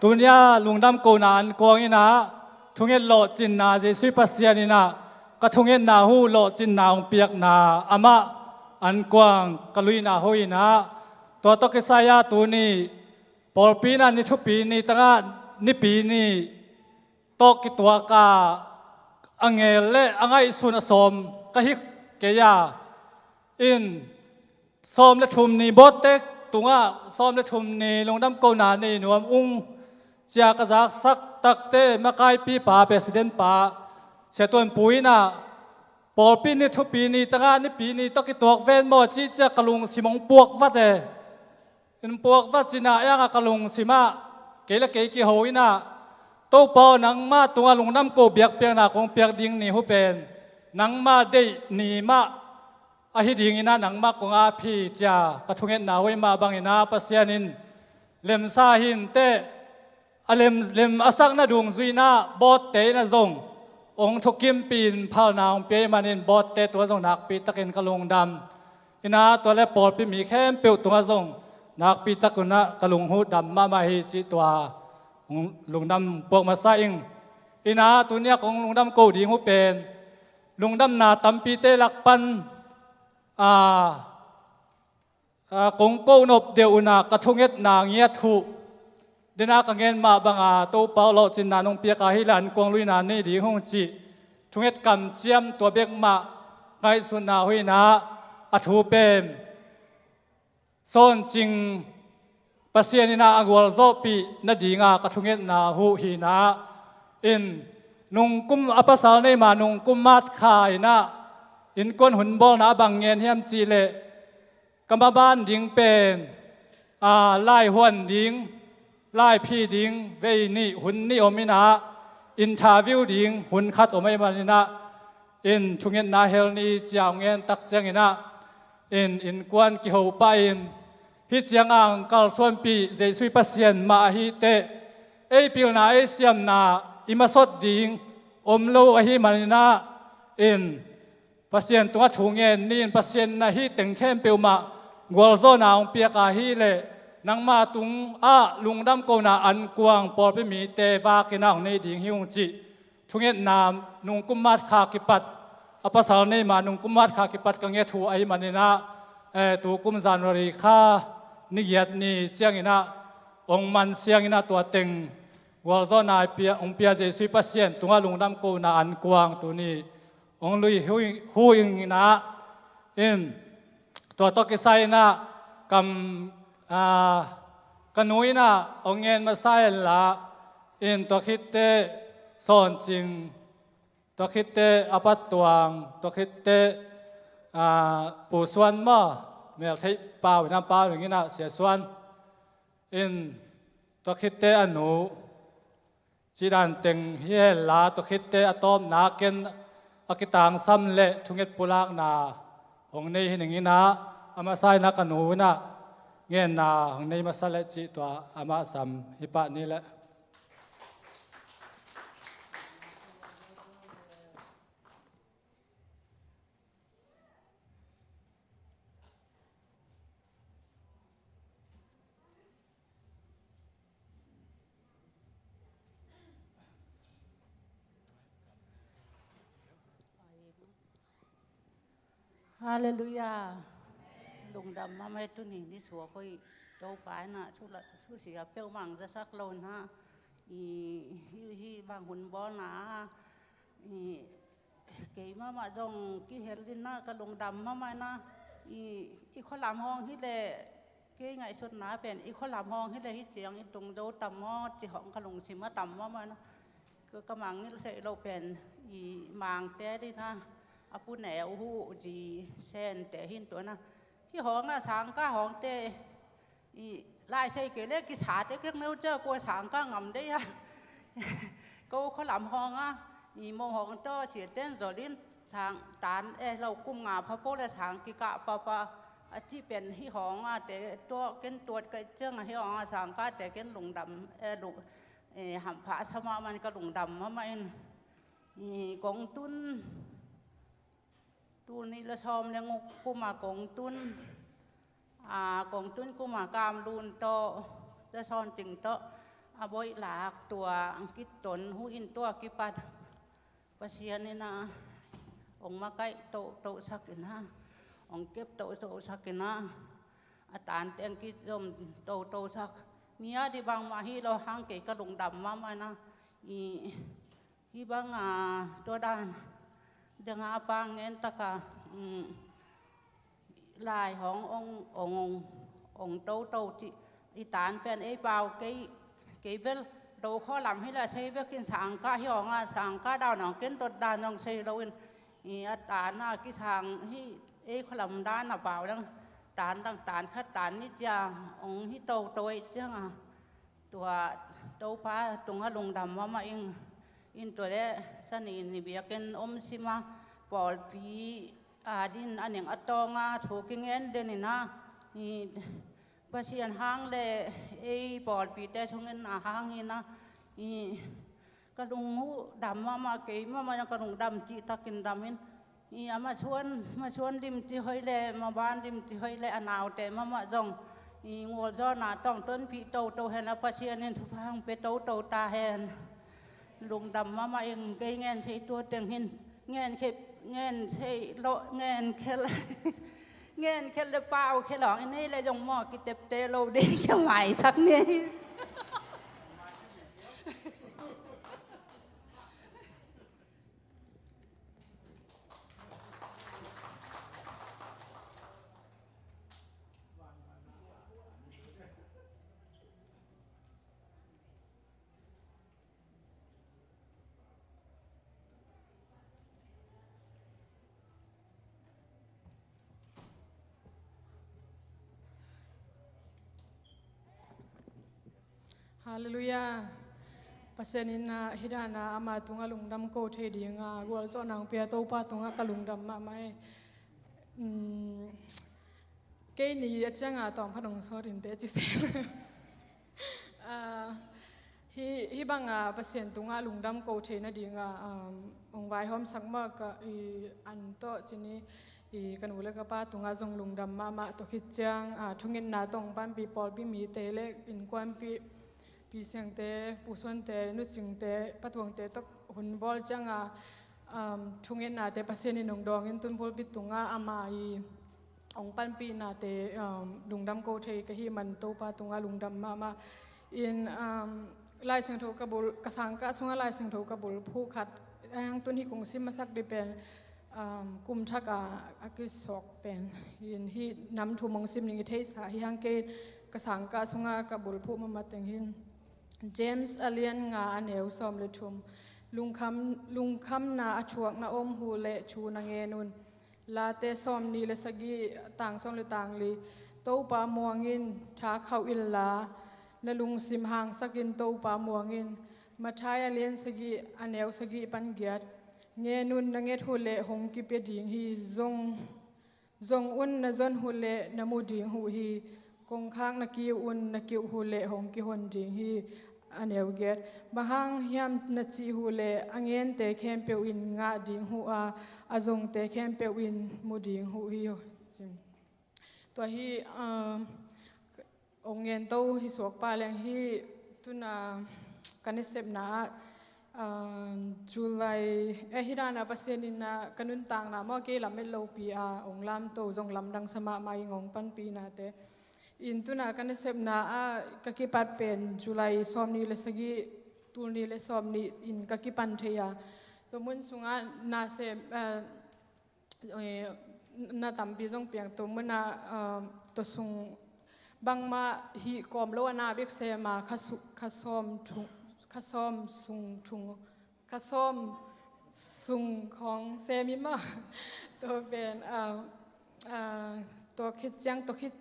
ตุนยาลุงดำโกนานกวงอินะทุงเอ็ดโลจินนาเจสุยปัสยานินะก็ทุงเอ็ดนาหูโลจินนาองเปียกนาอามาอันกวางกลุยนาหุยนะตัวตกิสายาตัวนี้ปอลปีนันนิทุปีนี้ตั้งนิปีนี้ตกิตัวกาอังเอลเลอังไอสุนสมกะฮิกเกียอินสมและทุมนี้บดเต็กตัวสมและทุมนี้ลงดำโกนานี้นวมอุ้งเจียกษักสักตักเตมาไกปีป่าเปรสิเดนป่าเสียตัวปุยนะปอลปีนี้ทุปีนี้ตั้งนิปีนี้ตกิตัวเวนโมจีเจกลุงสิมงปวกวัดเออินพวกวัดจินายังกะลุงสิมาเกลเกกิโหยนะโตปอนังมาตัวลุงน้ำโกเบียกเปียงนาคงเปียกดิ่งนี่หูเป็นนังมาได้นีมาอาฮิดิ่งนะนังมากงอาพีจ้ากระทุงเงินนาไว้มาบางอินาปัสยานินเลมซาหินเตอเลมอาศักนาดุงซุยนาบอดเตนะซงองทุกิมปีนพาวนาวเปียมานินบอดเตตัวซงนักปีตะเกินกะลงดำอินาตัวเล็บปอดปีมีแค่เปียวตัวซงนักปีตะกุนะกะลุงหูดำมาฮิจิตัวลุงดำพวกมาซาอิงอินาตัวเนี้ยของลุงดำโกดีหูเป็นลุงดำนาตัมปีเตลักปันกงโกนบเดียวนากระทุงเอ็ดนางเงียทุเดนากางเงินมาบังอาตัวเปาโลจินนานงเปียกาฮิลันกวงลุยนานี่ดีหงจีทุงเอ็ดกำเจียมตัวเบกมาไงสุนาหุยนาอทูเปมโซนจริงปัสยานินาอังวลโซปีนาดีงากระทุงเอ็ดนาหูฮีนาอินนุงกุมอปัสสาวในมานุงกุมมาดขายนะอินก้นหุ่นบอลนาบังเงินเฮียมจีเลกำบ้านดิงเป็นไล่หวนดิงไล่พี่ดิงเวนี่หุ่นนี่อมินาอินทาวิวดิงหุ่นคัดอไม่มานินะอินชุงเงินนาเฮลนี่เจ้าเงินตักเจียงนะอินกวนกิโฮไปอินฮิเจียงอังกัลส่วนปีเจสุยปัสยันมาฮิเตปิลนาเซียมนาอิมาสดดิงอมโลอหิมานินะอินปัสยันตัวถุงเงินนี่ปัสยันนาฮิตึงเข้มเปียวมากวลโซนาองเปียกาฮิเลนังมาตุงลุงดำโกนาอันกวางปอไปมีเตวากินาในดิงฮิวจิทุงเงินนามนุงกุมมาดขากิปัดอปัสสาวในมานุงกุมมาดขากิปัดกังเงถูไอมานินะตัวกุมจานวริคานิยตนี่เจียงอินะองมันเสียงอินะตัวเต็งวอลโซนาเปียองเปียเจสุยปัสยันตุงลุงดำโกนาอันกวางตัวนี้องลุยหูอิงอินะตัวตกิไซนะกันนุยนะองเงินมาใส่ละตัวคิดเตสอนจริงตัวคิดเตอปัตตวงตัวคิดเตปูส่วนมาเมื่อที่เปล่าน้ำเปล่าอย่างนี้นะเสียส่วนตัวคิดเตอนุจีดันเต็งเฮลาตัวคิดเตอตอมนาเกนอากิตังซ้ำเละทุงเอ็ดปุลากนาของในหินอย่างนี้นะอามาใส่นักกันหูนะเงี้ยนาของในมาใส่จิตัวอามาซ้ำฮิปะนี่แหละ ฮาเลลูยาลุงดำมาไม่ตุนี่นี่สัวค่อยโตปายนะชุเสียเปี้ยวมังจะสักโลนะฮีบางหุ่นบอนะเก๋มาจงกี่เฮลินนะกะลุงดำมานะอีข้อลำห้องที่เลยเก๋ไงสุดหนาเป็นอีข้อลำห้องที่เลยที่เจียงอีตรงโดต่ำมอจีของกะลุงสิมาต่ำมานะก็กำลังนี่เสเราเป็นมังเต้ดินะอาปูแหนวหูจีเส้นแต่หินตัวนะที่ห้องน่ะสางก้าห้องเต้ลายใช่เกล็ดกิสาเต้เกี่ยงเนื้อเจ้ากลัวสางก้างำได้อะก็เขาลำห้องอ่ะโมห้องเจ้าเสียเต้นจอลินสางตานเรากุ้งงาพระโพและสางกิกะปะที่เป็นที่ห้องอ่ะแต่ตัวเกินตัวก็เจ้าที่ห้องสางก้าแต่เกินหลงดำหลงหำผาสมามันก็หลงดำมาไม่กองตุ้นตูนี่ละชอมยังกูมากงตุนกงตุนกูมากามลูนโตจะซอนจึงโตบอยหลากตัวอังกฤษตนหูอินตัวกิปัดปัสเซียนี่นะองมาใกล้โตสักกินะองเก็บโตสักกินะอาตานเตียงกิจมโตสักมีอะไรบางมาฮีเราหางเกยกระดงดำมานะฮีบางตัวด้านเดี๋ยวปางเงินตะกะลายขององโตจิอีตานเป็นไอ้เบาเกยเบลเราข้อลำให้ละใช้เบลกินสังกะที่องสังกะดาวหนองกินตดดานน้องใช้เราอาตานน่ะกิสังที่ไอ้ข้อลำด้านน่ะเบาดังตานดังตานขัดตานนิจาองที่โตจังตัวโตป้าตรงลงดำมาเองอินตัวเล่สนินิเบียกันสิมาปอลปีดินอันอย่างอัตตองถูกกิงเงินเดนินะนี่ภาษีอันห้างเลยปอลปีแต่ชงเงินห้างนี่นะกระดุงหูดำมาเก๋มายังกระดุงดำจีตะกินดำนี่มาชวนดิมจีหอยเลยมาบ้านดิมจีหอยเลยอนาวแต่มาจงงัวจ้อหนาต้องต้นปีโตเห็นแล้วภาษีอันนี้ทุกพังไปโตตาเห็นลุงดำมาเองเกยเงินใช้ตัวเตียงหินเงินใช้โลเงินแค่เลยเปล่าแค่หลองอันนี้เลยจงหม้อกิเตเตโลดีจะใหม่สักนี้ฮาเลลูยาปัสนินาฮิดานาอามาตุงลุงดำโกเทดีงากวลโซนางเปียโตปาตุงกลุงดำมาไม่เกนี่จังตองพนงโซรินเตจิเซฮิบังปัสตุงลุงดำโกเทนดีงาองไว้หอมสักมากอันโตจินีกันอุเลกป้าตุงจงลุงดำมาตกิจังทุงินนาตองปันปีปอลปีมีเตเลอินควันปีเสียงเตผู้ส่วนเตนุจิงเตปัตวงเตตกหุ่นบอลจังทุงินนาเตปัสเซนินงดองอินตุนบอลปิตุงอามาองปันปีนาเตลุงดำโกเทกะฮิมันโตปาตุงลุงดำมาอินลายเสียงโทกบุลกสังกะสงลายเสียงโทกบุลผู้ขัดยังตุนฮิคงซิมาสักดิเป็นกุมทักอากิสอกเป็นยินฮินำทูมงซิมนิงเทสาฮิฮังเกกสังกะสงกบุลผู้มาเต็งหินเจมส์อเลียนงาอันเอวซอมเลทุมลุงคำนาอชวกนาอมหูเลชูนางเงนุนลาเตซอมนีเลสกีต่างซอมเลต่างลีโตปามัวงินท้าเขาอิลลาและลุงซิมหางสกินโตปามัวงินมาใช้อเลียนสกีอันเอวสกีปันเกียรเงนุนนางเงหูเลหงกิเปดิงฮีจงอุนนจนหูเลนมูดิงหูฮีกงข้างนักกิวอุนนักกิวหูเลหงกิฮนดิงฮีอันเอวเกตบางเฮียมนัดจีหูเลอังเงินเตะเข้มเปวินงาดิงหูอาจงเตะเข้มเปวินมูดิงหูฮีตัวฮีองเงินโตฮีสวกปาแรงฮีตุนากันเสพนา July hirana pasienin na kanuntang na mo kay lamin low pi ong lam to zong lam dang sama mai ngong pan pi na te into na kanesep na kakipat pen July som ni lesagi tul ni le som ni in kakipan theya to mun sunga na se na tampi zong piang to mun na to sung bang ma hi kom lo na bek se ma khasomสุงของเซมิมาตัวเป็นตัวคิดจังตัวคิด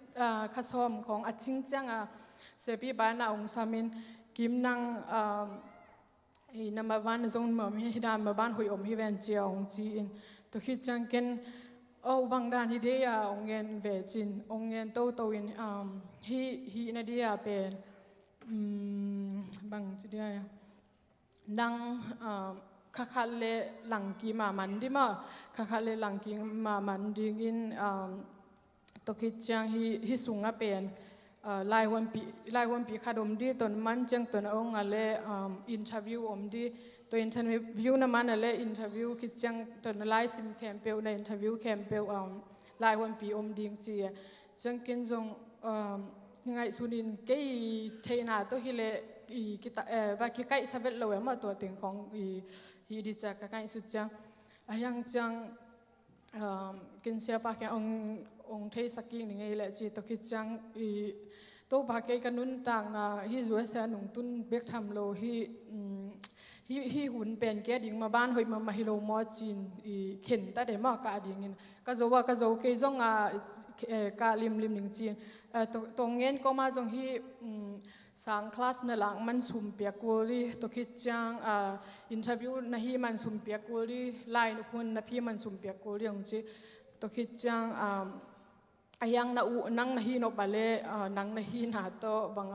ข้าซ้อมของอาชิงจังเซปีบ้านองสามินกิมนังนำมาบ้านจงมาฮิดานมาบ้านหุยอมฮิเวนเจียองจีนตัวคิดจังเกนบางด้านฮิเดียองเงินเวจินองเงินโตโตอินฮินาเดียเป็นบางจีเดียดังข้าเลหลังกีมามันดิมาข้าเลหลังกีมามันดิงินตกิจจังฮิสุงะเป็นลายวันปีขาดมดีตนมันจังตนองอะไรอินเทอร์วิวอมดีตัวอินเทอร์วิวนั้นมันอะไรอินเทอร์วิวคิดจังตนไลฟ์ซิมแคมเปลในอินเทอร์วิวแคมเปลลายวันปีอมดีจีจังกินจงไงสุนินเกยเทนาตัวฮิเลกิตว่ากิไก่สเวตเราเมื่อตัวเต็งของฮิดิจักไก่สุดจังยังจังกินเสียปากแกองเทสกิงนี่ไงแหละจีตกิจังตัวปากแกกันนุ่นต่างนะฮิจวยเสียหนุ่มตุนเบกทำโลฮิหุ่นเป็นแกดิ่งมาบ้านหอยมาฮิโลมอจีนเข็นแต่เดี๋ยวมากาดิ่งก็จะว่าก็จะเกยจงกาลิมหนึ่งจีนตรงเงี้ยก็มาจงฮิสังคลาสในหลังมันสุ่มเปียกูรีตัวคิดจังอินเทอร์วิวนะฮีมันสุ่มเปียกูรีไลน์นุนนะพี่มันสุ่มเปียกูรีอย่างจีตัวคิดจังยังนะนั่งนะฮีนอบาเล่นั่งนะฮีนาโตบาง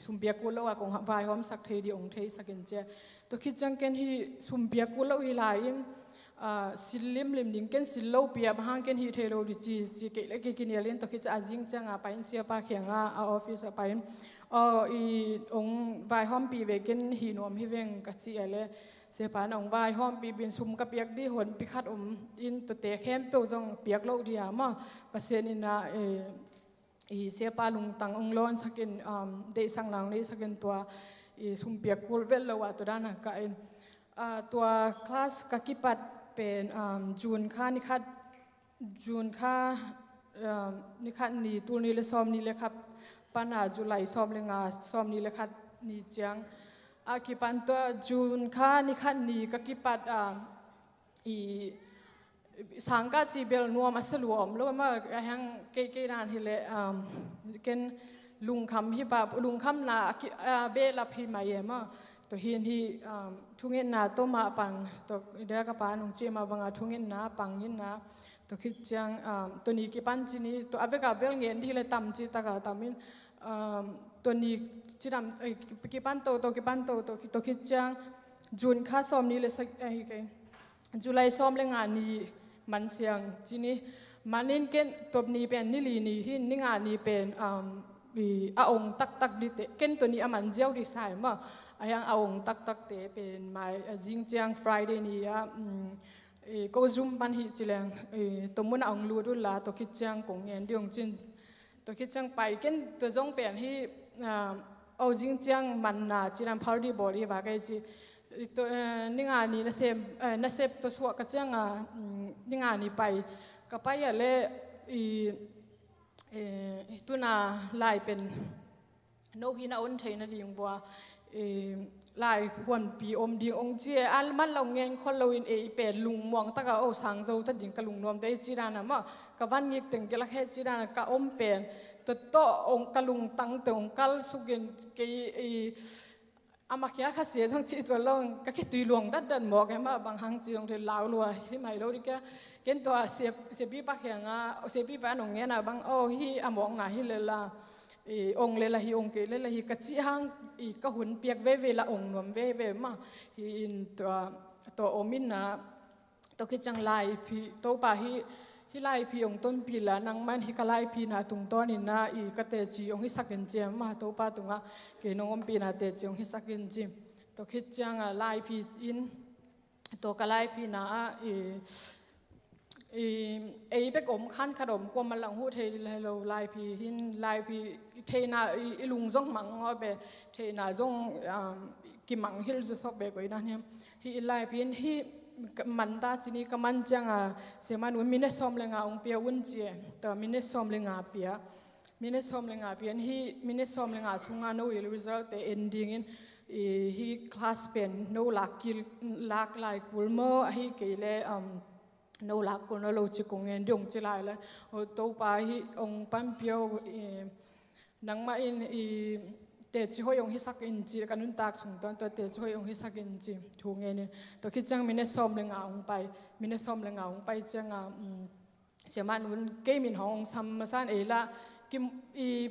สุ่มเปียกูแล้วกงวายหอมสักเทดีองเทสักเกนเจตัวคิดจังเกนฮีสุ่มเปียกูแล้วอีไลน์สิลิมดิ่งเกนสิโลเปียบางเกนฮีเทโลดิจีเกล็กกินเยลินตัวคิดจะจิงจังไปอินเสียปาเขียงออฟฟิศไปองวายห้อมปีเวกินหีนวมฮิเวงกัจจิอะไรเสียปานองวายห้อมปีเป็นซุ่มกับเปียกดีหนพิคัดอินตัวเตะเข้มเปียวจงเปียกโลดียามาเปอร์เซ็นต์นะเสียปาลุงตังองล้อนสักินเดสังหลังนี้สักินตัวซุ่มเปียกกูเวลเลวตัวด้านนักการตัวคลาสกักิปัดเป็นจูนค่านิคัดจูนค่านิคัดนี่ตัวนี้เลยซ้อมนี่เลยครับปัญหาจุลัยซ้อมเลยงาซ้อมนี่เลยคัดนี่จังอากิปันตัวจูนค่านี่คัดนี่กักิปัดสังกัดจีเบลนัวมาสลวมแล้วมาแห่งเกยนานที่เลยเกนลุงคำฮิบาลุงคำนาเบลับฮิมาเยมาตัวเฮียนที่ทุ่งเงินนาตัวมาปังตัวเดียกปานุงเจมาบังทุ่งเงินนาปังเงินนาตัวคิดจังตัวนี้กี่ปันจีนี่ตัวอาเบกาเบลเงินที่เลยต่ำจีตากาต่ำมินตัวนี้จีดำกี่ปันโตตัวกี่ปันโตตัวคิดจังจูนค่าซ้อมนี้เลยสักจุลัยซ้อมเลยงานนี้มันเสียงจีนี่มันนี่เกนตัวนี้เป็นนิลีนี่ที่นี่งานนี้เป็นองตักดิเตเกนตัวนี้มันเจ้าดีไซน์มายังองตักเตเป็นไม้จิงจังฟรายเดย์นี่ก็ซุ่มปันหิจิเลงตัวมันองลูดุลาตัวคิดจังกงเงินดิองจินตัวคิดจังไปเกนตัวจงเป็นที่เอาจิงจังมันนาจีนันพาร์ตี้บอดี้ว่าไงจีตัวนี่งานนี้น่าเซฟตัวสวกจังนี่งานนี้ไปก็ไปอะไรตัวน่าลายเป็นโนฮินาอุนเทนดิ่งบัวลายหวนปีอมดิ่งองเจียอันมันเราเงินคนเราอินเป็นลุงมองตะกะโอสังโจตัดดิ่งกับลุงนวมได้จีรานะมั้งกับวันนี้ถึงกะละแค่จีรานะกับอมเป็นตัวโตองกับลุงตั้งตัวองกัลสุกินกี่อามาเขียข้าเสียทั้งชีตัวลงก็แค่ตุยหลวงดันหมอกไงมาบางครั้งจีตรงเทลาวรัวที่ไม่รู้ดิแกเกินตัวเสียปีปากเขียงเสียปีปากหนองเงี้ยนะบางที่อมองหนาที่เลยละองเลยละฮีองเกเลยละฮีกระจิหังก็หุ่นเปียกเวละองนวมเวมาฮีตัวอมินนะตัวคิดจังไลพี่ตัวป่าฮีไลพี่องต้นปีละนังมันฮีก็ไลพี่นะตุงต้นนี่นะกระเตจีองฮิสักเกนเจมมาตัวป่าตุงะเกนองอมปีนะเตจีองฮิสักเกนเจม ตัวคิดจังลายพีอินตัวกลายพีน่ะเป็กอมขั้นขนมกวมมันหลังหูเทเราลายพีหินลายพีเทน่ะลุงซ่งมังเอาไปเทน่ะซ่งกิมังฮิลจะสอบไปกว่านั้นเนี่ยฮิลายพีฮิมันตาจีนี่ก็มันจังเสียมันวันมินเนสซอมเลงองเปียวุ่นเจียแต่มินเนสซอมเลงเปียมินเนสซอมเลงเปียฮิมินเนสซอมเลงสุงาโนอิลวิซาร์แต่เอนดิ้งอินฮิคลาสเป็นโนลักกิลลักไลกุลโมฮิเกเลโนลักกุลโนโลจิกงเงินดงจิไลละโอตัวไปฮิองปัมเปียวนังมาอินเตจิโฮยองฮิสักอินจีกันนุนตากสุงตอนตัวเตจิโฮยองฮิสักอินจีถูกเงินตัวคิดจังมินเนสซอมเลงองไปมินเนสซอมเลงองไปจังเสียมันวันเกมินของซัมมาซันเอละกิม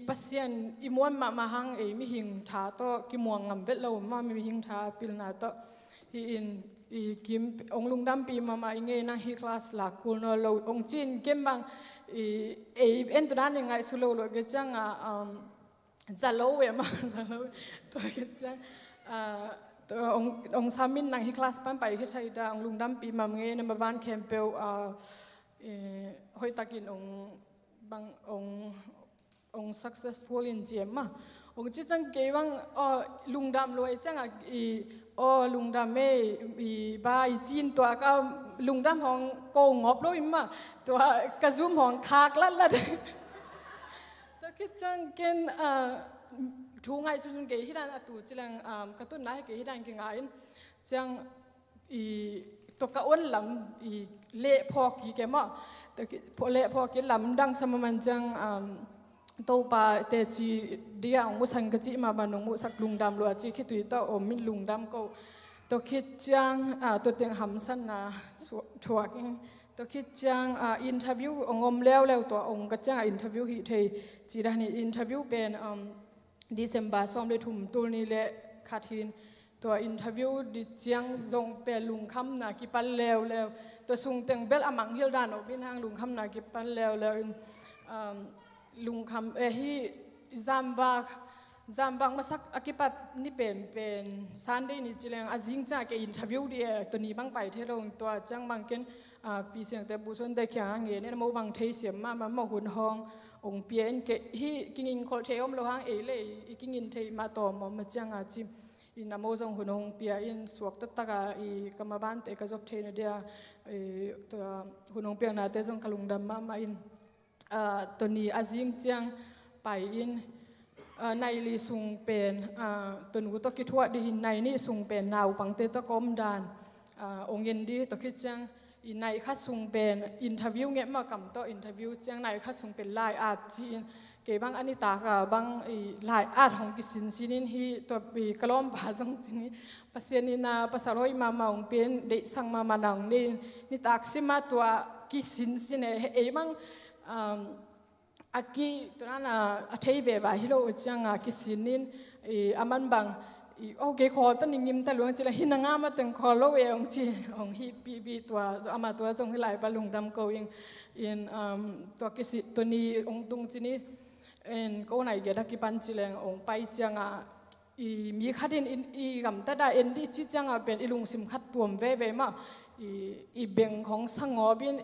ปัสยันมวนมาหังมิหิงทาโตกิมวงงำเวทเรามามิหิงทาปิลนาโตกิมองลุงดำปีมาอิงเงนะฮิคลาสหลักกูนเราองจีนเกมบังเอ็นตัวนั้นยังไงสุโลโลกจังจะโลเวมาจะโลตัวจังตัวองซามินนังฮิคลาสปั้นไปที่ไทยดาองลุงดำปีมาเงนมาบ้านแคมเปลหอยตะกินบางอง successful in เจียมองจิจังเกวังลุงดำรวยจังลุงดำไม่บายจีนตัวก็ลุงดำของโกงบเลยมาตัวกระซุ่มของคากลัดตัวคิดจังเกนทูไงสุนเกฮิดันตูจิลังกระตุ้นนายเกฮิดันเกงไงจังตัวกะอ้วนลำเละพอกี่แกมั้งแต่พอเละพอกี่ลำดังสมมันจังตัวป่าเตจีเดียงมุสังกจิมาบานงมุสักลุงดำลัวจีคิดตุยตัวอมิลุงดำก็ตัวคิดจังตัวเตียงหำสันนะชัวกิงตัวคิดจังอินเทอร์วิวองมแล้วตัวองก็จังอินเทอร์วิวฮิเทจีด้านนี้อินเทอร์วิวเป็นDecember ซ้อมได้ทุ่มตัวนี้แหละคาทินตัวอินเทอร์วิวดิจังจงเป็นลุงคำนากิปันแล้วตัวสุงเต็งเบลอมังฮิลดานออกบินทางลุงคำนากิปันแล้วลุงคำฮีจำบางมาสักอากิปับนี่เป็นซันเดย์นี่จีเลงอาจิงจ้าเกอินเทอร์วิวดีตัวนี้บางไปเทลงตัวจังบางเกนปีเสียงแต่บุษนได้แข่งเงี้ยเนี่ยมาบางเทเสียมาหุ่นห้ององเปียนเกฮีกินคอเทอมโลหางเลยกินเทมาต่อมาจังอาจิมอินนโมจงหุ่นห้องเปียอินสวกตักกรรมบ้านเตกจบเทนเดียตัวหุ่นห้องเปียนาเตจงกลุงดำมาอินตัวนี้อาจิงจังไปอินในลีสุงเป็นตัวนู้ตัวคิดว่าดีในนี่สุงเป็นนาวปังเตตะกอมดานองเย็นดีตัวคิดจังในคัดสุงเป็นอินเทอร์วิวเงี้ยมากับตัวอินเทอร์วิวจังในคัดสุงเป็นลายอาร์จีนเก็บบางอันนี้ตากบางลายอาร์ของกิสินซินินฮีตัวปีกล้อมบาจงจีนี่ปัสยานินาภาษาโรยมาองเป็นเด็กสังมานังนี่ตากซิมาตัวกิสินซินบังอากีตัวนั้นอาเทย์แบบฮิโรจังกิสินินอามันบังโอเคขอตั้งนิ่มแต่หลวงจีละหินงามาตึงคอโลเวองจีองฮีปีตัวอามาตัวจงให้ไหลบาลุงดำเกาอินตัวกิสิตัวนี้องตุงจีนี่ก็ไหนเกิดกิปันจีเลงองไปจังมีขัดอินกับแต่ได้เอ็นดีจีจังเป็นอิลุงสิมขัดตัวเว่มาเบ่งของสังอบิน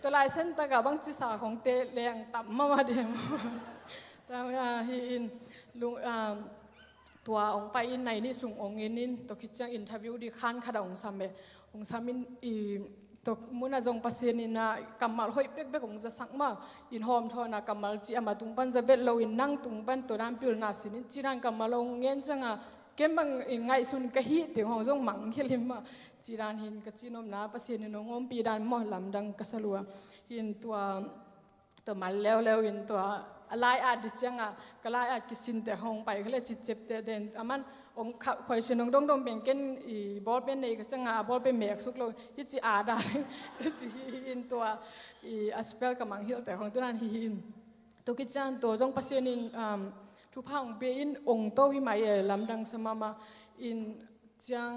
ตัวลายเส้นตะกับบางจิสาของเตะแรงต่ำมาเดียวแต่อินลุงตัวองไปอินในนี่ส่งองอินนินตัวคิดจังอินเทอร์วิวดีคันขดองซัมเบองซัมินตัวมุนาจงปัสยานินะกำมัลหอยเป๊กของจะสักมาอินหอมทอนะกำมัลจีอามาตุงปันจะเบ็ดเราอินนั่งตุงปันตัวน้ำปิลนาสินิจีรันกำมัลองเงี้ยจังเก็บบางไงสุนกะฮิเตียงของจงมังเฮลิมจีรานหินกะจีนมนาปัสยานินงอมปีดานมอลำดังกะสลัวหินตัวมันแล้วหินตัวลายอาดิจังก็ลายอากิสินแต่ห้องไปเขาเลยจิตเจ็บแต่เด่นอามันองคอยเชนงดงเป็นเกนบอลเป็นในกจังบอลเป็นเมฆสุกเลยยิจิอาดาจีหินตัวอัสเปลกับมังฮิลแต่ของตัวนั้นหินตัวกิจังตัวจงปัสยานินทุพางเบียนองโตวิมัยลำดังสมาอินจัง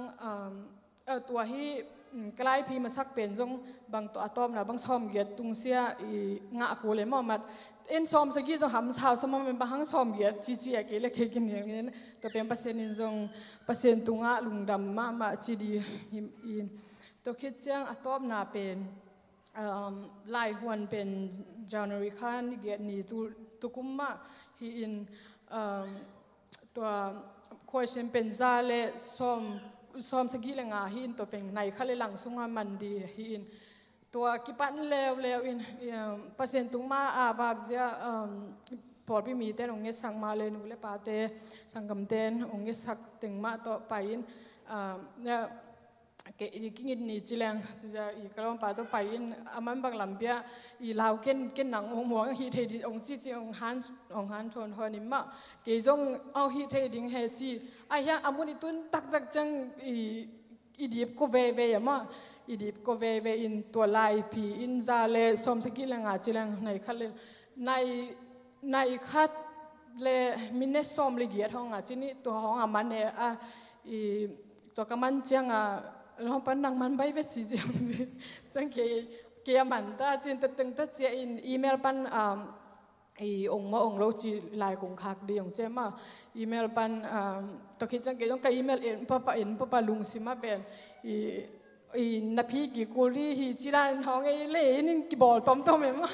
ตัวที่กลายพีมาสักเป็นจงบางตัวอะตอมนะบางซอมเกียตุงเสียงะกูเลยมั่วมัด เอ็นซ้อมสักกี่จะหำชาวสมมันบางซ้อมเยอะจีเกลเล็กกินอย่างนี้ตัวเป็นเปอร์เซ็นต์จงเปอร์เซ็นต์ตุงะลุงดำมาจีดีหิมอินตัวคิดจังอัตอบนาเป็นลายหวนเป็น January คันเกียรตินี่ตุกุมมาฮีอินตัวคอยเชนเป็นซาเลซ้อมสักกี่ละงาฮีอินตัวเป็นในขั้นหลังสุงามันดีฮีอินตัวกิปันเลวอินเปอร์เซ็นต์ตุงมาบาบเสียพอพี่มีเต้นองเงสังมาเลยนุเลปาเตสังกำเต้นองเงสักตึงมาต่อไปอินเนี่ยเกี่ยกินนี่จีแรงจะอีกแล้วปาต่อไปอินอามันบางลำเปียอีลาวเก่นหนังองหวงฮีเทดิองจีองฮันชนหัวนิมะเกี่ยจงเอาฮีเทดิงเฮจีไอ้ยังอามุนิตุนตักจังอีดีบก็เวมาอีดิบก็เวอินตัวลายผีอินซาเลสมสกิลังอาจิลังในคัดเลยในคัดเลยมินเนสอมเลยเกียรติห้องอาจินี่ตัวห้องอามันเนี่ยตัวกำมันเจียงห้องปันนังมันใบเวสีเจียงสังเกตเกี่ยมันตาจินตึงตาเจียอินอีเมลปันองค์มาองค์เราจีลายกงคักดีองเจมาอีเมลปันตัวคิดจังเกตต้องกับอีเมลป้าลุงสิมาเป็นนับพี่กี่กุลีฮีจีรันห้องเล่นี่กี่บอลต้มเองมั้ง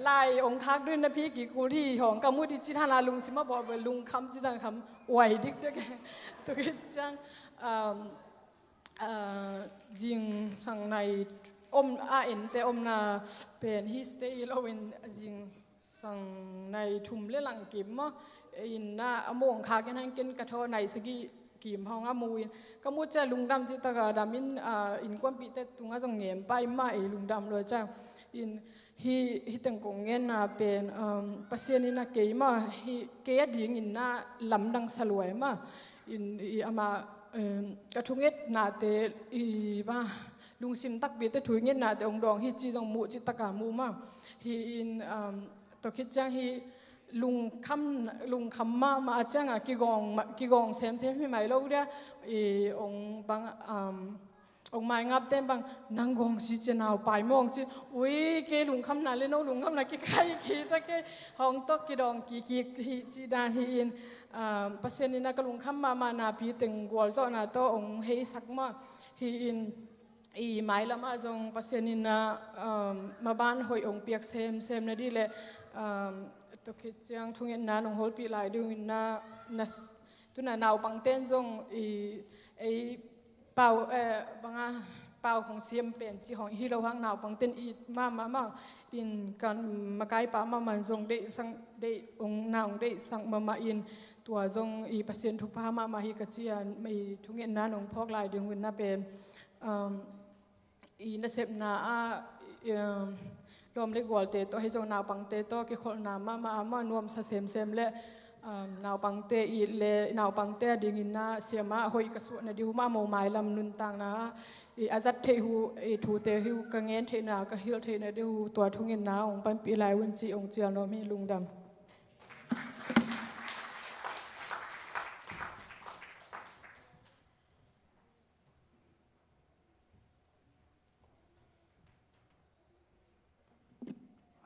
ลายองคักด้วยนับพี่กี่กุลีห้องกำมือดิจีรันลาลุงสิมาบอกลุงคำจีรันคำไหวดิกด้วยกันตัวคิดจังจิงสั่งในแต่นาเป็นฮิสเตอร์เราเป็นจิงสั่งในทุ่มเล่หลังกิมมั้งอินน่าอโมงคักกันให้กินกระทอในสกีกิมห้องอามูอินก็มุดจะลุงดำจิตกาดามินอินความปีเตตุงาจงเงียบไปมาลุงดำเลยจ้าอินฮิตังกงเงินเป็นภาษานี่นะเกี่ยมาเกี่ยดิ่งอินน่าลำดังสลวยมาอินอามากระทุงเอ็ดนาเตบ้าลุงซิมตักปีเตถุงเงินนาเตองดองฮิจีจงมุจิตกามูมาฮิอินตัวคิดจังฮิลุงคำมาจังกี่กองเซมไม่ไหมเราเรียองบางองไม้งับเต็มบางนางกองสิเจนาวไปมองจีอุ้ยเกลุงคำนั้นเลยน้องลุงคำนั้นกี่ใครกี่ตะเกห้องโต๊ะกี่ดองกี่จีดานฮีนเปอร์เซ็นต์นี่นะก็ลุงคำมานาพีตึงกวลโซนาโตองเฮสักมาฮีนไม้ละมาจงเปอร์เซ็นต์นี่นะมาบ้านหอยองเปียกเซมนะดีเลยตัวคิดจังทุ่งเงินนาหนองโฮลปีหลายดูวินนาตุน่ะนาวปังเต้นจงเป่าบางเป่าของเสียมเป็นจีของฮีโร่ห้างนาวปังเต้นอีมาอินกันมาไกลป่ามามันจงได้สังได้องนาวได้สังมาอินตัวจงเปอร์เซ็นต์ทุกพามาฮิกเจียนไม่ทุ่งเงินนาหนองพอกหลายดูวินนาเป็นนัเสพนารวมเล็กวอลเตโตให้จงนาวปังเตโตกี่คนนามานวมเซมและนาวปังเตอีเลนาวปังเตดิ่งน่าเสียมาหอยกระสุนดิวมาโมไม้ลำนุนต่างนะอาจัดเทหูทูเตหูกังเงินเทนากระฮิลเทนดิวตัวทุ่งเงินนาองปันปีลายวันจีองเจียนอมีลุงดำ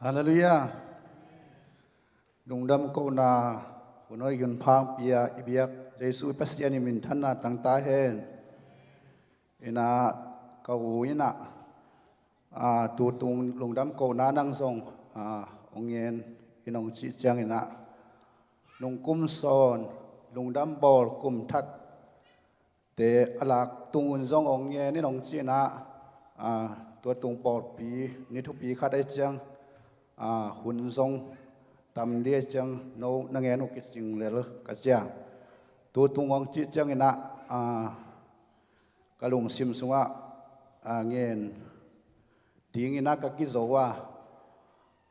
ฮาเลลูยาลุงดำโกนาหัวน้อยยุนพางเปียอิเบียกเยซูปัสยานิมินท่านนาตั้งตาเห็นอินาเกาอินาตัวตุงลุงดำโกนานั่งทรงองเงินอินองจิจังอินาลุงกุมซอนลุงดำบอลกุมทัดเตะอลักตุงทรงองเงินนี่นองจีนาตัวตุงปอดปีนิทุปีขัดได้จังหุ่นทรงตำเดียจังโนนังเงินกิจจิงเลยกัจจาตัวตุงองจิจังอินะกะลุงซิมสุงเงินดิ้งอินะกักิโซวา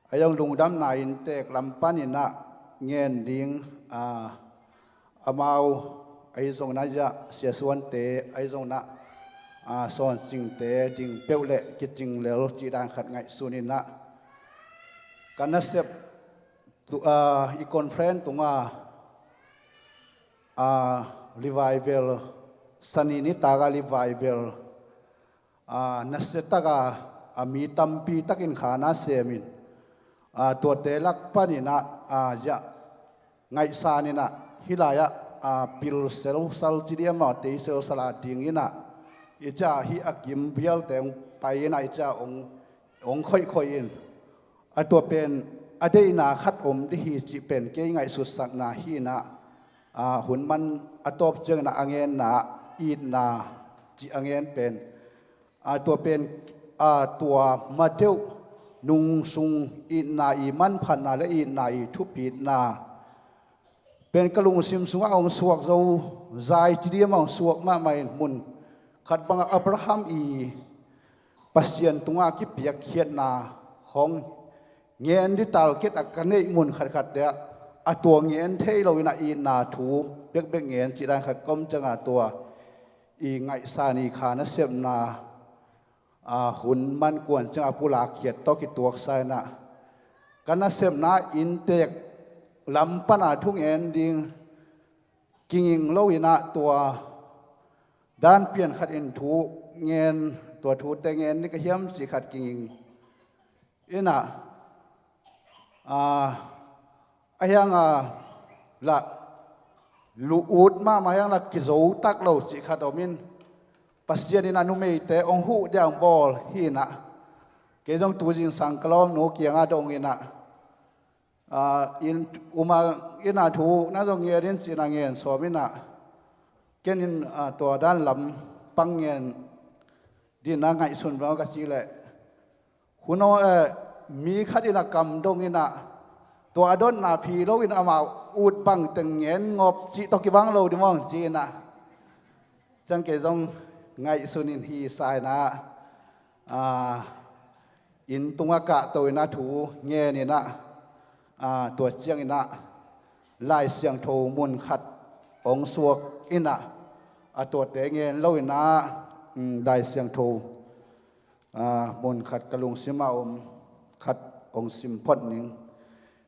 ไอ้ยังลุงดำนายอินเตกลำปันอินะเงินดิ้งอามาไอ้ทรงนั้นจะเสียส่วนเตไอ้ทรงนั้นส่วนจริงเตดิ้งเปรี้ยวเละกิจจิงเลยจีดานขัดไงสุนินะกันนับเสพอีคอนเฟรนต์ตรงrevival สันนิตากา revival นับเสพตากามีตัมปีตักินขานาเซมิน ตัวเตลักปานินะจะไงซานินะฮิลายะปิลเซลซัลจีเดียมาเตเซลสลาดิงินะอิจาฮิอากิมเบียลแต่งไปนะอิจาองค่อยอินตัวเป็นอเดนาคัดที่ฮีจิเป็นเกยไงสุดสักนาฮีนะหุ่นมันตบเจงนะอังเงินนะอีนาจีอังเงินเป็นตัวเป็นตัวมาเดียวนุงซุงอีนาอีมันพันนาและอีนาอีทุปีนาเป็นกระลุงซิมสุงเอาสวกเราใจจีเดียมเอาสวกมาไม่มุนขัดบังอับราฮัมปัสยันตุงอากิเปียกเขียนนาของเงี้ยดิตาลเกิดอาการนี้มุนขัดเดียตัวเงี้ยเทเราอินาอีนาถูเบ็กเงี้ยจีรังขัดก้มจังตัวไงสานีขานะเสมนาหุ่นมันกวนจังปุลาเขียดตอกิตัวใส่นะกันนะเสมนาอินเตกลำปนาทุ่งเอ็นดิงกิงโลวินะตัวด้านเปลี่ยนขัดอินถูเงินตัวถูแต่เงินนี่ก็เฮียมสิขัดกิงอินะไอ้ยังละลูอูดมายังละกิโซตักเราสิขัดอมินปัสยานินานุเมแต่องหูเดียงบอลฮีนะเกจงตัวจิงสังกลอมโนเกียงอาดงอินะอินอุมาอินาถูน่าจะเงียดินสินาเงียนสวมินะเกนินตัวด้านลำปังเงียนดินนางไงสุนเราก็จีเลยคุณเอามีขัดินกรรมดงอินะตัวดนนาพีเราอินอามาอูดบังตึงเงียนงบจีตกิบังเราดิมองจีนะจังเกจงไงสุนินฮีสายนะอินตุงอากาตัวอินาถูเงียนี่นะตัวเจียงอินะลายเสียงโทมุนขัดองสวกอินะตัวเตงเงินเล่าอินะลายเสียงโทมุนขัดกระลุงซิมาอมขัดองซิมพอดนิง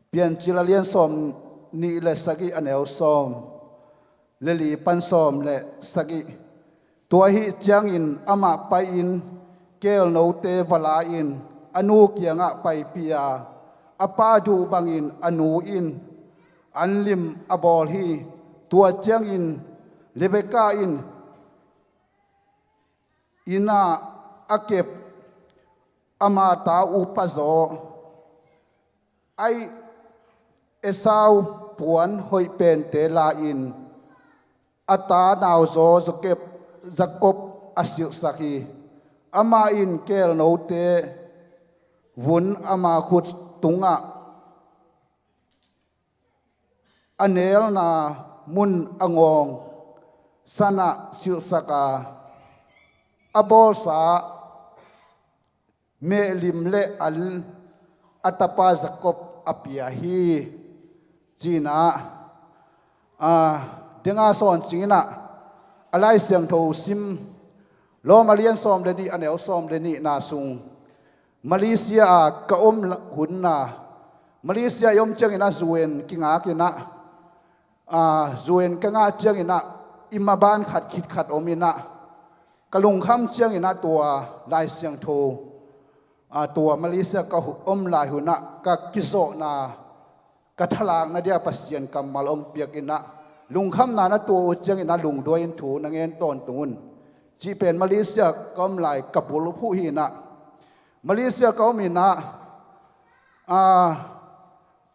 เปลี่ยนจิลเลียนสอมนี่และสกิอันเอลสอมเลลีปันสอมและสกิตัวฮิเจียงอินอามาไปอินเกลโนเตวลาอินอนุเกียงะไปปียอาปาดูบังอินอนูอินอันลิมอบอลฮีตัวเจียงอินเลเบกาอินอินาอาเก็บอามาตาอุปโซไอเอสาวปวนหอยเป็นเตลาอินอัตาดาวโซสเก็บจักบอสิลสักีอามาอินเกลโนเตวุนอามาขุดตุงะอันเนลนามุนององสนะสิลสกาอบอลสาเมลิมเลอัลอัตปาจักบอภิยาฮีจีนาเดงาสอนจีนะอะไรเสียงโทซิมโลมาเลียนซอมเลนีอันเอลซอมเลนีนาซุงมาเลเซียกะอมหุ่นนามาเลเซียยมเจียงอินะจูเอนกิงากินะจูเอนกิงาเจียงอินะอิมาบานขัดขิดขัดอมินะกะลุงคำเจียงอินะตัวลายเสียงโทตัวมาเลเซียก็อมลายหุ่นนะกะกิโซนากะทลางนาเดียปัสเซียนกัมมาลอมเปียกอินะลุงคำนานะตัวเจียงอินะลุงด้วยอินถูนังเงินต้นตุนจีเป็นมาเลเซียก็มลายกับบุรุผู้หินะมาเลเซียก็มีนะ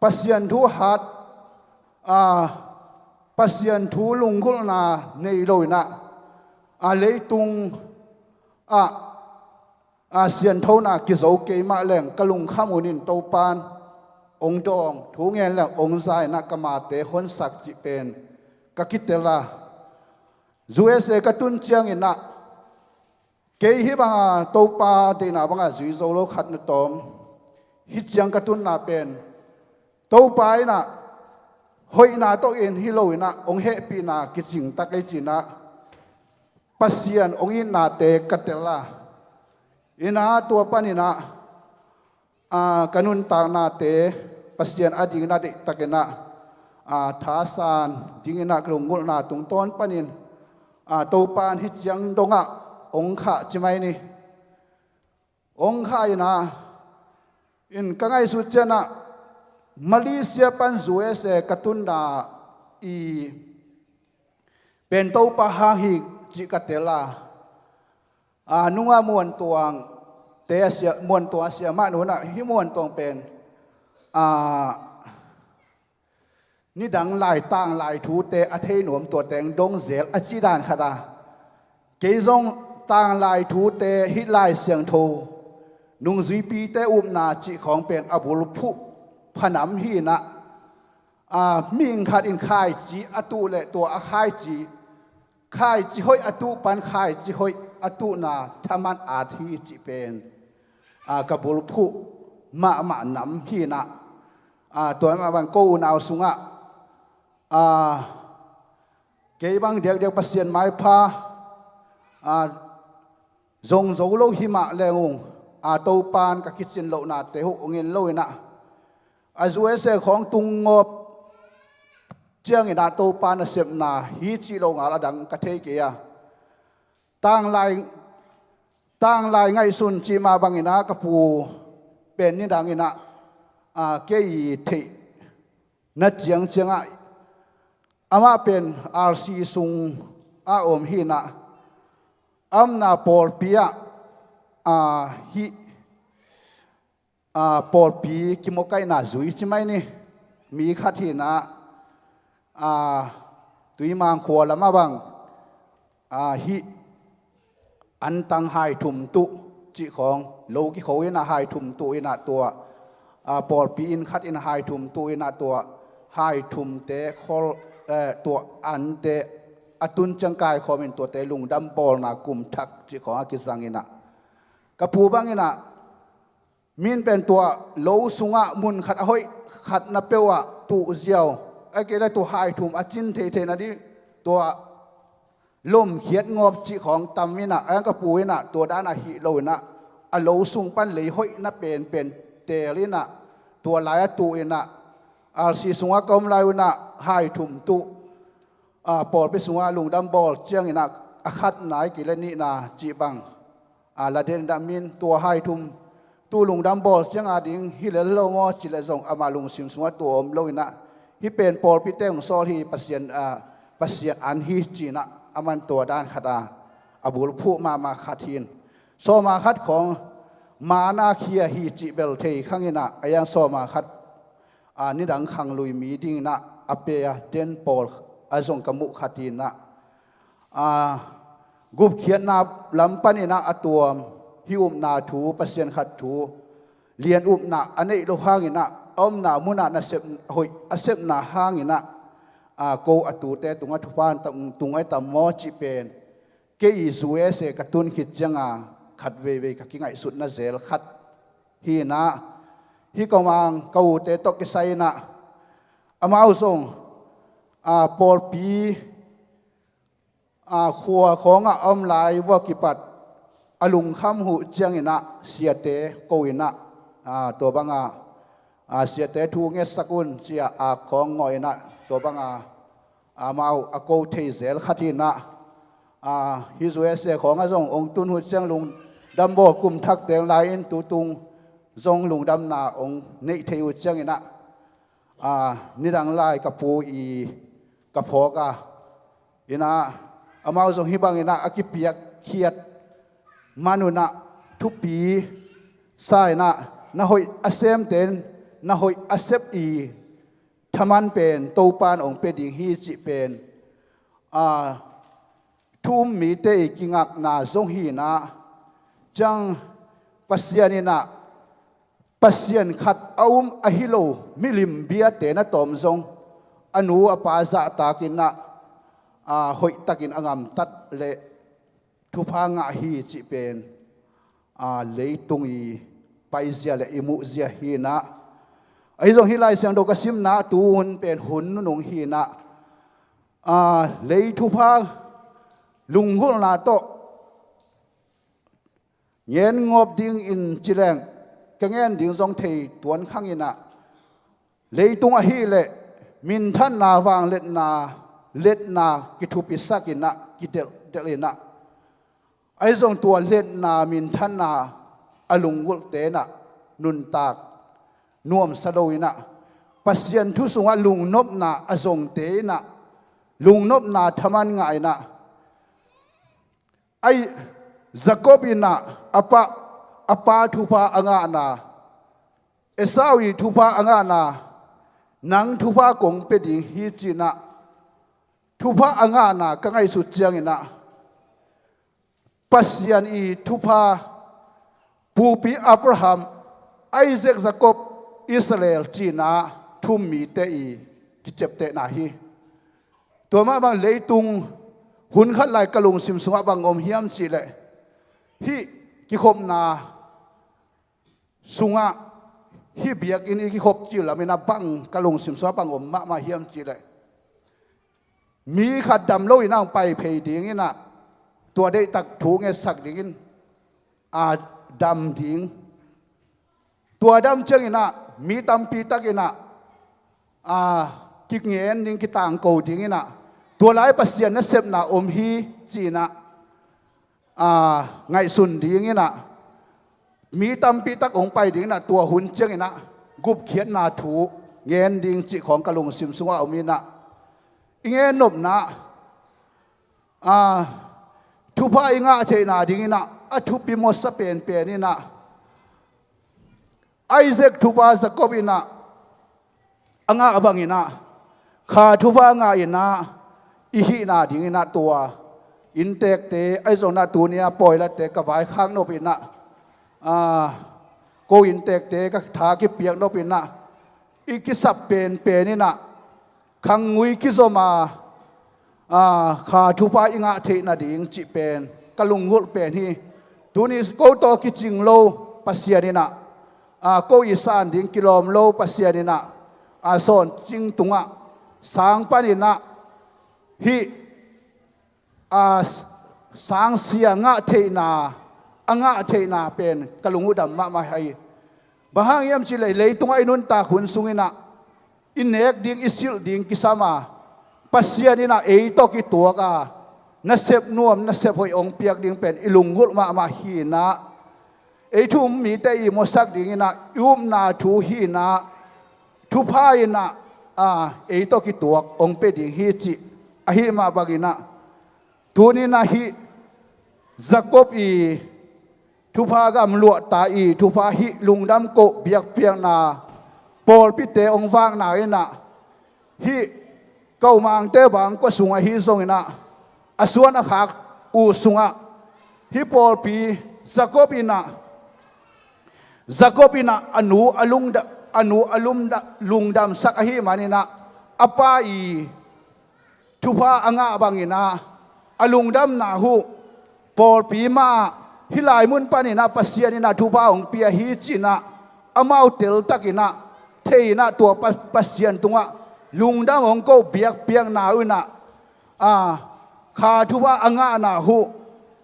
ปัสยันทูหัดปัสยันทูลุงกุลนาในโลยนะเลยตุงเสียนเท่านากิโซเกมาแหล่งกะลุงข้ามุนินโตปานองดองทูเงินแหล่งองใจนักมาเตหนสักจีเป็นกะคิดเตล่าจูเอเซกตุนเจียงอินะเกยฮิบังโตปาเดนาบังจุยโซโลขัดนตอมฮิตยังกตุนนาเป็นโตปายนะหอยนาโตเอ็นฮิโลยนะองเฮปีนากิจิงตักไอจีนะปัสยันองอินนาเตกัตเตล่าอินาตัวปานินะกันุนตางนาเตปัสยันอดีนาเดตักนะท้าสานดิงนะกลุ่มกุลนาตุงต้นปานินโตปานฮิตยังดงะองค์ข้าจิไหมนี่องค์ข้าอินะอินกังไงสุดเจนะ มาเลเซียปันจูเอสกตุนนาอีเป็นตัวปะฮาฮิจิกเตลานุงามวนตัวเตเสียมวนตัวเสียมาหนุนะฮิมวนตัวเป็นนี่ดังลายต่างลายทูเตอเทหนวมตัวแตงดงเซลอจิดานขดาเกยงต่างลายทูเตฮิลายเสียงโทนุงซีปีเตอุมนาจิของเป็นอบุลพุผนำฮีนะมิงขัดอินข่ายจีอตุเลตัวอาข่ายจีข่ายจีหอยอตุปันข่ายจีหอยอตุนาทามันอาทีจิเป็นกบุลพุมานำฮีนะตัวมาบังกูนาวสุงะเกยบังเด็กปัสเซียนไม้พาจงโจโลหิมะเลงตัวปานกับคิดเซนโลนาเตหุเงินโลนะจูเอสของตุงงบเจียงอินาตัวปานเสพนาฮิจิโลงาลดังกะเทเกียตั้งลายไงสุนจีมาบังอินากระปูเป็นนี่ดังอินะเกยเทนัดเจียงอ่ะอามาเป็นอาร์ซีซุงอมฮินะนาปอลปียฮิปอลปีกิโมไกน่าจุยใช่ไหมนี่มีขัดที่นะตุยมังขวละมาบังฮิอันตังไฮทุมตุจิของโลกิเขาอินะไฮทุมตุอินะตัวปอลปีอินขัดอินไฮทุมตุอินะตัวไฮทุมเตคอลตัวอันเตอตุนจังกายคอมเป็นตัวเตลุงดัมบอลนากุมทักจิของอากิสังอินะกับผู้บังอินะมินเป็นตัวโลสุงะมุนขัดห้อยขัดนับเปวะตูเจียวไอ้เกล้ตัวไฮทุมอจินเทนะดิตัวลมเขียดงอบจิของตัมมินะไอ้กับผู้นะตัวด้านอาหิโลนะอโลสุงปันเลยห้อยนับเป็นเตลินะตัวลายตูอินะอาซีสุงะกอมลายนะไฮทุมตุปอดไปสุงะลุงดัมบอลเจียงอินะอาคัดไหนกิเลนี่นะจีบังละเดนดามินตัวไฮทุมตูลุงดัมบอลเจียงอาดิงฮิเลโลงอจิเลซงอามาลุงซิมสุงะตัวอมโลอินะฮิเป็นปอลพิเตงซอลฮีปัสเซียนอันฮีจีนะอามันตัวด้านขดาอบุลผู้มาขัดหินโซมาขัดของมานาเคียฮีจิเบลเทขังอินะอายังโซมาขัดนิดังขังลุยมีดิ้งนะอเปียเดนปอลอาจงกมุขัดหินนะกุบเขียนนาลำปันอินะอตัวฮิอุมนาถูปัสเซียนขัดถูเลียนอุมนาอันนี้โลหางอินะอมนามุนานาเซบหอยอาเซบนาหางอินะโกอตูเตตุงอัตุปานตุงไอตามอจิเป็นเกยซูเอเซกตุนขิดจังขัดเวกกิงไอสุดนาเซลขัดฮีนะฮีกมังเกาเตตกิไซนะอามาอุซงปอลปีขัวของอมลายวากิปัดอลุงคำหูจังอินะเสียเตโกอินะตัวบังเสียเตทูเงสกุลเจียของงอยนะตัวบังมาเอาโกเทเซลขัดที่นะฮิซูเอสของอาจงองตุนหูจังลุงดัมโบกุมทักเตียงลายอินตุตุงจงลุงดำนาองเนเทวจังอินะนิดังลายกับปูอีกับพอกอินะอามาจงฮิบังอินะอากิเปียกเขียดมานุนะทุกปีใส่นะหอยอาเซมเตนนะหอยอาเซบอีทามันเป็นตูปานองเป็นดิ่งฮีจิเป็นทุ่มมีเตยกิงักนาจงฮีนะจังปัสยานินะปัสยันขัดเอาอหิโลมิลิมเบียเตนะตอมจงอนุอปาซาตากินะหอยตะกินองามตัดเลทุพางะฮีจิเป็นเลยตุงอีไปเสียเลอิมุเสียฮีนะไอ้ตรงฮีไลเสียงดอกซิมนะตูนเป็นหุ่นนุ่งฮีนะเลยทุพางลุงหุ่นนาโตเย็นงบดิ่งอินจิแรงกังเงินดิ่งทรงเทตวนข้างอินะเลยตุงฮีเลมินท่านนาวางเล็ดนากิทุปิสักินะกิเดลนะไอ้ทรงตัวเล็ดนามินท่านนาอลุงวุลเตนะนุนตากนวมสะโดยนะ ปัสยันทุสุงะลุงนบนาอจงเตนะลุงนบนาธรรมันง่ายนะไอจักบินะอปาทุพาอ่างานาเอสาวีทุพาอ่างานานังทุพากงเป็ดิฮิจินะทุพาอ่างานากังไอสุดเจียงนะปัสยันอีทุพาปูปีอับราฮัมไอเซกจักบอิสราเอลจีนาทุ่มมีเตอีกิเจ็บเตนาฮีตัวมาบางเลยตุงหุ่นขัดลายกระลุงสิมสงะบางอมเฮียมจีเลยฮีกิคบนาสุงะฮีเบียกอินอีกิคบจีละไม่นับบังกระลุงสิมสงะบางอมมาเฮียมจีเลยมีขัดดำโลยนั่งไปเพยดิ้งนะตัวได้ตักถูงเงสักดิ้งดำดิ้งตัวดำเชิงนะมีตำปีตักนะกิกเงินดิ้งกิต่างโกดิ้งนะตัวหลายปัสยานเสพนะอมฮีจีนะไงสุนดิ้งนะมีตำปีตักองไปดิ้งนะตัวหุ่นเชิงนะกุบเขียนนาถูเงินดิ้งจีของกะลงสิมสุงะอมีนะเงินนบนะทุพายงาเทนาดิ้งนะทุปิมอสเปนเปนี่นะไอเซกทุพาสกบินะอ่างาบังอินะขาทุพางาอินะอิหินาดิ้งนะตัวอินเตกเตไอโซนาตัวเนียปล่อยละเตกกวายข้างนบินะโกอินเตกเตก็ทากิเปียกนบินะอีกิสับเป็นนี่นะขังงุยกิโซมาขาทุพาอิงาเทนาดิ้งจิเป็นกะลุงงุลเป็นฮีตัวนี้โกโตกิจิงโลปัสยานินะโกอีสานดิ้งกิโลมโลปัสยานินะโซนจิงตุงะสางปานินะฮีสางเสียงะเทนาอ่างะเทนาเป็นกะลุงอุดมมาให้บางยามจิเลยตุงไอนุนตาขุนสุงินะอินเอกดิ้งอิสิลดิ้งกิสามาปัสยานินะเอโตกิตัวกานัเสพนวมนัเสพหอยองเปียกดิ่งเป็นอิลุงกุลมาฮีนะไอทุ่มมีแต่อีมสักดิ่งนะยุมนาทูฮีนะทุพายนะไอโตกิตัวองเปดิ่งฮีจิอหิมาบากินะทูนี้นะฮีจักบอีทุพากำลวดตาอีทุพาฮีลุงดำโกเบียกเปียงนาปอลพิเตองฟางนาอินะฮีเก้ามังเตบังก็สุงอฮีทรงอินะอส่วนอาขักอูสุงะฮิปอลปีจักบินะอนุอลุงลุงดำสักอหิมานินะอปาอีทุพาอ่างะบังอินะอลุงดำนาหูปอลปีมาฮิลายมุนปานินะปัสยานินะทุพาองเปียฮิจินะอมาอุเตลตักินะเทนะตัวปัสยันตุงะลุงดำองก็เบียกนาอุนะขาทุบะอ่างานาหู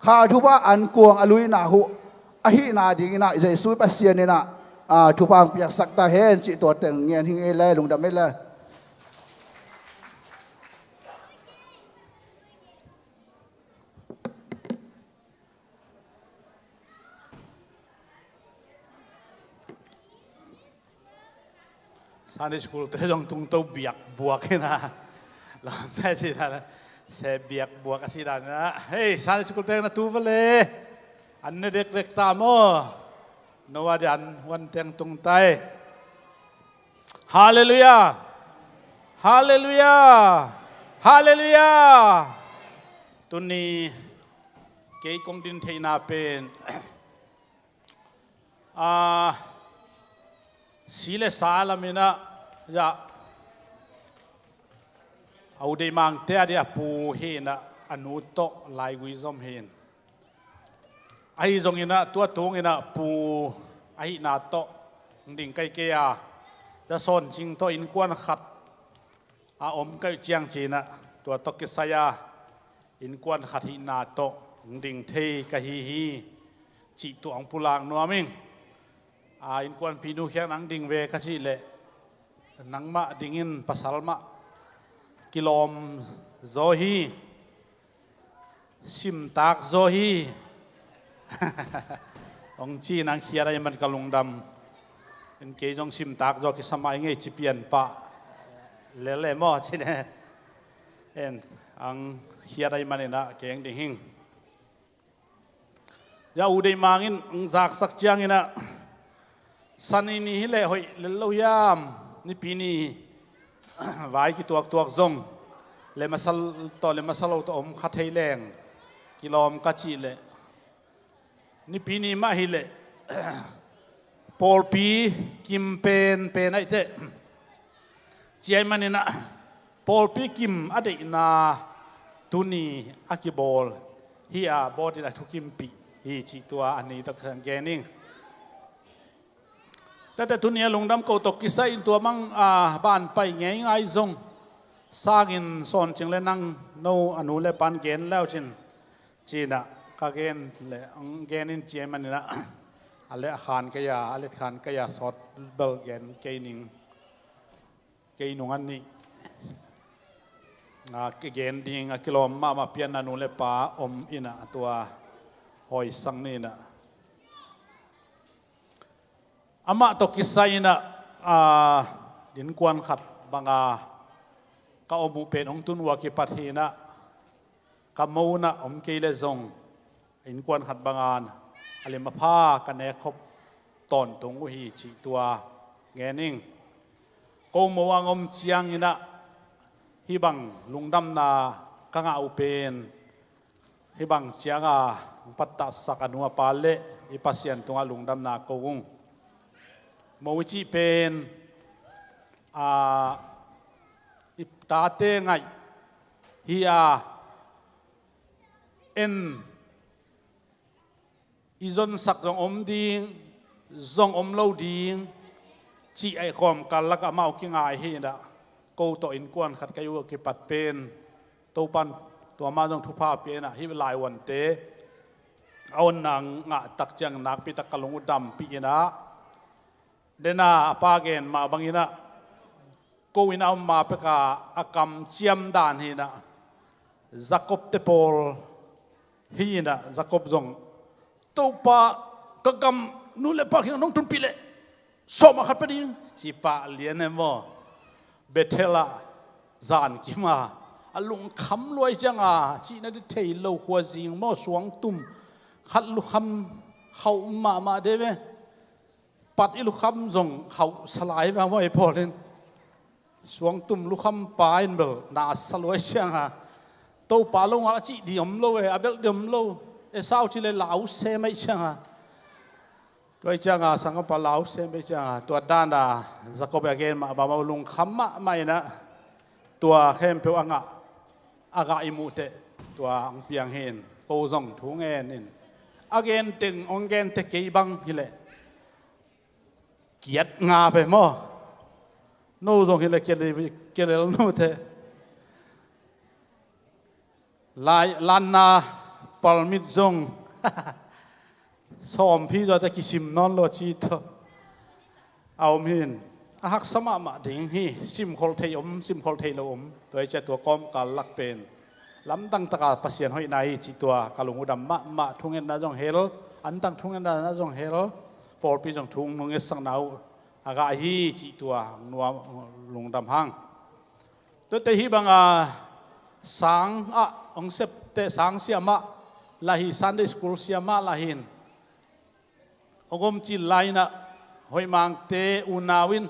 ขาทุบะอันกวงอลุยนาหูอหินาดิงนะใจสุปัสยานินะทุบะเปียกสักตาเห็นจิตัวเต็งเงียนหิงเอเลลุงดำไม่เลยซันดิสคูลเตจงตุงโตเบียกบวกนะเราแม่ชีนะเสเบียกบวกสิดานะเฮ้ยซันดิสคูลเตนะตูวเลยอันนี้เด็กๆตามอ๋อนวดันวันเตียงตุงไตฮาเลลูยาฮาเลลูยาฮาเลลูยาตุนี้เกี่ยกงดินเทนาเป็นสีเลสาลามินะยาเอาได้มังเตะเดียปูเห็นอนุโตลายวิซอมเห็นไอ้ตรงนี้นะตัวตรงนี้นะปูไอ้นาโตดิ่งไกเกียจะสอนจริงตัวอินกวนขัดอมไกเจียงจีนะตัวตกิสยาอินกวนขัดหินาโตดิ่งเทกะฮีจิตัวองปุลางนัวมิงอินกวนพินุเขียนังดิ่งเวกะชิเลนังมะดิ่งินปัสสาวะกิโลมโซฮีชิมตากโซฮีองจีนังเขียอะไรมันกะลุงดำ เป็นเกยจงชิมตากจอกิสมัยไงจิเปลี่ยนปะเล่เล่หม้อใช่ไหมเอ็นอังเฮียอะไรมาเนี่ยนะเก่งดิ่งหิงยาอุดัยมางินอังจากสักเจียงนะสันนี่ฮิเล่หอยเล่ลยามนี่ปีนี้ไว้กี่ตัวจงเลมาสัลต่อเลมาสัลตัวอมขัดให้แรงกิโลมกัจิเล่นี่ปีนี้มาฮิเล่ปอลปีกิมเป็นไอเตเจียมันนี่นะปอลปีกิมอดีตนาตุนีอากิบอลฮีอาบอดีนะทุกิมปีฮีจีตัวอันนี้ตะเคียนแกนิ่งแต่ตุนีลงดำกูตกกิสัยตัวมังบ้านไปง่ายๆซงสร้างอินสอนจึงเลยนั่งโนอนุเลปันเกนแล้วจินจีน่ะกาเกนเลยเกนินเจียมันนี่นะอะไรขานกยาอะไรขานกยาสอดเบลเกนเกนิงเกนุงันนี่เกนดิงกิโลมาเพียนอนุเลปาอมอินะตัวหอยสังนี่นะอามาตกิสัยนะดินกวนขัดบางก็อมุเป็นองตุนวากิปัทีนะกำมูนะอมเกลซงดินกวนขัดบางอะไรมาผ้ากันเนคบตอนตรงอุหิจิตัวเงนิงกูมัวงมเจียงนี่นะฮิบังลุงดำนากังอาอุเป็นฮิบังเจียงปัตตสักอนุปาเลอิปัสยันตรงลุงดำนาโกงมัวจิเป็นอิตาเตงไงฮิอาเอ็นอีจนสักจงอมดิงจงอมเล่าดิงจีไอคอมกันลักมาเอากิ้งไอฮีนะกูตัวอินกวนขัดกันอยู่กับปัดเป็นตัวปันตัวมาจงทุพาเป็นนะฮิวลายวันเตเอาหนังงะตักจังนักปีตะกลงอุดมปีนะเดน่าปาเกนมาบางอินะกูอินเอามาเปกาอากรรมเจียมดานฮีนะจักบเตปอลฮีนะจักบจงตัวปะกกำนู่นเลยปะที่น้องตุนปีเลยสอบมาขัดไปดิจีปะเลียนเอโมเบเทล่าจานกิมาอลุงคำรวยจังจีนั่นเทยโลหัวจิงโมสวงตุ่มขัดลุคำเขามาเดเวปัดอีลุคำจงเขาสลายมาว่าไอ้พอเล่นสวงตุ่มลุคำปายเบลน่าสลวยจังตัวปะลงจีเดียมโลเอเบลเดียมโลเอสาวที่เลยเหลาเซไม่จังตัวจังสังกปะเหลาเซไม่จังตัวด้านจักรบเกนมาบามาลุงคำมาไม่นะตัวเข้มเปียวอ่ะอากาอิมุเตตัวอังเปียงเห็นโกซงทุ่งเงินนี่อาเกนตึงองเกนเตกีบังฮิเลเกียดงาไปมั้งโน่ซงฮิเลเกลโน่เตลานนาปอลมิดซงสอมพี่จะตะกิสิมนอนโลจีตเอามินหักสมามาดิ่งฮีซิมโคลเทยมซิมโคลเทยลมตัวเจ้าตัวก้อมกัลลักเป็นลำตั้งตะกาปัสยันห้อยในจีตัวกาลงอุดมมาทุ่งเงินน่าจงเฮลอันตั้งทุ่งเงินน่าจงเฮลปอลปีจงทุ่งนุ่งเอสังนาวอากาฮีจีตัวนัวลงดำห้างตัวเตฮีบังสังองเซปเตสังเสียมาลาฮีซันเดย์สคูลเสียมาลาหินองมจิไลนะหอยมังเตอุนาวิน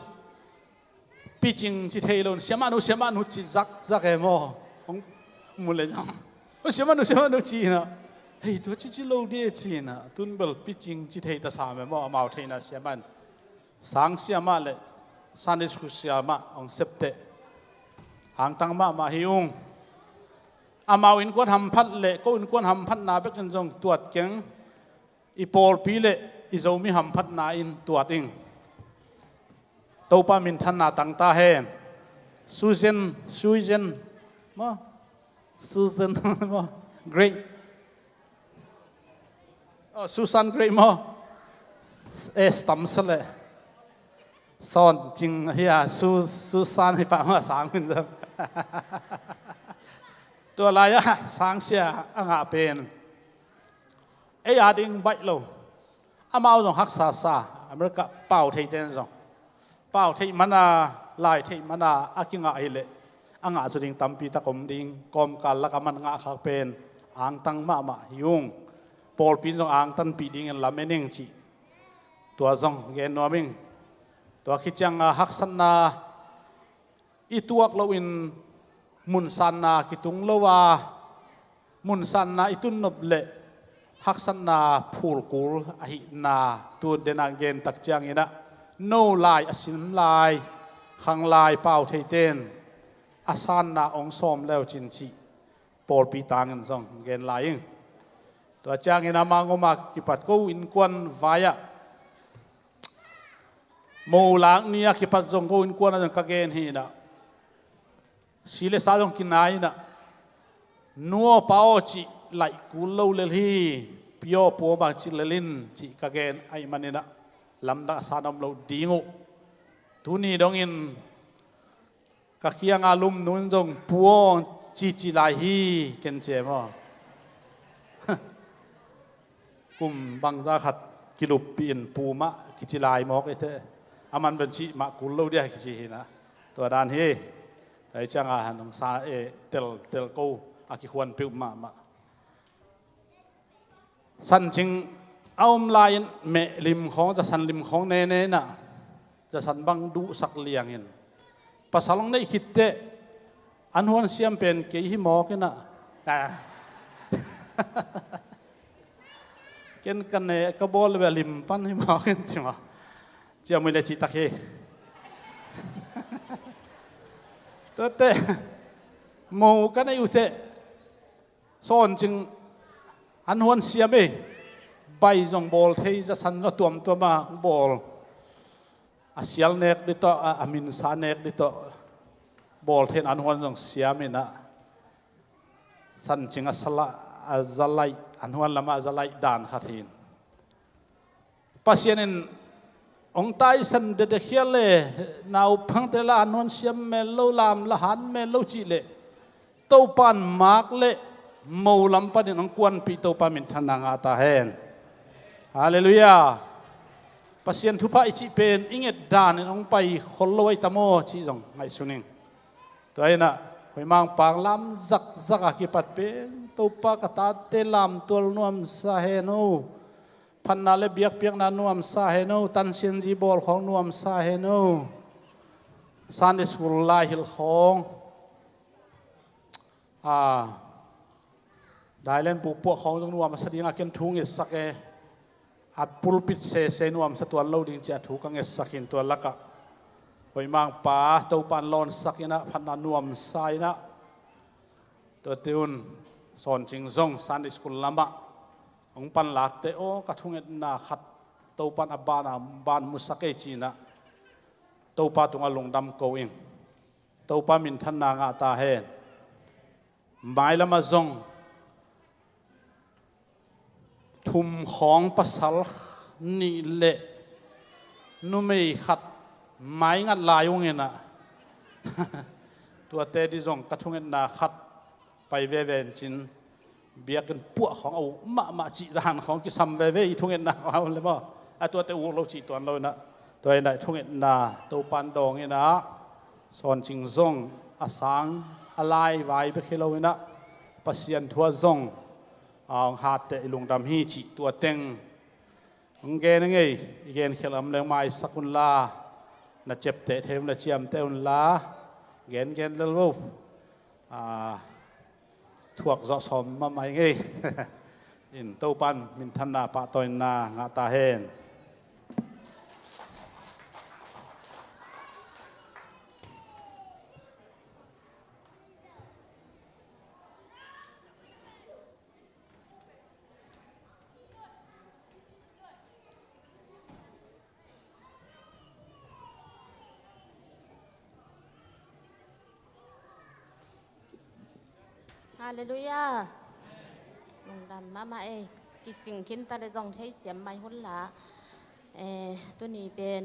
ปีจิงจิเทลนเสียมานุจิจักเอโมองมุเลจังเสียมานุจีนะเฮ้ยตัวจิโลเดจีนะตุนเบลปีจิงจิเทตาสามเอโมมาเทนะเสียมันสังเสียมาเลยซันเดย์สคูลเสียมาองเซปเตหางตังมาฮิอุงอามาวินกวนทำพัดเละก็วินกวนทำพัดนาเบกันจงตรวจเก่งอีโปลปีเละอีโจมีทำพัดนาอินตรวจเองตัวป้ามินทันนาตั้งตาเฮนซูเซนมาซูเซนมาเกรย์ซูซันเกรย์มาสตัมส์เลยสอนจริงเฮียซูซันให้ฟังว่าสามคนจังตัวอะไรสังเสียอ่างเป็นอาดิงใบโลอามาเอาจงฮักษาอเมริกาเป่าไทยเต้นจง เป้าที่มันน่ะลายที่มันน่ะอากิงะไอเละอ่างสุดิงตัมปีตะกมดิงกอมกันละกันมันงะขักเป็นอ่างตังมายุงปอลปีนจงอ่างตันปีดิงลำเมนิงจีตัวจงเกนนัวมิงตัวคิดจังฮักสันนาอีตัวกลวินมุนสันนาคิตุงลวามุนสันนาอีตุนนบเละฮักสันนาพูลกูลอหินาตัวเดนังเกนตักจังอินะโนลายอสินลายขังลายเป่าเทเตนอาสานนาองสอมแล้วจินจีปอลปีตังกันซองเกนลายตัวจังอินะมางมากิปัดกูอินควันวายะมูหลังนี้คิดปัจจุบันกูอินกวนนั่นก็เกณฑ์ฮีนะสิเลสาจงกินนายนะนัวป้าจีไหลกูเล่าเลฮีพิโอปัวบางจิเลลินจีก็เกณฑ์ไอ้มันนี่นะลำดักสานอมเราดีงูทุนี้ดงอินก็เคียงอารมณ์นู้นจงปัวจีไหลฮีเกณฑ์เจ้ามั้งกุมบางจ้าขัดกิลุปีนปูมะกิจิลายมอกไอเถอะอามันเป็นชีมากุลเราเดียกิจินะตัวด้านเฮไอจังอาหันองซาเตลกูอากิควนปิวมาสันจิงเอาลายเมลิมของจะสันลิมของเนน่ะจะสันบังดูสักเลียงเห็นภาษาลงได้คิดเตอันหัวเสียมเป็นเกี่ยหิมอกนะเกินกันเนี่ยก็บอลเวลิมปันหิมอกกันใช่ไหมเจ้าไม่ได้จิตตะเคตัวเตะหมูกันในอุเตะสอนจึงอันหวนเสียมใบจงบอลเทจะสันตัวมาบอลอาเซียลเนกดิโตอามินซาเนกดิโตบอลเทนอันหวนจงเสียมนะสันจึงอาสละอาซาไลอันหวนละมาอาซาไลดานขัดหินปัสยานินองตายสันเดเขียเลนาวพังเตลานนเสียมเมลลามละหันเมลจิเลโตปันมากเลมูลัมปันองกวนปีโตปามินทนางอาตาเฮนฮาเลลูยาปัสยันทุพะอิจิเป็นอิงเอ็ดดานองไปคนลอยตะโมชีจงไงสุนิงตัวเองนะหอยมังปางลำจักกิปัดเป็นโตปากตาเตลามตัวนวมสาเฮนูพันนาเลเบียกเปียกนานวมสาเฮนูตันเซียนจีบอลของนวมสาเฮนูซันเดสกุลไลฮิลของได้เล่นปูปวกของตรงนวมสดีงาเกนทุงเอสักอัดปุลปิดเซนวมสตัวเราดิ่งเจ้าถูกังเอสักินตัวละกะหอยมังป่าเต้าปันลอนสักนะพันนานวมสายนะตัวเตียนสอนจิงซงซันเดสกุลละมะองปันหลักเตโอกระทุงเอ็ดนาขัดเต้าปันอับบานาบานมุสเกจีนะเต้าปันตรงอลงดำโกอิงเต้าปันมินทันนางาตาเฮนหมายละมาซงทุมของปัสสาวะนี่เละนุ่มขัดไม้งัดลายวงเงินนะตัวเตดิซงกระทุงเอ็ดนาขัดไปเวเวนจินเบียกันพวกของเอามาจีดานของกิซัมเวเวทุงเอ็นนาเอาเลยบ่ตัวเตอูเราจีตัวเรานะตัวไอ้ไหนทุงเอ็นนาตัวปันดองเนี่ยนะสอนจิงซงอาสังอะไรไว้ไปแค่เราเนี่ยนะปัสยันทัวซงเอาหาเตลุงดำฮีจีตัวเต็งงเกนไงเกนเขลมเลี้ยงไม้สักุลลาน่ะเจ็บเตะเทมน่ะเจียมเตอุนลาเกนเร็วทวกจอสมมาไม่ไงอินเต้าปันมินทันนาปะตอยนางาตาเฮนฮาเลลูยาลงดำมากิจริงคินตาได้จงใช้เสียมไม้หุ่นละตัวนี้เป็น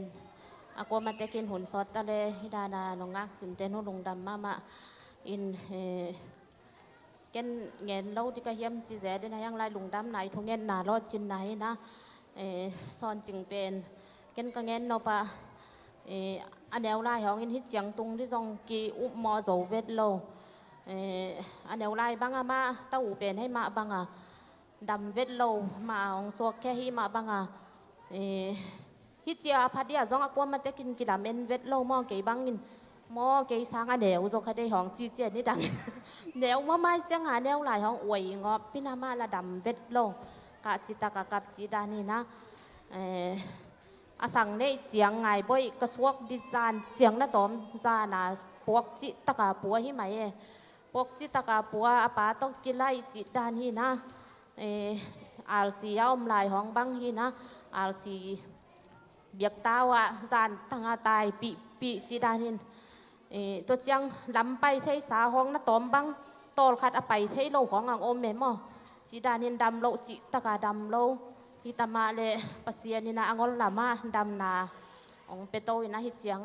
อากวมาแต่กินหุ่นซอสตาเลยฮิดานาลงงักสินเตนหุ่นลงดำมาอินเกนเงินเราที่กระเทียมจีแสได้นะยังไรลงดำไหนทุงเงินนารอดจินไหนนะซอนจึงเป็นเกนกระเงินเราปะ อันแนวไล่ของอินฮิตเจียงตุงที่จงกีอุมอโจเวทโลอันแนวไล่บางมาเต้าเป็นให้มาบางดำเวทโลมาองสวกแค่ฮีมาบางฮิตเจียพัดเดียจงอกว่ามันจะกินกีดำเอ็นเวทโลมอเกยบางอินมอเกยสางอันแนวจงคดีของจีเจนี่ดังแนวมาไม่จังหาแนวไล่ของอวยงอบพินามาละดำเวทโลกะจิตากะกับจีดานี่นะอาสังในเจียงไงบ่อยกระสวกดิจานเจียงน่ะตอมจานาปวกจิตากาปัวหิไหมปวกจิตากาปัวอาปาต้องกินไล่จิดานฮีนะอาลสีเอาอมลายห้องบังฮีนะอาลสีเบียกตาวะจานตั้งอาตายปีจิดานินตัวเจียงลำไปเทสาห้องน่ะตอมบังโตลขัดอไปเทโลของอังอมเมมอจิดานินดำโลจิตากาดำโลฮิตามาเลปัสยานินาอังอลลามาดำนาองเปโตอินะฮิเจียง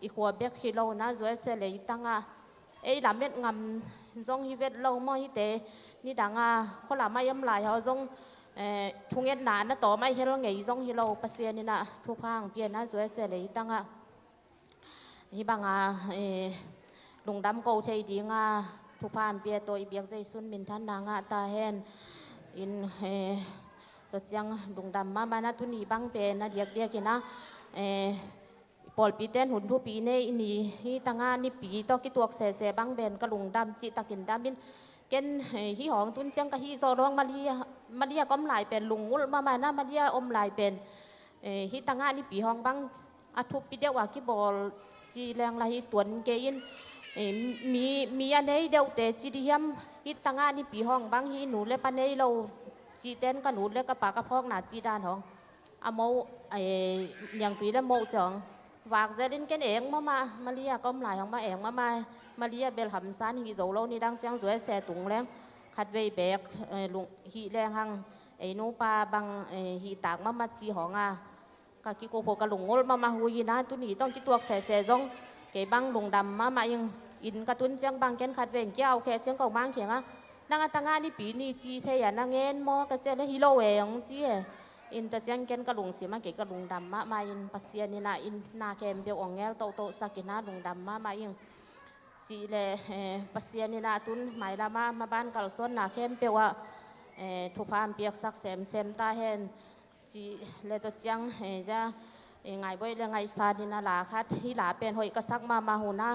อีขวบเบกฮิโลนะจวยเสลยตังลำเม็ดงำจงฮิเวตโลมอฮิเตนี่ดังคนละไม่ยำลายเขาจงทุ่งเงินหนานะต่อไม่เฮโลไงจงฮิโลปัสยานินาทุกพังเปลี่ยนนะจวยเสลยตังฮิบังลุงดำโกเทดีทุกพังเปลี่ยนตัวอีเบียกใจสุนมินทันนางตาเฮนอินตัวเจียงดุงดำมานะทุนีบังเป็นนะเดียกนะปอลปีเต้นหุ่นผู้ปีเนอินี่ฮีตั้งนี่ปีต้องกิตัวเสบังเป็นกระลุงดำจิตะกินดำบินเกนฮีหองตุนเจียงกะฮีโซร้องมาเลียก้มหลายเป็นลุงงุลมานะมาเลียอมหลายเป็นฮีตั้งนี่ปีหองบังอาทุบปีเดียวว่ากิบอลจีแรงลายตวนเกยินมีอันนี้เดียวแต่จีดียมฮีตั้งนี่ปีหองบังฮีหนูเลปันเนเราจีเต้นกันหนุนเล็กกระปากกระพอกหนาจีดานของอโมอย่างตีแล้วโมจังวากจะดินกันเองมาเลียก้มหลายของมาเองมาเลียเบลหำซานฮีโจโลนี่ดังเจียงสวยแส่ตุงแรงขัดเวแบกลุงฮีแรงหังนูปลาบังฮีตากมาจีของกะกิโกโพกะลุงงลมาหุยนะตุนี่ต้องกิตัวแส่จงเก็บบังลุงดำมายังอินกระตุ้นเจียงบังแกนขัดเวงเจ้าแค่เจียงกองมังเขียงนางตั้งนี่ปีนี่จีเทียนางเงินมอกระเจริญฮิโลเวงจีอินตะเจงเกนกระลุงสีมาเกกระลุงดำมาอินปัสยานินาอินนาแคมเบลองเงลโตสักินาลุงดำมาอินจีเลปัสยานินาตุนหมายละมาบ้านกัลซอนนาแคมเปว่าทุพามเปียกสักเซมตาเห็นจีเลตะเจงจะไงบ่อยเรื่องไงซาดินาลาคัดที่หลาเป็นหอยกระซักมาหูนา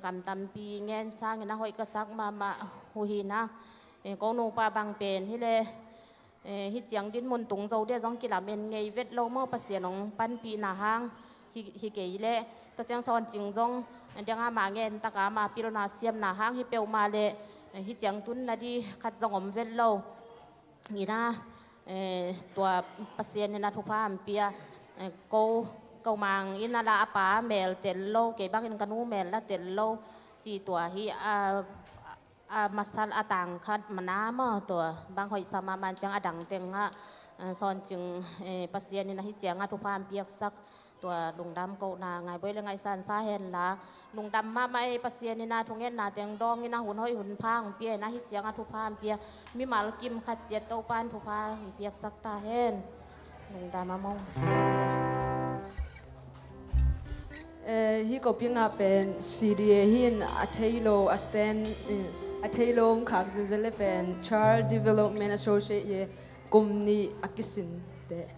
กำตำปีเงินสร้างนะหอยกระซักมาหูหินะกองนูปลาบางเป็นที่เลยฮิเจียงดินมุนตุงโจเดียจงกีฬาเป็นไงเวทโลมอปัสเสียนองปันปีนาหางฮิเกยเล่ตะจังซอนจิงจงเดียงมาเงินตะกามาปิโรนาเซียมนาหางฮิเปียวมาเล่ฮิเจียงตุนนาดีขัดจงอมเวทโลนี่นะตัวปัสเสียนนาทุพามเปียเกามังอินาลาปาเมลเตลโลเก็บบักอินกันูเมลละเตลโลจีตัวฮีมาสัลอาตังคัดมาน้ำตัวบางหอยสามันจังอดังเต็งซอนจึงปัสเซียนนี่นะฮิเจียงทุพามเปียกสักตัวลุงดำเกานาไงบ่อยเรื่องไงสันซาเห็นละลุงดำมาไม่ปัสเซียนนี่นะทุงเงินนาเตียงดองนี่นะหุ่นหอยหุ่นพังเปียนะฮิเจียงทุพามเปียมีมาลกิมขัดเจ็ดเต้าปานทุพาเปียกสักตาเห็นลุงดำมามองฮิโกพิงาเป็นซีดีหินอัทยโลอัสเตนอัทยโลมขับจะเล่เป็น Child Development Associate กลุ่มนี้อักิสินเด ก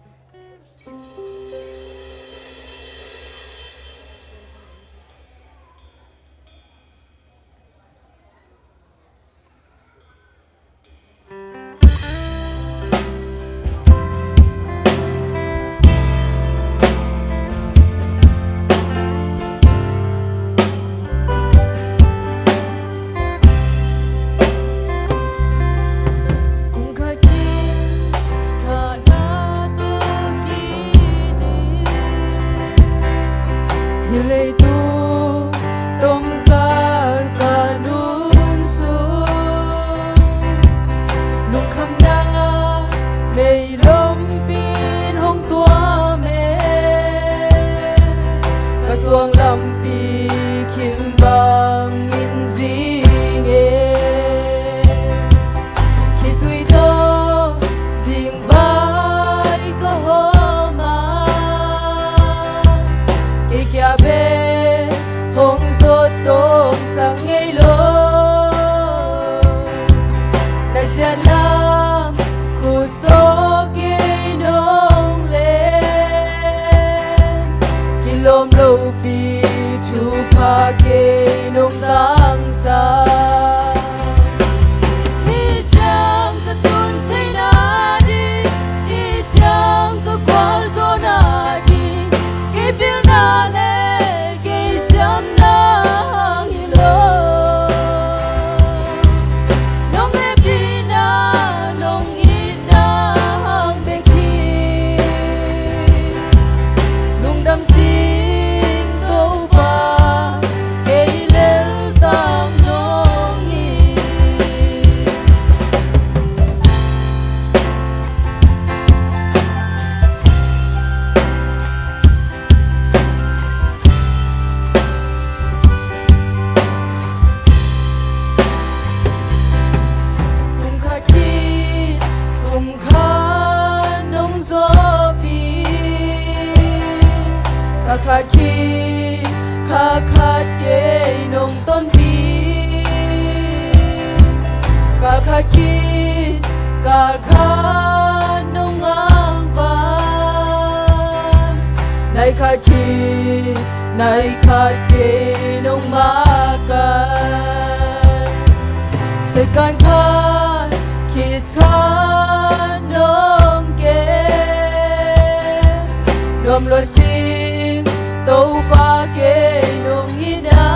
ขาคีขาขาดเกยนงต้นปีกาขาคีกาขานงอ่างบานในขาคีในขาดเกยนงมากันเสกการขาดคิดขานงเกรวมลอยสิงโตปาเกนงยินา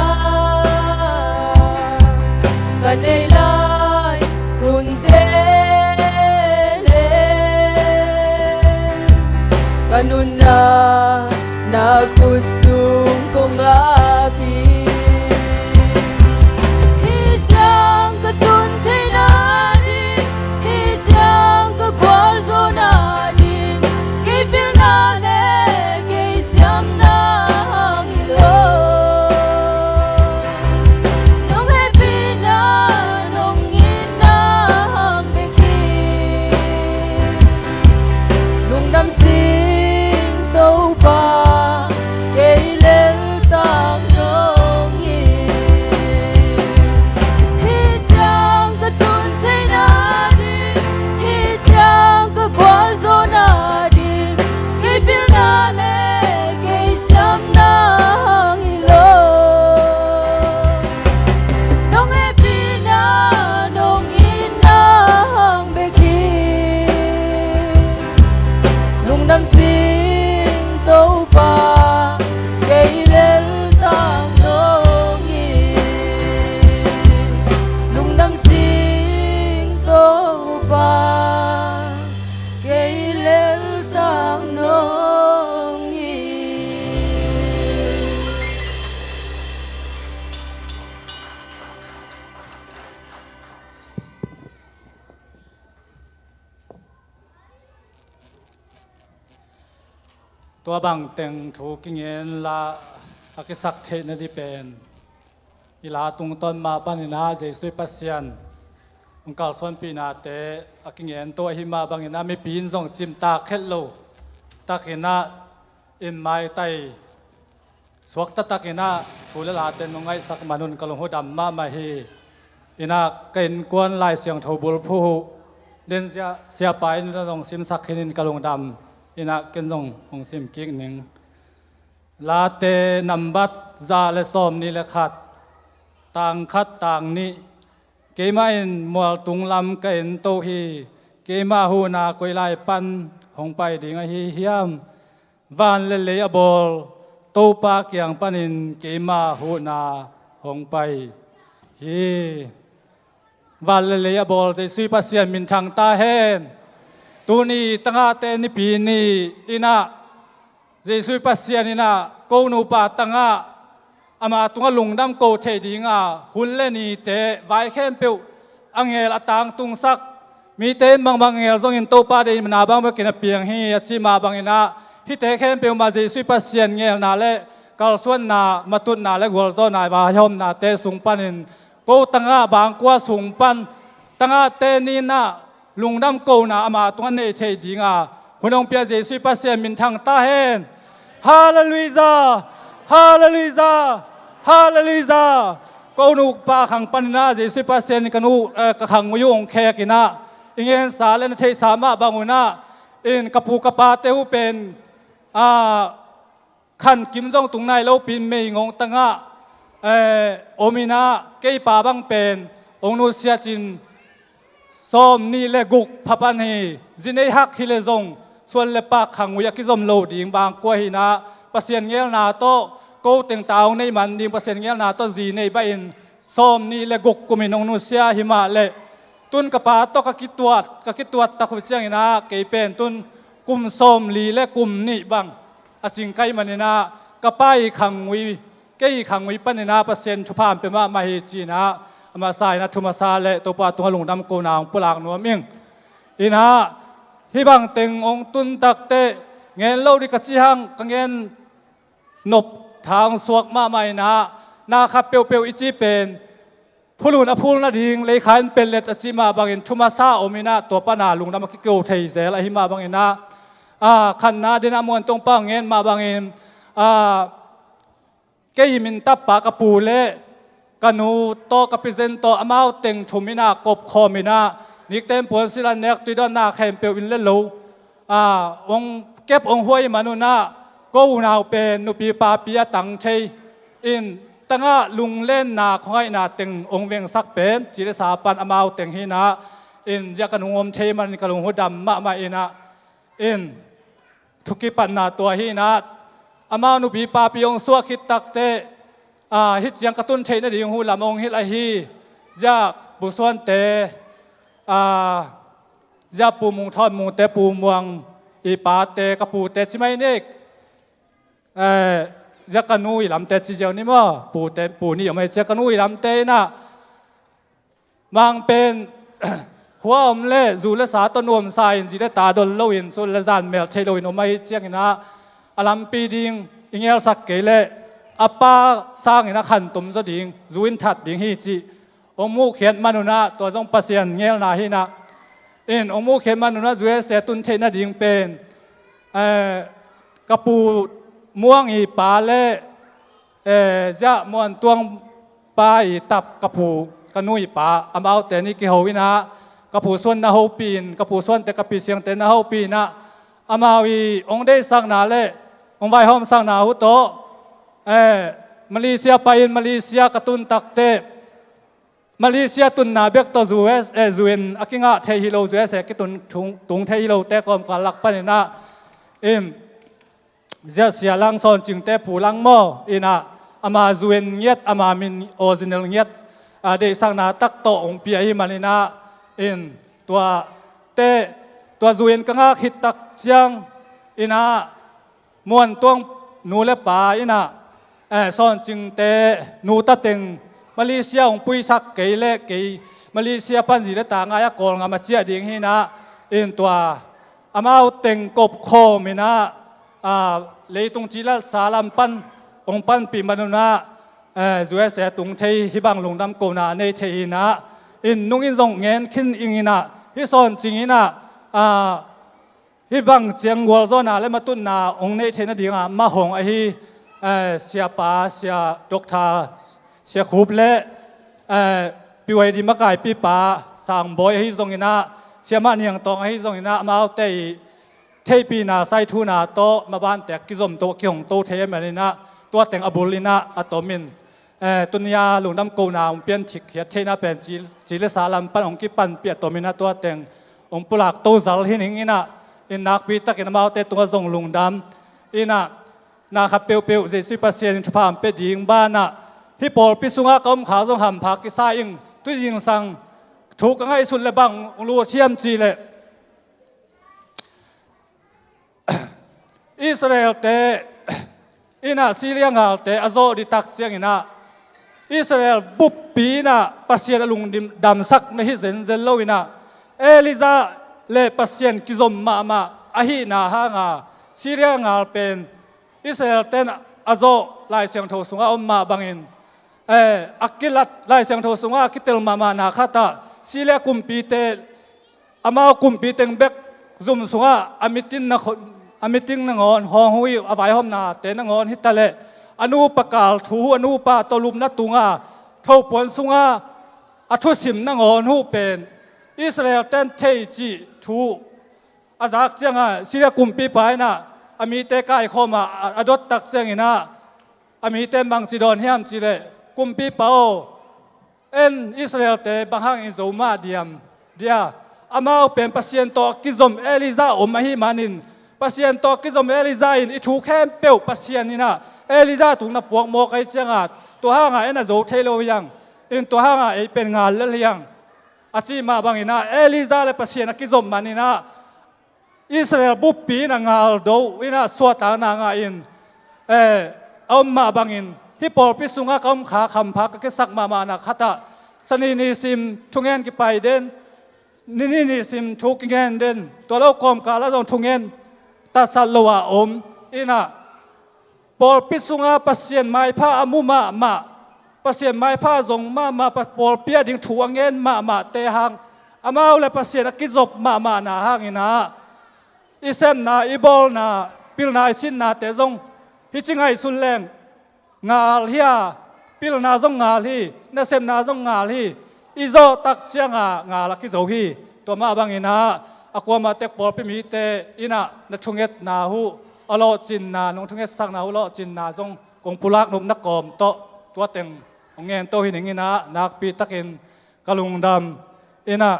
กันในลายคุณเตเลกันนุนานาคุสุงกงอาพีฮิจังกะตุนเทนาดีฮิจังกะควาลโซนาดีเกฟิลนาเลเกสยามนาฮังฮิโลน้องเฮปีนาน้องอินาฮังเบคีลุงดำสิงโตปาเกยเลลตางน้องยีฮิจังกะตุนเทนาดีฮิจังกะควาลโซนาดีเกฟิลนาเลเกสยามนาฮังฮิโลน้องเฮปีนาน้องอินาฮังเบคีลุงดำสิงโตปาเกยเลลตางน้องยีลุงดำสิงโตปาเกยเลลตางน้องยี ตัวบังเต็งถูกกิเงินละอากิสักเทนดีเป็นอีลาตุงต้นมาปันนาเจสุยปัสยันองค์การส่วนปีนาเตอากิเงินตัวหิมาบังนาไม่ปีนส่งจิมตาเคลโลตาเกนาอินไม้ไตสวกตาเกนาทูลลาเตนงไงสักมานุนกลงหัวดำมามาฮีอินาเกินกวนลายเสียงทบุลผู้เดินเสียไปนุนส่งซิมสักขินินกลงดำอินักเกินส่งองซิมกิกหนึ่งลาเตนัมบัตซาเลซอมนี่แหละขัดต่างขัดต่างนี้เกมาอินมัวตุงลำเกินโตฮีเกมาหูนากวยลายปันหงไปดิ่งฮีเฮียมวานเลเลยบอลโตปาเกียงปันินเกมาหูนาหงไปฮีวานเลเลยบอลจะซื้อปัสเซียนมินทางตาเฮนตัวนี้ตั้งแต่นี่ปีนี้อินะเจสุยปัสยานินะกูนูปาตั้งอามาตัวลุงดำโกเทดิงหุ่นเลนี่เตะไว้เข้มเปียวอังเอลตังตุงซักมีเตะบางเอลทรงอินโตปาเดมนาบางเมื่อกี้นะเปียงฮีจิมาบางอินะที่เตะเข้มเปียวมาเจสุยปัสยานเงลนาเลกัลส่วนนามาตุนนาเลกวอลโซนาวาฮอมนาเตะสุงปันินกูตั้งบางกว่าสุงปันตั้งเตนี่นะลุงดำโกนาอามาตัวนี้เทดิงหุ่นองเปียเจสุยปัสยามินทางตาเฮนฮาเลลูยาฮาเลลูยาฮาเลลูยากูนูปาขังปันนาเจสุยปัสยานิกนูกะขังวิวงแขกินะอิงเงินสาเลนเทสามาบางหุนาอินกะปูกะปาเตหูเป็นขันกิมจงตุงนายเราปินเมยงงตั้งโอมินาเกยปาบังเป็นองนุเซียจินส้มนี่เลกุกพับนีจินไอฮักฮิเลซงส่วนเลปากขังวิยกิซอมโลดิ่งบางกว่าหินะเปอร์เซ็นต์เงี้ยนาโตโกเต็งตาวในมันดิ่งเปอร์เซ็นต์เงี้ยนาโตจีในใบอินส้มนี่เลกุกกุมินองนุเซียหิมาเลตุนกระปาโตกะกิตวดตะคุเจียงนะเกยเป็นตุนกุมส้มลีและกุมนี่บางอจิงไกมันนะกระป้ายขังวิเกยขังวิปันนะเปอร์เซ็นต์ชุพามเป็นว่ามาเฮจีนะมาสายนะทุมาซาเลตัวปาตัวลุงดำโกนางปลากนัวมิ่งอินะฮิบังเต็งองตุนตักเตเงินเล่าดิกจิหังกังเงินนบทางสวกมาใหม่นะนาขับเปียวอิจิเป็นผู้ลุนอภูลนาดิงเลยขันเป็นเล็ดอจิมาบางเงินทุมาซาโอมินะตัวปานาลุงดำกิโกเทยเซลหิมาบางเงินนะขันนาเดนามวนตรงป้าเงินมาบางเงิน เกยมินตับปากระปูเล่กันูโตกับพิเศษโตอมาเต็งชุมินากบคอมินานิกเต็มปวนสิลันเนกตุดอนนาเข้มเปียวอินเล่โลองเก็บองห้วยมานุนากูนาวเป็นนุปีปาปียตังเชยอินตั้งลุงเล่นนาของไอ้นาเต็งองเวงสักเป็นจิตสาปันอมาเต็งหินาอินจะกันงมเชยมันกันลงหัวดำมาอินะอินทุกิปันนาตัวหินาอามานุปีปาปีองสัวคิดตักเตฮิตยังกระตุ้นเชยนดีหูลำองฮิตไอฮีจะบุษวนเตจะปูมุงทอดมุงเตปูมวงอีปาเตกระปูเตจิไม่เนกจะกันนุยลำเตจิเจียวนี่มั้งปูเตปูนี่ยังไม่จะกันนุยลำเตนะบางเป็นหัวอมเล่จูเลสาต้นอมสายจีเลตาดลโลวินสุเลจานเมลเชโลวินอมไม่เจียงนะอลัมปีดิงอิงเอลสักเกเลอปาสร้างอินะขันตุมสดิงจูอินทัดดิงฮีจีองมูเขียนมานุนะตัวจงปัสยันเงลนาฮีนะองมูเขียนมานุนะจูเอเสตุนเทนดิงเป็นกระปูม่วงอีปาเล่จะมวนตวงปาอีตับกระปูกนุยปาอำเอาแต่นี่กิโฮวินะกระปูส่วนนาโฮปีนกระปูส่วนแต่กระปีเสียงแต่นาโฮปีนะอำเอาอีองได้สร้างนาเล่องใบหอมสร้างนาหุโตมาเลเซียไปมาเลเซียกระตุนตักเตมาเลเซียตุนนาเบกตัวจูเอ็นอากิงะเทฮิโลจูเอสกิตุนตุงเทฮิโลแต่ก่อนการลักปนินะจะเสียลังซอนจึงแต่ผู้ลังหม้ออินะอามาจูเอ็นเงียดอามามินออริจินัลเงียดได้สร้างนาตักโตองเปียฮิมานินะตัวเตตัวจูเอ็นกังคิดตักเจียงอินะมวนตวงนูเลป่าอินะซอนจึงแต่นูตัดเต็งมาเลเซียองปุยสักเกยเล่เกยมาเลเซียปันจีเลตางายกองมาเจียดิ่งหินะตัวอามาเต็งกบโคมินะเลยตรงจีละสาลัมปันองปันปีมานุนะจูเอเสตรงเทฮิบังลงดำโกนาในเทหินะนุ่งอินทรงเงินขึ้นอิงนะฮิซอนจริงนะฮิบังเจียงวัวโซนาและมาตุนนาองในเทนดิ่งมาหงไอฮีเสียป่าเสียดอกทาเสียคูบเละปีวัยดีมากายปีป่าสั่งบอยให้ทรงอินะเสียมาเนียงตองให้ทรงอินะมาเอาเตยเทปีนาไซทูนาโตมาบ้านแตกกิจมโตเกี่ยงโตเทมอะไรนะตัวแต่งอบุลินะอะตอมินตุนยาหลวงน้ำโกนาองเปียนฉิกเขียเทน่าเป็นจีเลสาลัมปันองกิปันเปียตอมินะตัวแต่งองปุลักโตซัลหินิงอินะนักวิตักอินะมาเอาเตตัวทรงหลวงดำอินะนาขับเปียวเจสุปัสเซียนทุพามเป็ดยิงบ้านนะฮิปโปปิสุงะกอมขาทรงหำพักกิซาอิงตุยิงสังถูกง่ายสุดเลยบังรูเทียมจีเลยอิสราเอลเตอินะซีเรียงาเตอโซดิตักเซียงอินะอิสราเอลบุปปีนะปัสเซียนลุงดำสักในฮิเซนเซลโลวินะเอลิซาเลปัสเซียนกิซมมาอาฮินาฮางาซีเรียงาเป็นอิสราเอลเตนอโซลายเสียงโทสุงะอมมาบังอินอักกิลัดลายเสียงโทสุงะคิเตลมานาคาตาซีเรียกุมปีเตอามากุมปีเตงเบกซุมสุงะอามิตินนะอามิติงนงอนฮองหุยอวัยหอมนาเตนงอนฮิตาเลอนุปกาลทูอนุปาตลุมนัตุงะเท่าปวนสุงะอัทุสิมนงอนหูเป็นอิสราเอลเตนเทจิทูอาจากเจียงซีเรียกุมปีไปนะอามีเตกายเข้ามาอดตักเสียงอินะอามีเตบังจีดอนเฮียมจีเลกุมปีเปาอิสราเอลเตบังฮังอินโซมาเดียมเดียอามาเป็นปัสเซียนโตกิซอมเอลิซาอมมาฮิมานินปัสเซียนโตกิซอมเอลิซาอินอิทูแคมเปลปัสเซียนนี่นะเอลิซาถูกนับพวกโมกไอเจียงอาตัวห้างไอน่ะโจเทโลยังตัวห้างไอเป็นงานเลี้ยงอาจีมาบังอินะเอลิซาและปัสเซียนกิซอมมานินะอิสราเอลบุปปีนางาลโดวินาสวดานางาอินเอามาบังอินฮิปโปปิสุงะคำขาคำพักก็สักมานาคตาสนีนิซิมทุงเงินกิไปเด่นนิซิมทุกเงินเด่นตัวเราคอมกาลาจงทุงเงินตัดสัลลวะอมอินะปอปิสุงะปัสเซียนไม้ผ้าอามุมาปัสเซียนไม้ผ้าจงมาปอเปียดิ่งถูงเงินมาเตหังอามาเอาเลยปัสเซียนกิจบมานาหังอินะอิเซมนาอิบอลนาปิลนาอิสินนาเตจง hi chingai sun leng ngal hia pil na zong ngal hi na sem na zong ngal hi izo tak chianga ngala ki zo hi to ma bang ina akwa ma tek por pi mi te ina na thunget na hu alo chin na nong thunget sak na hu lo chin na zong kong pulak nup na kom to tua teng ngen to hi ning ina nak pi takin kalung dam ina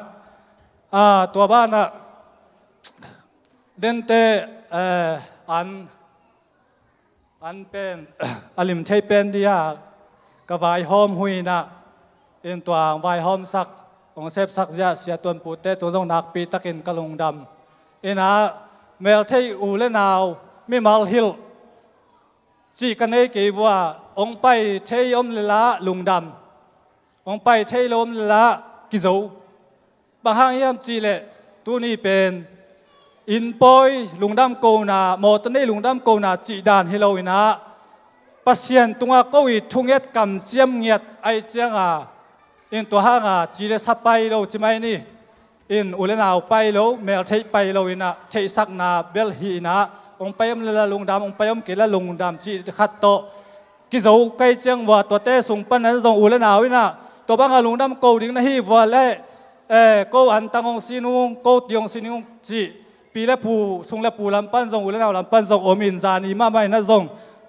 tua ba na den te anเป็น alim thei pen dia ka vai hom hui na in tuang vai hom sak ong sep sak ja sia tuan pu te tu jong nak pi takin kalung dam ina mel thei u le naw mi mal hil chi kan ei ke wa ong pai thei om le la lung dam ong pai thei lom le la ki zo bang hang yam chi le tu niเป็นอินปอยลุงดำโกนาโมตันได้ลุงดำโกนาจีดานฮิโลวินะปัสยันตุงอาโกวิทุงเอ็ดกำเจียมเงียดไอเจียงอินตัวห้างจีเลสับไปโลจิไม่นี่อินอุเลนาวไปโลเมลเทไปโลวินะเทสักนาเบลฮีนะองไปยมละลุงดำองไปยมกิละลุงดำจีขัดโตกิโซไกเจียงว่าตัวเตสุงปันนั้นส่งอุเลนาววินะตัวบางลุงดำโกดิ้งนะฮีว่าเล่โกอันตังองซินุงโกยองซินุงจีปีละผู้ทรงละผู้ลำปั้นทรงอุลนาลำปั้นทรงโอมินจานีมาไม่น่าทรง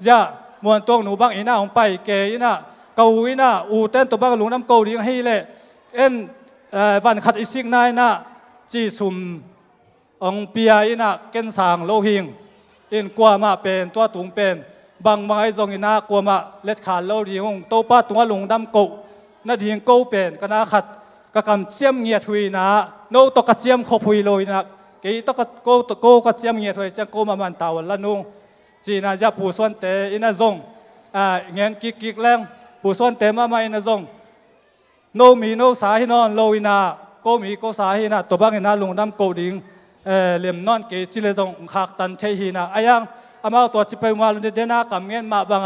จะมวนตัวหนูบางอีน่าของไปเกยน่าเกาอีน่าอูเต้นตัวบางลุงน้ำเกาดีให้เละเอ็นวันขัดอิสิกนายน่าจีสุมองเปียอีน่าเกณฑ์สางโลหิงเอ็นกลัวมาเป็นตัวตุงเป็นบางไม้ทรงอีน่ากลัวมาเล็ดขาดโลดีงโตป้าตัวลุงน้ำเกาน่าดีงเกาเป็นก็น่าขัดกะกำเจียมเงียทุยนะโนตกกะเจียมขบุยโลยนะกี่ตกโกก็เจียมเงียถอยจะโกมามันตาวันละนุ่งจีน่าจะผู้ส่วนเตอินาซงเงี้ยกิกแรงผู้ส่วนเตมาไม่อินาซงโนมีโนสาหินอนโลวินาโกมีโกสาหินาตัวบางหินาลุงดำโกดิงเหลี่ยมนอนกี่จิเลซงขากตันเทหินาอายังอามาตัวจิไปมาลุนเดน่ากำเงี้ยมาบาง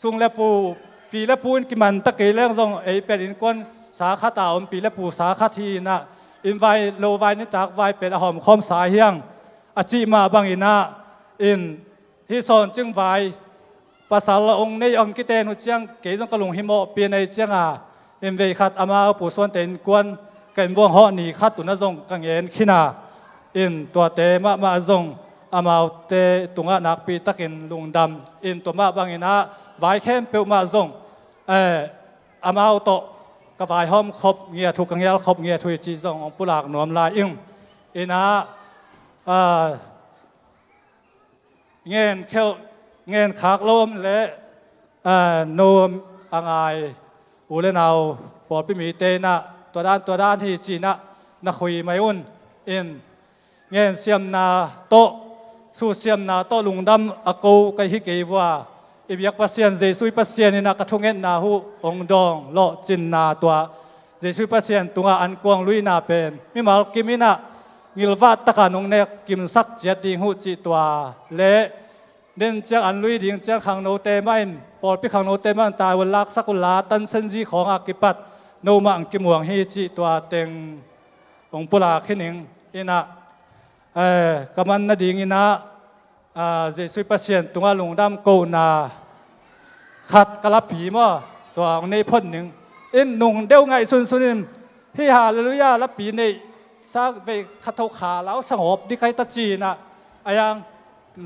สุงเลปูปีเลปูนกิมันตะกี้แรงซงเป็นอินกวนสาขาตาอมปีเลปูสาขาทีนะอินไวโลไวนิตากไวเป็นหอมคอมสายเฮียงอจิมาบางอินาอินที่สอนจึงไวภาษาละองในองกิเตนุเจียงเกยจงกระลุงหิมอเปียในเจียงอินเวขัดอามาผู้ส่วนเต็นกวนกันวงห่อนีขัดตุนจงกังเงินขินาอินตัวเตมาจงอามาเตตุงะนักปีตะกินลุงดำอินตัวมาบางอินาไวเข้มเปียวมาจงอามาโตกบายห้อมคบเงียถูกกังเงียคบเงียถุยจีซงองปุลากนวมลายอิงอินะเงินเขียวเงินขากลมและโนมอ่างายอูเลนาวปอดพิมีเตนะตัวด้านที่จีนะนักคุยไม่อุ่นอินเงินเสียมนาโตสู้เสียมนาโตลุงดำอกูไกฮิกีว่าอีกปัสเซียนเจสุยปัสเซียนนี่นะกระทงเงินนาหูองดองโลจินนาตัวเจสุยปัสเซียนตัวอันกวางลุยนาเป็นมิมาลกิมินะงิลวัตตะการนงเนกกิมสักเจ็ดดิงหูจิตัวเละเดินจากอันลุยดิงจากขังโนเตมันปอดพิขังโนเตมันตายวันลักสักุลาตันเซนจีของอากิปัตโนมังกิมวงฮีจิตัวเต็งองปุลาขินิงอินะกำมันนาดิงอินะเจสุยปัสเซียนตัวลุงดำโกนาขัดกระลับผีมั่วตัวในพ่นหนึ่งอินนุ่งเดียวไงสุนนิมที่หาเลลุยาลับปีในสร้างไปขัดเท้าขาแล้วสงบดีใครตะจีนะอายัง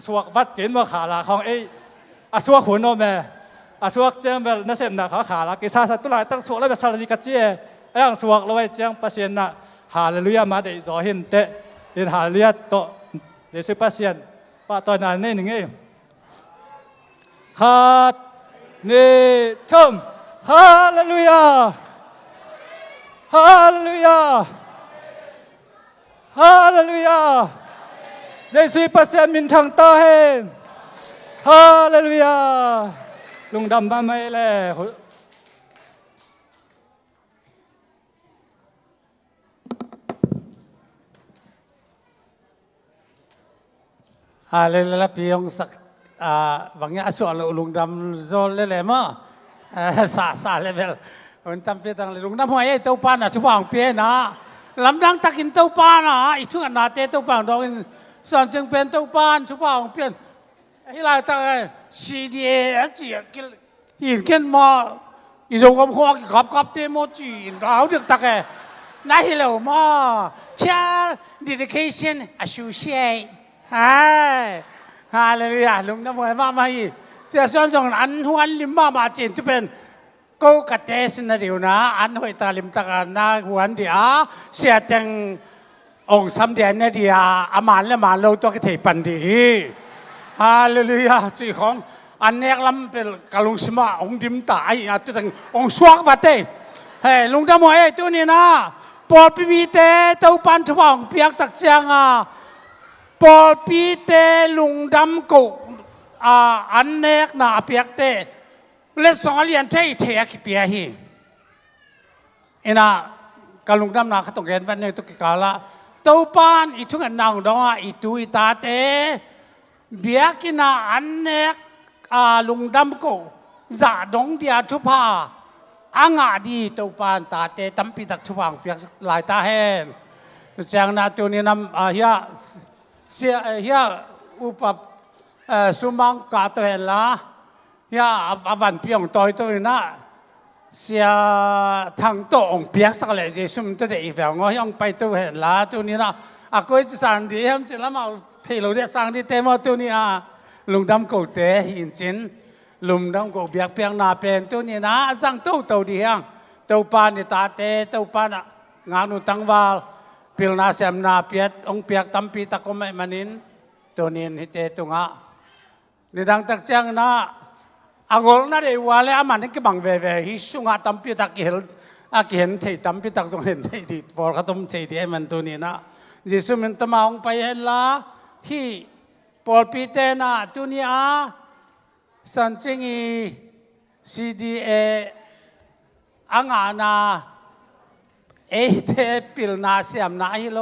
สวกวัดเกณฑ์ว่าขาลาของอาสวกหัวโนแม่อาสวกเจียงแบบนั่นเสร็จนะขาลากิซาสัตุลายตั้งสวกแล้วแบบสารดิกเจียอายังสวกเราไว้เจียงปัสเซียนนะหาเลลุยามาได้จอเห็นเตะเห็นหาเลลุยาโตเดซุปัสเซียนป้าตอนนั้นนี่หนึ่งขาดนี่ชมฮาเลลูยาฮาเลลูยาฮาเลลูยาเจสุยปัสเซียนมินทางตาเฮนฮาเลลูยาลุงดำมาไม่แลเลลปีองสักบางอย่างส่วนลุงดำโซเลเลมั้งสาเลเวลวันตั้มเปียตังลุงดำหัวไอ้เต้าปานะชุบอ่างเปียนะลำดังตักินเต้าปานะอีช่วงนาเต้าปานดองส่วนจึงเป็นเต้าปานชุบอ่างเปีย hi lai ta CDA chỉ cái hiện kiến mà dùng công khoa cái cấp thế mà chỉ đào được ta cái nãy hiểu mà Child Dedication Associate Hallelujah ลุงน้ำมวยมาไหมเสียส่วนส่งอันหัวลิมมาจีนทุเป็นกูกัดเตสนะเดียวนะอันหัวตาลิมตะกันนะหัวเดียเสียจังองค์สำเดียนเนี่ยเดียอามันและมาโลตัวกระเทปันดีฮาเลลูยาจีของอันเนกลำเป็นกะลุงสมาองค์ดิมตายอ่ะตัวถึงองค์สวกวัดเต้เฮ้ลุงน้ำมวยตัวนี้นะปอปีเตเต้าปันทว่างเปียกตักเจียงอ่ะปอปีเตลุงดำกุอันเนกนาเปียกเตเลสองเลียนเทเทียกิเปียฮีเอ็นะกาลุงดำนาขตกเรียนวันนี้ตุกิกาละเต้าปานอีทุกอันนางดองอีตุอีตาเตเบียกินาอันเนกลุงดำกุจ่าดงเดียทุพาอ่างดีเต้าปานตาเตตั้มปีตักทุพังเปียกลายตาแห้งเสียงนาตัวนี้นำเฮียเสียเฮียอุปสุมังกาตัวเห็นละยาอวันเปียงต่อยตัวนี้นะเสียทางโตองเปียกสักเลยจะสุ่มตัวเด็กแบบงอยองไปตัวเห็นละตัวนี้นะก็จะสั่งดีเห็นจริงแล้วมาเที่ยวเรียกสั่งดีเต็มตัวนี้ลุงดำกูเตะหินจินลุงดำกูเบียกเปียงนาเป็นตัวนี้นะสั่งตัวดีฮะตัวปานนี่ตาเตะตัวปานงานุตังวาลพิลนาเสมนาเปียดองเปียกตั้มปีตะกไม่มานินตัวนี้ฮิเตตุงะนี่ดังตักเจียงนะอากลน่าเดี๋ยวเลยอามันนี่ก็บังเว่ฮิสุงะตั้มปีตะกิเห็นที่ตั้มปีตะส่งเห็นที่ดีพอเขาต้มเฉยที่มันตัวนี้นะยิสุมันตมาองไปเห็นละที่ปอลปีเตนะตัวนี้สันจิงี CDA อ่างานาเอเทปิลนาเสียมนาฮิโล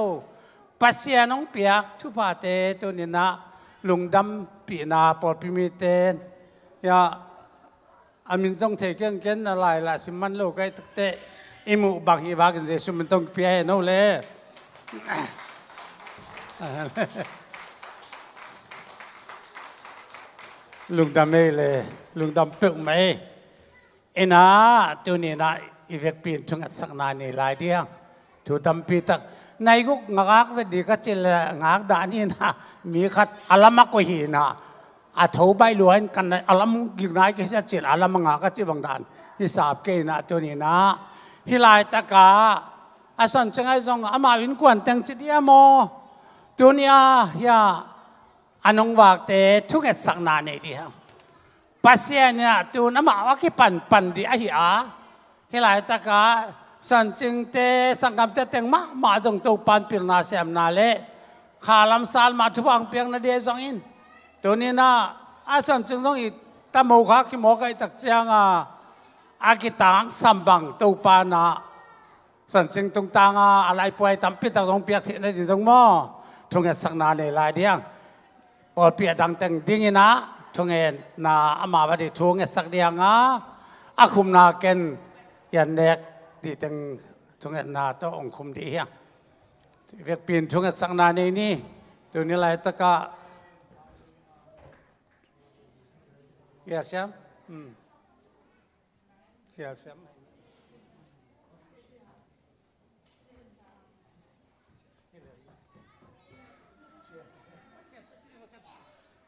ปัสเซียน้องเปียกทุพาเตตัวนี้นะลุงดำปีนาปอดพิมิเตนยาอามินจงเทเกงเกนอะไรล่ะสิมันโลกไอ้ตึกเตอิมุบังฮิวากันเจสุมันต้องเปียโนเลลุงดำไม่เลยลุงดำเปิดไหมเอ็นะตัวนี้นะอีเวกปีนทุงอัดสักนานี่หลายเดียงถูดำปีตักในกุกงักเวดีก็จิลงักด่านี่นะมีขัดอารมณ์ก็หินะอาทูใบล้วนกันอารมณ์ยิ่งไหนก็จะจิลอารมณ์งักก็จิบังดานฮิสาบเกนะตัวนี้นะฮิลายตะกาอาสันจังไงจงอามาวินกวนแต่งสิเดียโมตัวนี้ยาอันงวากเตทุกอัดสักนานี่ดีฮะปัสเซียเนี่ยตัวน้ำมาว่ากี่ปันดีอาฮิลายตะกาสันจิงเตสังกัมเตเต็งมาจงตัวปันปิลนาเสียมนาเล่ขาลำซาลมาทุบังเปียงนาเดียจงอินตัวนี้นะอาสันจิงจงอีตะโมกาคิโมกไอตักเจียงอากิตังสัมบังตัวปานะสันจิงตรงตังอะไรป่วยตำปิดตักตรงเปียกที่นั่นจงมอทงเงินสักนาเล่ลายเดียงปอดเปียดังเต็งดิ้งนะทงเงินนาอามาบัดทงเงินสักเดียงอาคุมนาเกนยันเด็กดีตั้งทุกนาตัวองคุมดีฮะเรียกปีนทุกสังนานี่ตัวนี้อะไรตะกะเกียร์เสียมเกียร์เสียม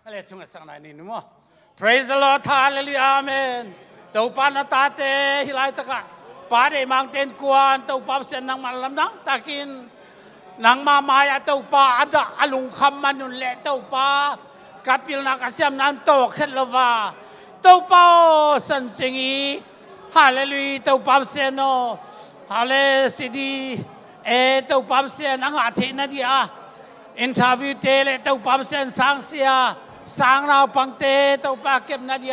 อะไรทุกสังนานี่นู้มั้ง Praise the Lord Hallelujah Amen ตัวปานตาเตฮิไลตะกะป้าได้มังเต็นกวนตัวป้าเส้นนังมันลำนังตะกินนังมามายาตัวป้าอดะอลุงคำมันนุนเละตัวป้ากับพิลนักเสียมนันโตเขลวาตัวป้าสันสิงีฮาเลลูยตัวป้าเส้นโนฮาเลสิดีตัวป้าเส้นนังอาทิตย์นั่นดีอินทาวิวเตเลตัวป้าเส้นสังเสียสังนาปังเตตัวป้าเก็บนาดี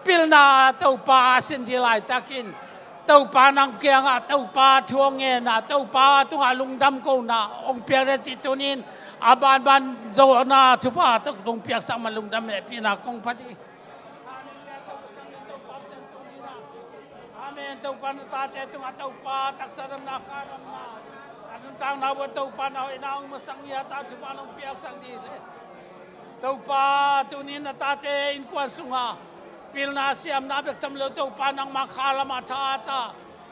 พิลนาตัวป้าสินดีไลตะกินตัวปานังเกียงตัวปาทวงเงินตัวปาตัวลุงดำกูนะองเปียกจิตุนินอาบานโซนาทุพาตัวลุงเปียกสังมาลุงดำเนี่ยพี่นากงพอดีอาเมนตัวปานตาเตตัวปาตักสารนาคารนาอันต่างนาวัตัวปานาอินาองมาสังเนียตาทุพาลุงเปียกสังดีเลยตัวปา tu ni na tate in kwan sunga pil na siam na bek tam lo to pa nang makhala ma tha ta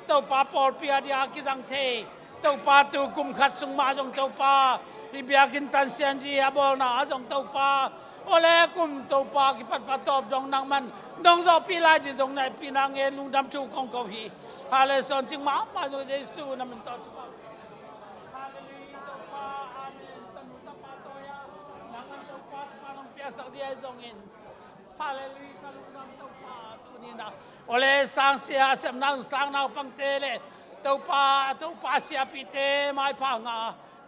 to pa por pia dia ki jang the to pa tu kum khat sung ma jong to pa hi bia kin tan sian ji abol na jong to pa ole kum to pa ki pat pat top dong nang man dong zo pi lai ji dong nai pi nang e lung dam chu kong ko hi hale son ching ma ma zo jesu na man to chu hallelujah to pa amen tan ta pa to ya nang an to pa pa nong pia sak dia zong in hallelujah ka lung dam to pa tu ni na ole sang sia sem nang sang nau pang te le to pa sia pi te mai pa nga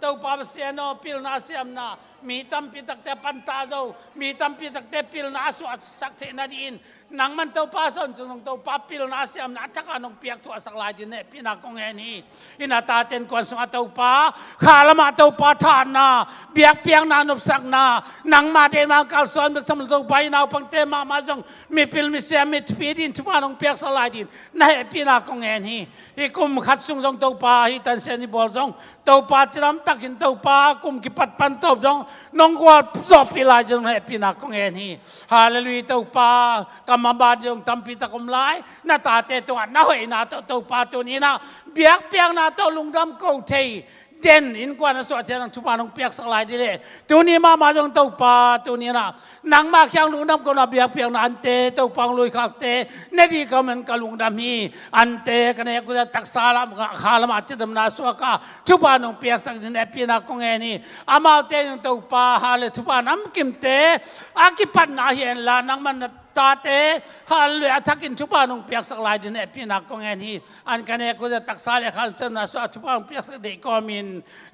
to pa sia no pil na siam na mi tam pi tak te pan ta zo mi tam pi tak te pil na su sak the na din nang man to pa son chung to pa pil na siam na thaka nong piak tu sak lai din ne pi na kong e ni ina ta ten kon sung to pa khala ma to pa tha na biak piang na nop sak na nang ma te ma kal son bek tham to pai na pang te ma jong mi pil mi siam mi pi din tu ma nong piak sak lai din na he pi na kong e ni hi kum khat sung jong to pa hi tan se ni bol jong to pa chiram takin to pa kum ki pat pan to jong nong kwa zo pi lai jong he pi na kong e ni hallelujah to pa kam ba jong tam pi ta kom lai na ta te to na hoi na to pa to ni na biak piang na to lung dam ko thei den in kwa na so chen tu pa nong piak sak lai di le tu ni ma jong to pa tu ni na nang ma kyang lung dam ko na biak piang na ante to pang lui khak te ne di ka men ka lung dam hi ante ka ne ku tak sala khala ma chidam na so ka tu pa nong piak sak ni ne pi na kong e ni ama te to pa ha le tu pa nam kim te a ki pat na hian la nang man ta te hal le athakin tu pa nong piak sak lai di ne pi na kong e ni an ka ne ku tak sala khal chen na so tu pa nong piak sak de ko min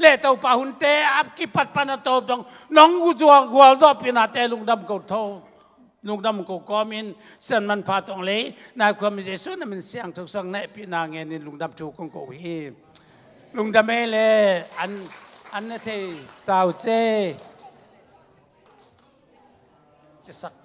le to pa hun te ap ki pat pa na to dong nong u zuang gwal zo pi na te lung dam ko tho lung dam ko ko min sen man pa tong le na ko mi jesu na min siang thuk sang ne pi na nge ni lung dam chu kong ko hi lung dam e le an ne the tao che sak